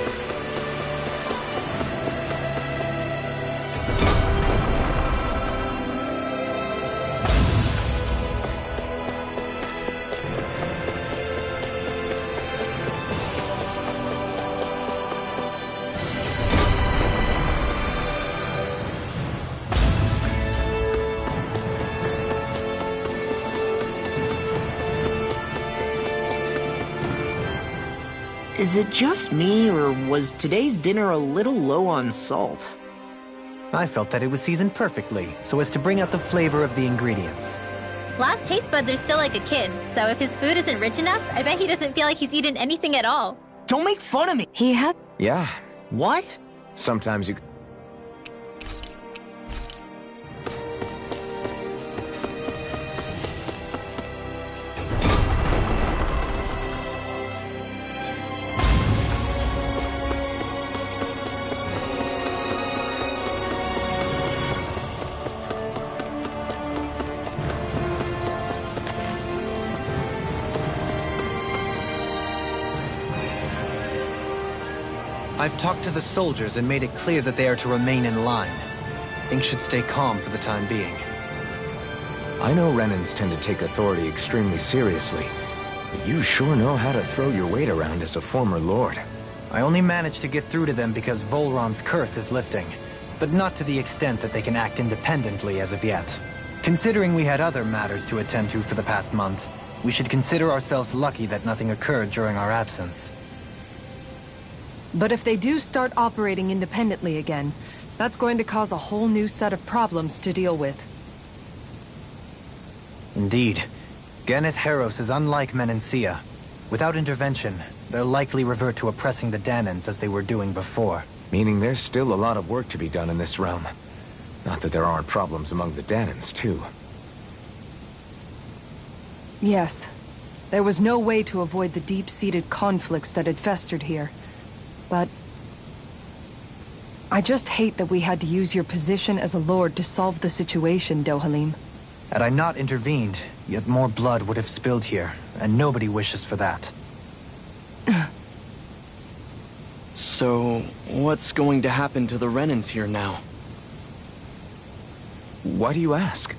C: Is it just me, or was today's dinner a little low on salt?
D: I felt that it was seasoned perfectly, so as to bring out the flavor of the ingredients.
B: Last taste buds are still like a kid's, so if his food isn't rich enough, I bet he doesn't feel like he's eaten anything at all.
C: Don't make fun of me!
F: He has...
G: Yeah.
C: What?
G: Sometimes you...
D: I've talked to the soldiers and made it clear that they are to remain in line. Things should stay calm for the time being.
G: I know Renans tend to take authority extremely seriously, but you sure know how to throw your weight around as a former lord.
D: I only managed to get through to them because Volron's curse is lifting, but not to the extent that they can act independently as of yet. Considering we had other matters to attend to for the past month, we should consider ourselves lucky that nothing occurred during our absence.
H: But if they do start operating independently again, that's going to cause a whole new set of problems to deal with.
D: Indeed. Ganneth Heros is unlike Menancia. Without intervention, they'll likely revert to oppressing the Danans as they were doing before.
G: Meaning there's still a lot of work to be done in this realm. Not that there aren't problems among the Danans, too.
H: Yes. There was no way to avoid the deep-seated conflicts that had festered here. But I just hate that we had to use your position as a lord to solve the situation, Dohalim.
D: Had I not intervened, yet more blood would have spilled here, and nobody wishes for that.
J: So, what's going to happen to the Renans here now?
G: Why do you ask?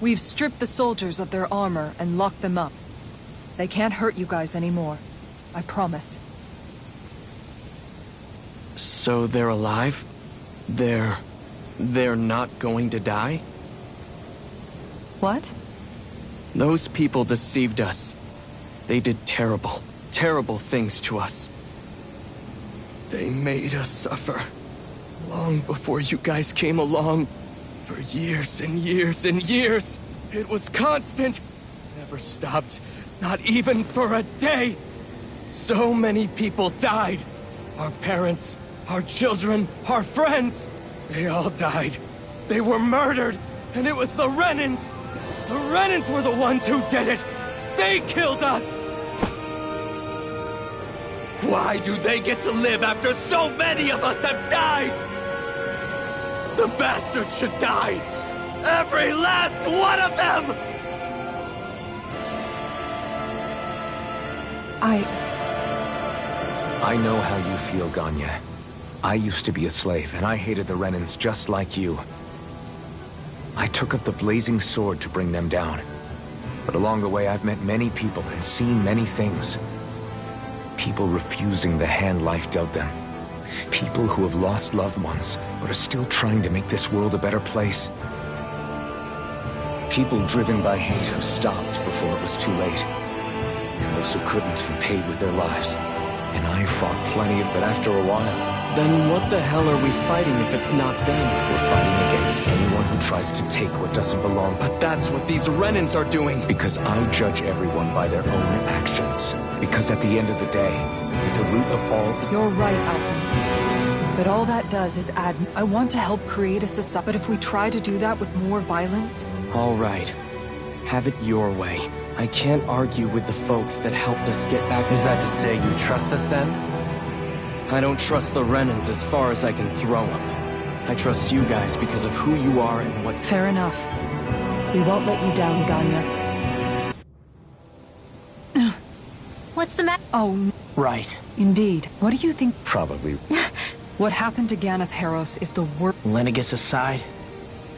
H: We've stripped the soldiers of their armor and locked them up. They can't hurt you guys anymore. I promise.
J: So they're alive? They're not going to die?
H: What?
J: Those people deceived us. They did terrible, terrible things to us. They made us suffer. Long before you guys came along. For years and years and years. It was constant. Never stopped. Not even for a day. So many people died. Our parents, our children, our friends. They all died. They were murdered. And it was the Renans. The Renans were the ones who did it. They killed us. Why do they get to live after so many of us have died? The bastards should die! Every last one of them!
G: I know how you feel, Ganya. I used to be a slave, and I hated the Renans just like you. I took up the blazing sword to bring them down. But along the way, I've met many people and seen many things. People refusing the hand life dealt them. People who have lost loved ones, but are still trying to make this world a better place. People driven by hate who stopped before it was too late. And those who couldn't and paid with their lives. And I fought plenty of, but after a while...
J: Then what the hell are we fighting if it's not them?
G: We're fighting against anyone who tries to take what doesn't belong.
J: But that's what these Renans are doing.
G: Because I judge everyone by their own actions. Because at the end of the day, at the root of all...
H: You're right, Alphen. But all that does is add... I want to help create a society, but if we try to do that with more violence...
J: All right. Have it your way. I can't argue with the folks that helped us get back...
D: Is that to say you trust us then?
J: I don't trust the Renans as far as I can throw them. I trust you guys because of who you are and what...
H: Fair enough. We won't let you down, Ganya.
B: What's the matter?
H: Oh,
C: Right.
H: indeed. What do you think?
G: Probably.
H: What happened to Ganeth Haros is the worst.
C: Lenegus aside,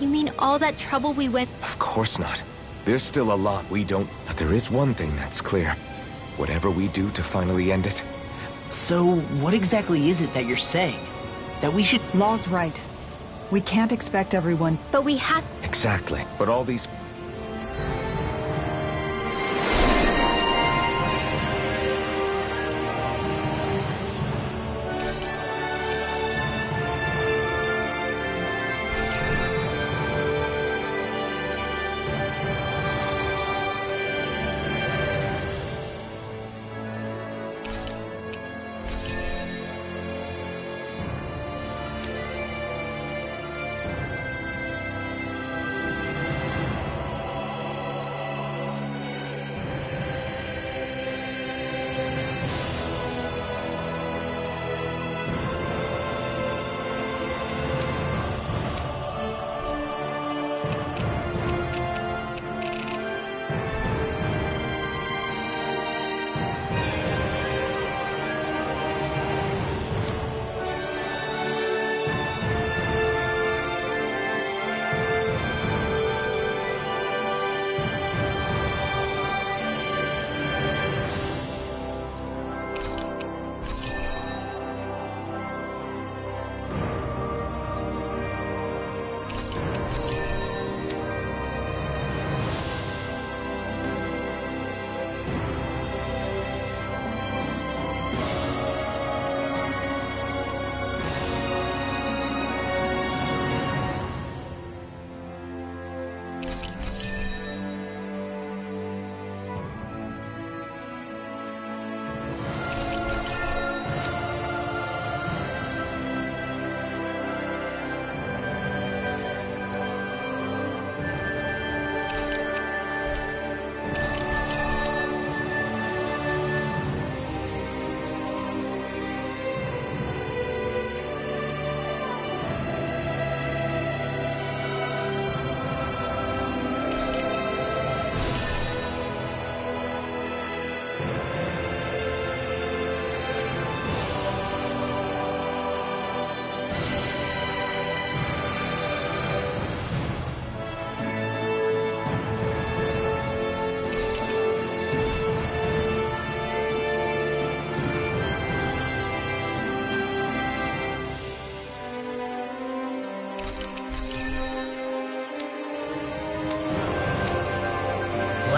B: You mean all that trouble we went...
G: Of course not. There's still a lot we don't... But there is one thing that's clear. Whatever we do to finally end it...
C: so what exactly is it that you're saying? That we should...
H: Law's right. We can't expect everyone.
B: But we have...
G: Exactly. But all these...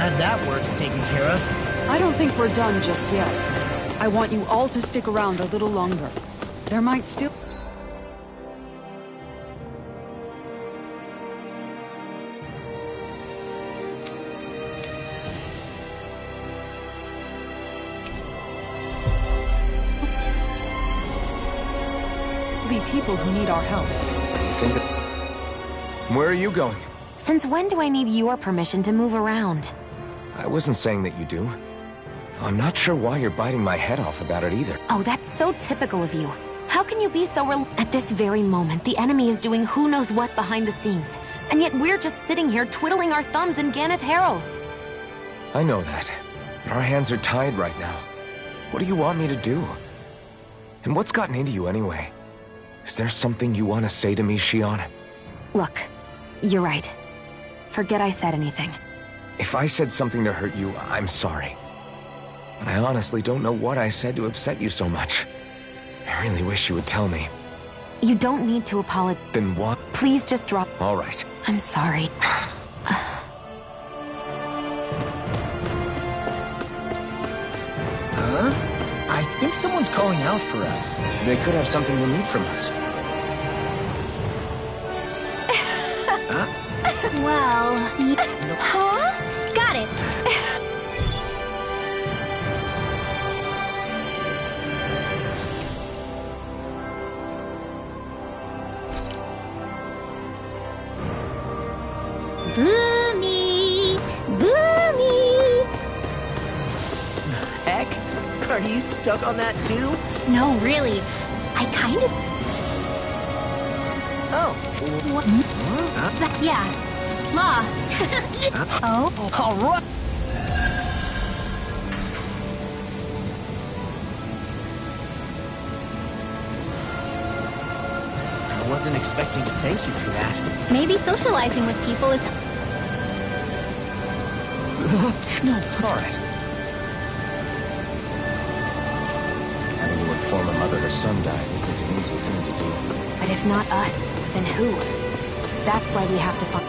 C: Glad that work's taken care of.
A: I don't think we're done just yet. I want you all to stick around a little longer. There might still... be people who need our help.
G: Where are you going?
F: Since when do I need your permission to move around?
G: I wasn't saying that you do. Though I'm not sure why you're biting my head off about it either.
F: Oh, that's so typical of you. How can you be so At this very moment, the enemy is doing who knows what behind the scenes. And yet we're just sitting here twiddling our thumbs in Ganeth Haros.
G: I know that. But our hands are tied right now. What do you want me to do? And what's gotten into you anyway? Is there something you want to say to me, Shionne?
F: Look, you're right. Forget I said anything.
G: If I said something to hurt you, I'm sorry. But I honestly don't know what I said to upset you so much. I really wish you would tell me.
F: You don't need to apologize.
G: Then what?
F: Please just drop...
G: All right.
F: I'm sorry.
C: Huh? I think someone's calling out for us.
G: They could have something they need from us.
C: Huh?
B: Well... Huh? Got it. Boomy! Boomy!
K: Heck? Are you stuck on that too?
B: No, really. I kind of...
K: Oh.
B: What? Yeah. Law. Oh?
K: All right.
C: I wasn't expecting to thank you for that.
B: Maybe socializing with people is...
K: No, all right. Having to inform a mother her son died isn't an easy thing to do.
F: But if not us, then who? That's why we have to find...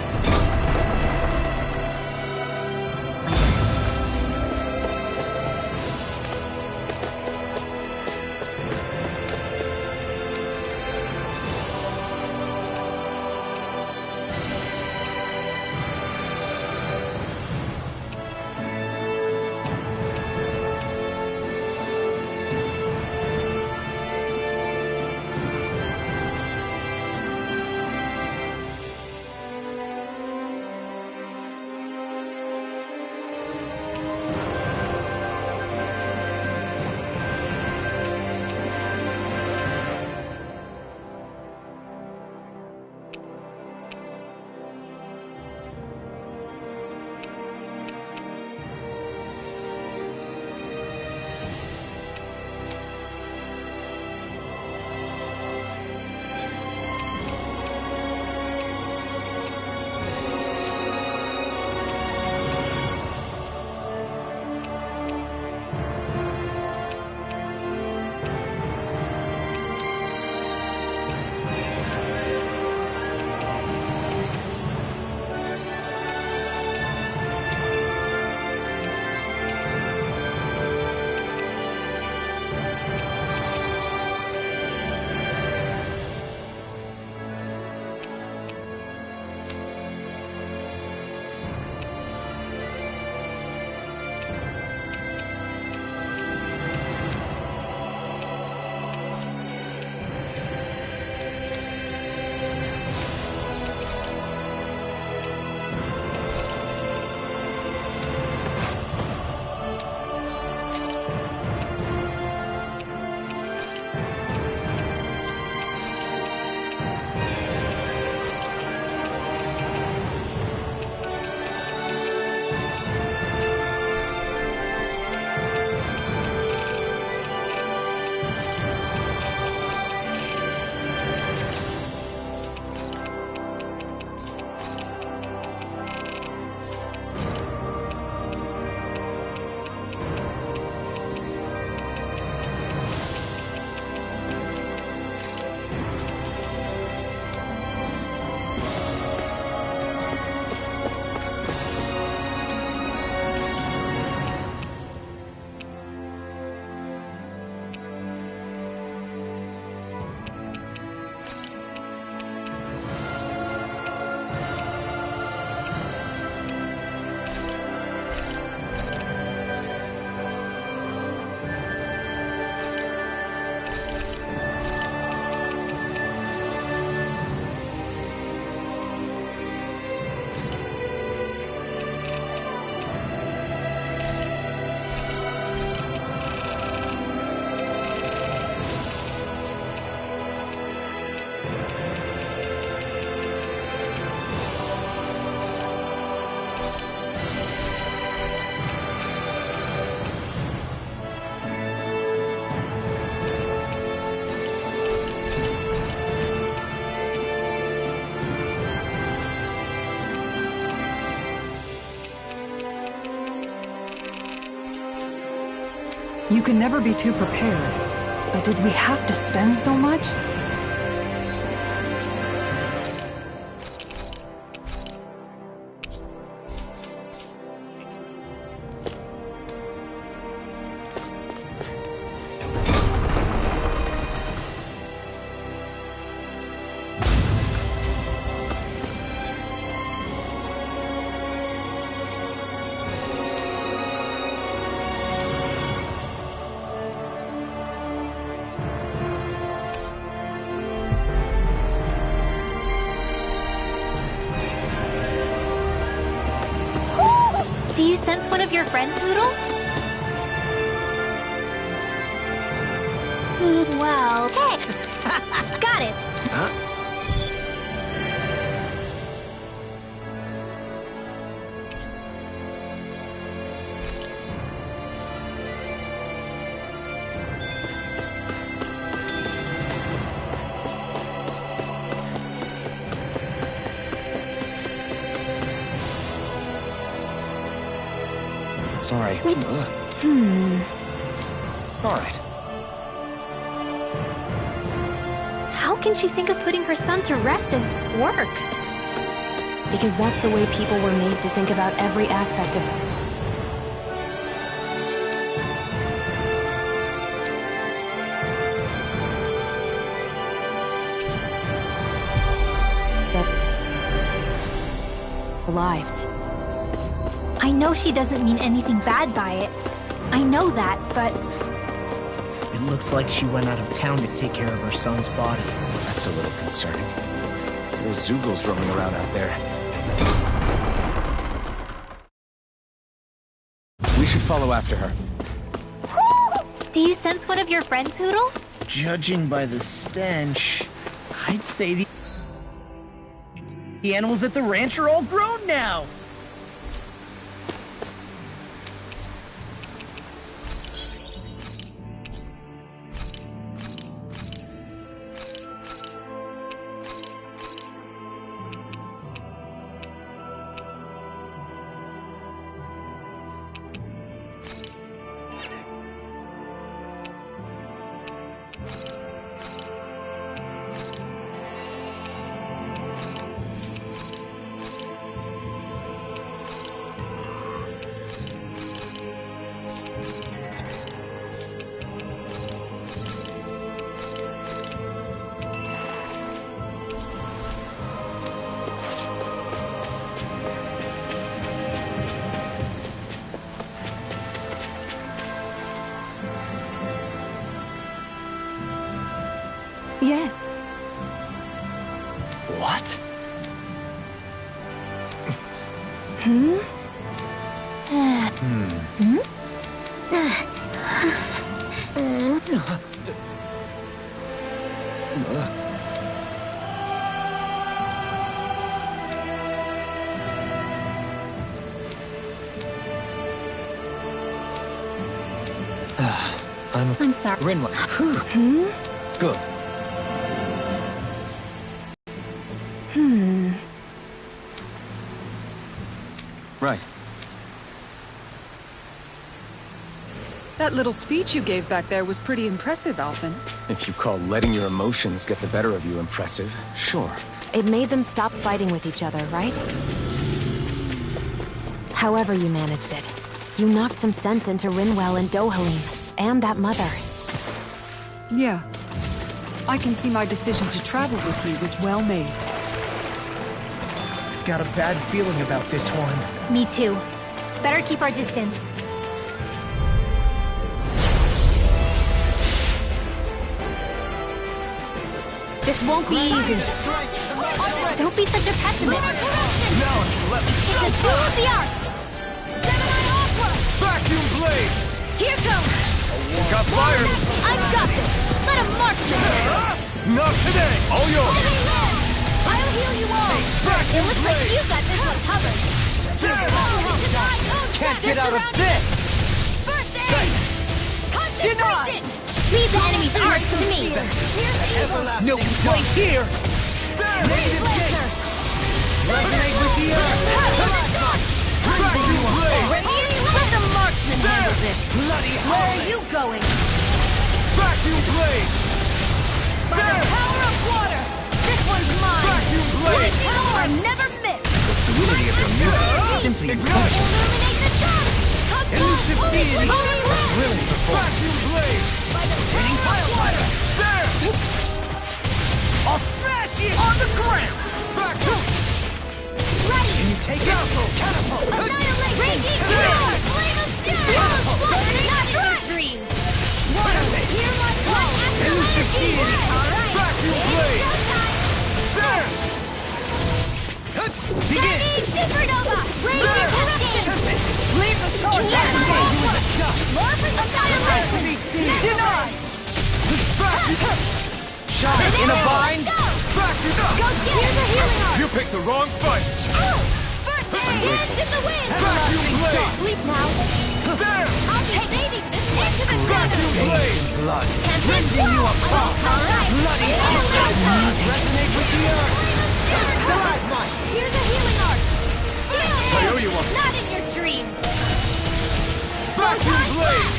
H: You can never be too prepared. But did we have to spend so much?
B: Do you sense one of your friends, Noodle? Well, hey! Got it!
C: Huh?
K: Sorry. All right.
B: How can she think of putting her son to rest as work?
F: Because that's the way people were made to think about every aspect of their lives.
B: I know she doesn't mean anything bad by it. I know that, but...
C: It looks like she went out of town to take care of her son's body.
K: That's a little concerning. There's Zoogles roaming around out there. We should follow after her.
B: Do you sense one of your friends, Hootle?
C: Judging by the stench, I'd say the animals at the ranch are all grown now.
A: Yes.
D: What?
B: I'm sorry.
D: Rinwell. Good.
K: Right.
H: That little speech you gave back there was pretty impressive, Alphen.
K: If you call letting your emotions get the better of you impressive, sure.
F: It made them stop fighting with each other, right? However you managed it, you knocked some sense into Rinwell and Dohalim, and that mother.
H: Yeah. I can see my decision to travel with you was well made.
C: Got a bad feeling about this one.
B: Me too. Better keep our distance.
F: This won't be easy.
B: Don't be such a pessimist. It's as good as the arc.
E: Vacuum blade!
F: Here goes!
E: Got fire!
B: I've got this. Let a marksman.
E: Not today! All yours!
B: I'll heal you all. It looks like you got this one covered.
D: Can't get out of this!
B: First aid! Concentration! Leave the enemy's arc to me.
C: No place here!
B: Negative gate!
C: Resonate with the earth!
E: Vacuum blade!
B: Let the marksman handle this.
C: Bloody
B: Where
C: hell!
B: are you going?
E: Vacuum blade!
B: By the power of water! This one's mine!
E: Vacuum blade!
B: Power never miss!
D: Unity of your music simply impossible.
B: Illuminate the trap!
C: Elusive deity!
D: Brilliant performance.
E: Vacuum blade!
C: Hitting pile fighter!
E: There!
C: I'll smash it! On the ground!
E: Vacuum!
B: Ready!
C: Can you take it? Catapult!
B: Annihilate! Raging Fury! Flame of Fury! Not your dreams! Water, hear my call!
C: Elusive deity!
B: Alright!
E: Vacuum blade! There!
C: Begin!
B: Supernova! Raging Cascade!
H: Leave the charge!
I: More annihilation!
H: Denied!
E: Shine in a bind! Back it up!
I: Go get it! Here's a healing arm!
E: You picked the wrong fight!
I: First hands in the wind!
E: Vacuum blade!
I: Sleep now!
E: There!
I: I'll be saving this into the
E: Vacuum
I: shadows!
E: blade!
D: Blood.
I: Rending you apart! Bloody
D: Resonate with the earth.
I: Here's a healing arm!
E: I owe you one.
I: Not in your dreams!
E: Vacuum blade!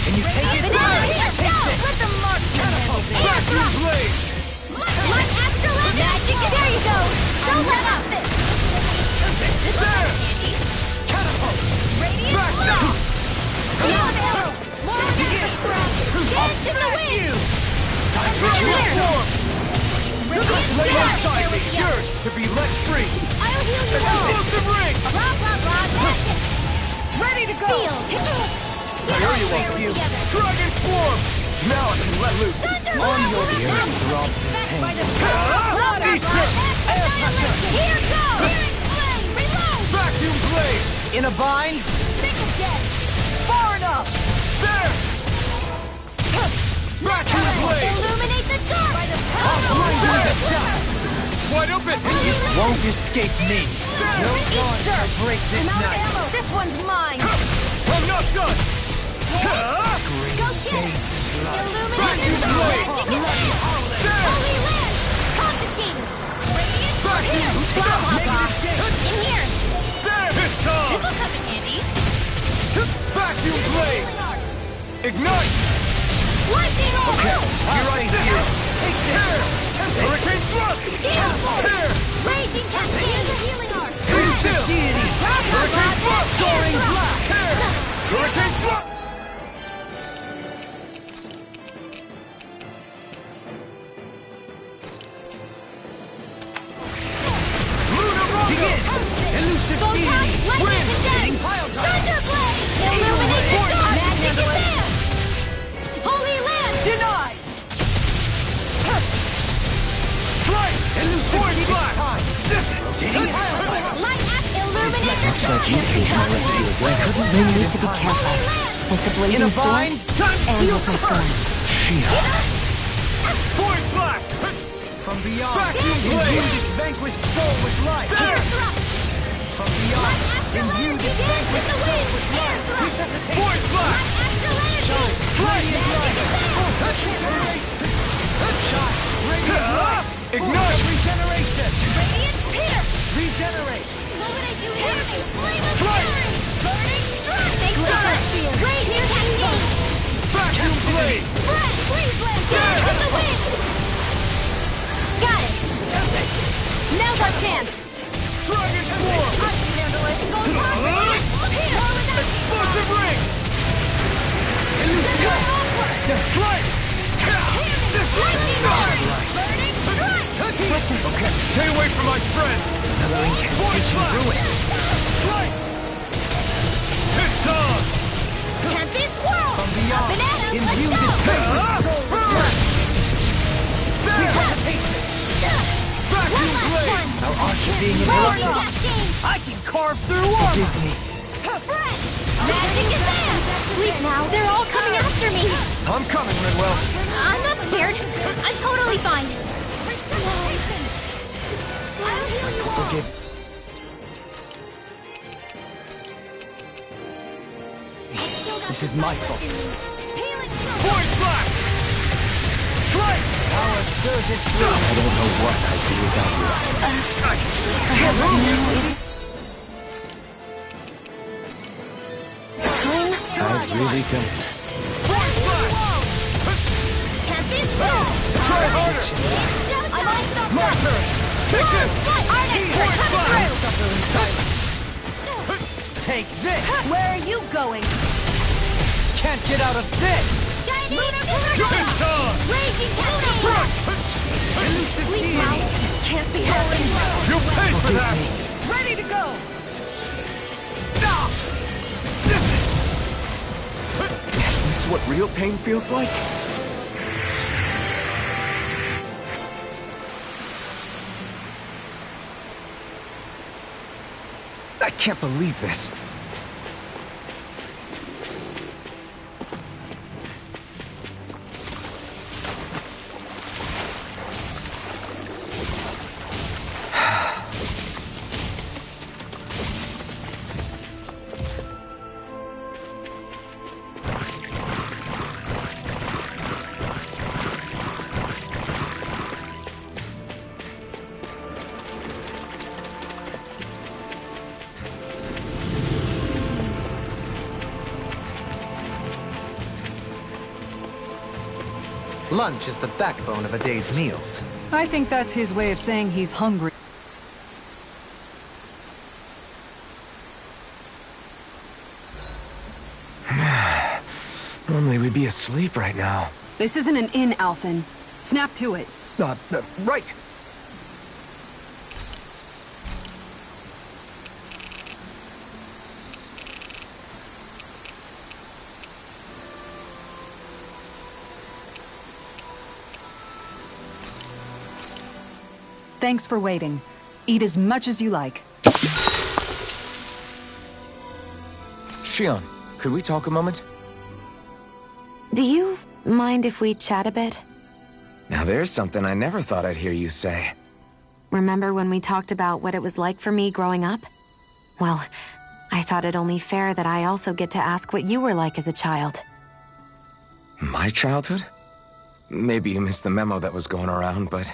D: Can you take it?
I: Let the mark catapult!
E: Vacuum blade!
I: Light astrolabe! Magic! There you go! Don't let up this!
E: There!
I: Catapult! Radiant
E: Back
I: blow!
E: now!
I: More dance in the wind!
E: Time to transform! Lay inside me! Yours to be let free!
I: I'll heal you all!
E: Explosive ring!
I: Blah, blah, blah, magic!
H: Ready to go!
E: I owe you one, you! Dragon form! Now I can let loose!
I: On your ear
D: throbs in pain.
I: Blah, blah, blah, air pressure! Here goes! Hearing flame! Reload!
E: Vacuum blade!
D: In a bind?
I: Think again!
H: Far enough!
E: There! Vacuum blade!
I: Illuminate the dark! By the
E: Wide open!
D: You won't escape me. No one shall break this night.
I: ammo! This one's mine!
E: I'm not done!
I: Go get it! Illuminate
E: Vacuum
I: the
E: blade!
I: dark!
E: There!
I: Holy land! Confiscated! Radiant
E: Vacuum!
I: blah, blah, blah! In here!
E: There! It's on!
I: This'll come in handy!
E: Vacuum blade! Ignite!
I: Lightning roll!
E: You're right here! Take care! Hurricane thrust! Tear!
I: Raging cascade! Healing arm!
E: Be still! Hurricane thrust!
I: Soaring
E: blast! Tear! Hurricane thrust! Luna Rondo!
D: Elusive deity!
E: Wind!
I: Thunderblade! Illuminate the dark! Magic advance! Holy land!
H: Denied!
E: Strike! Point blast!
I: Light act! Illuminate the
K: Looks like you came to my rescue again.
F: We need to be careful. With the blazing sword and with my thorn.
E: Point blast!
D: From beyond,
E: Vacuum
D: imbue
E: blade!
D: this vanquished soul with life.
E: There!
D: From beyond, imbue this vanquished soul with life.
E: Point blast! Strike!
D: Shot, radiant light.
E: Ignite!
D: Regeneration.
I: Radiant Peter!
D: Regenerate.
I: Illuminate you hear me! Flame of
E: Strike!
I: fury! Burning strike! Great here cascade!
E: Vacuum blade!
I: Fresh Queensland! Dance in the wind! Got it! Now's our chance!
E: Dragon form!
I: I can handle it! Go hard! Here!
E: Explosive ring!
I: Onward!
E: Strike!
I: Lightning roar! Burning strike!
E: Okay, stay away from my friend! Point blast! Strike! It's on!
I: Tempest swirl!
D: From beyond,
I: Bananas,
D: imbue
I: let's
D: this
I: go!
D: vanquished soul with life.
E: There! Vacuum
I: One
E: blade!
I: last one!
D: Thou art being
I: Raging
D: interrupted.
I: cascade!
D: I can carve through armor. Forgive me.
I: Fresh! Magic advance! Sleep now! They're all coming after me!
E: I'm coming, Rinwell.
I: I'm not scared. I'm totally fine. I'll heal you all.
D: Forgive. This is my fault.
E: Point blast! Strike!
D: Our surges through.
K: I don't know what I'd do without you. I really don't.
E: Point blast!
I: Can't be slow.
E: Try harder!
I: I'm all stopped
E: My
I: up.
E: turn! Take this!
I: Arnett, we're
E: Point
I: coming
E: blast!
D: Suffer in silence. Take this.
H: Where are you going?
D: Can't get out of this.
I: Chinese
E: It's on!
I: Raging cascade.
D: Elusive
I: Sleep
D: deity.
I: now. Can't be held.
E: You'll pay for
D: Forgive
E: that!
D: me.
H: Ready to go!
E: Is this what real pain feels like?
D: I can't believe this. lunch is the backbone of a day's meals.
A: I think that's his way of saying he's hungry.
G: Normally we'd be asleep right now.
A: This isn't an inn, Alphen. Snap to it.
G: Right.
A: Thanks for waiting. Eat as much as you like.
K: Shion, could we talk a moment?
F: Do you mind if we chat a bit?
K: Now there's something I never thought I'd hear you say.
F: Remember when we talked about what it was like for me growing up? Well, I thought it only fair that I also get to ask what you were like as a child.
K: My childhood? Maybe you missed the memo that was going around, but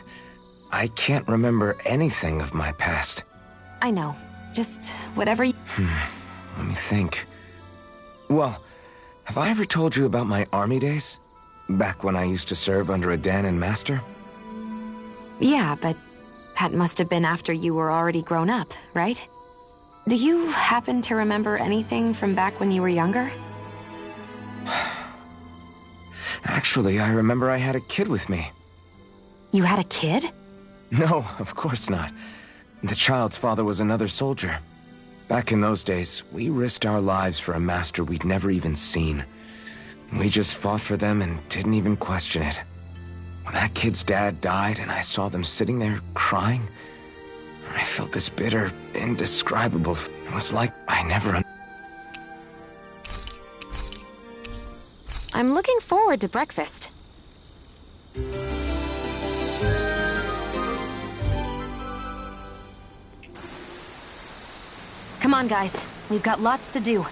K: I can't remember anything of my past.
F: I know. Just whatever you...
K: Let me think. Well, have I ever told you about my army days? Back when I used to serve under a Dahnan master?
F: Yeah, but that must have been after you were already grown up, right? Do you happen to remember anything from back when you were younger?
K: Actually, I remember I had a kid with me.
F: You had a kid?
K: No, of course not. The child's father was another soldier. Back in those days, we risked our lives for a master we'd never even seen. We just fought for them and didn't even question it. When that kid's dad died and I saw them sitting there crying, I felt this bitter, indescribable... It was like I never...
F: I'm looking forward to breakfast. Come on, guys. We've got lots to do.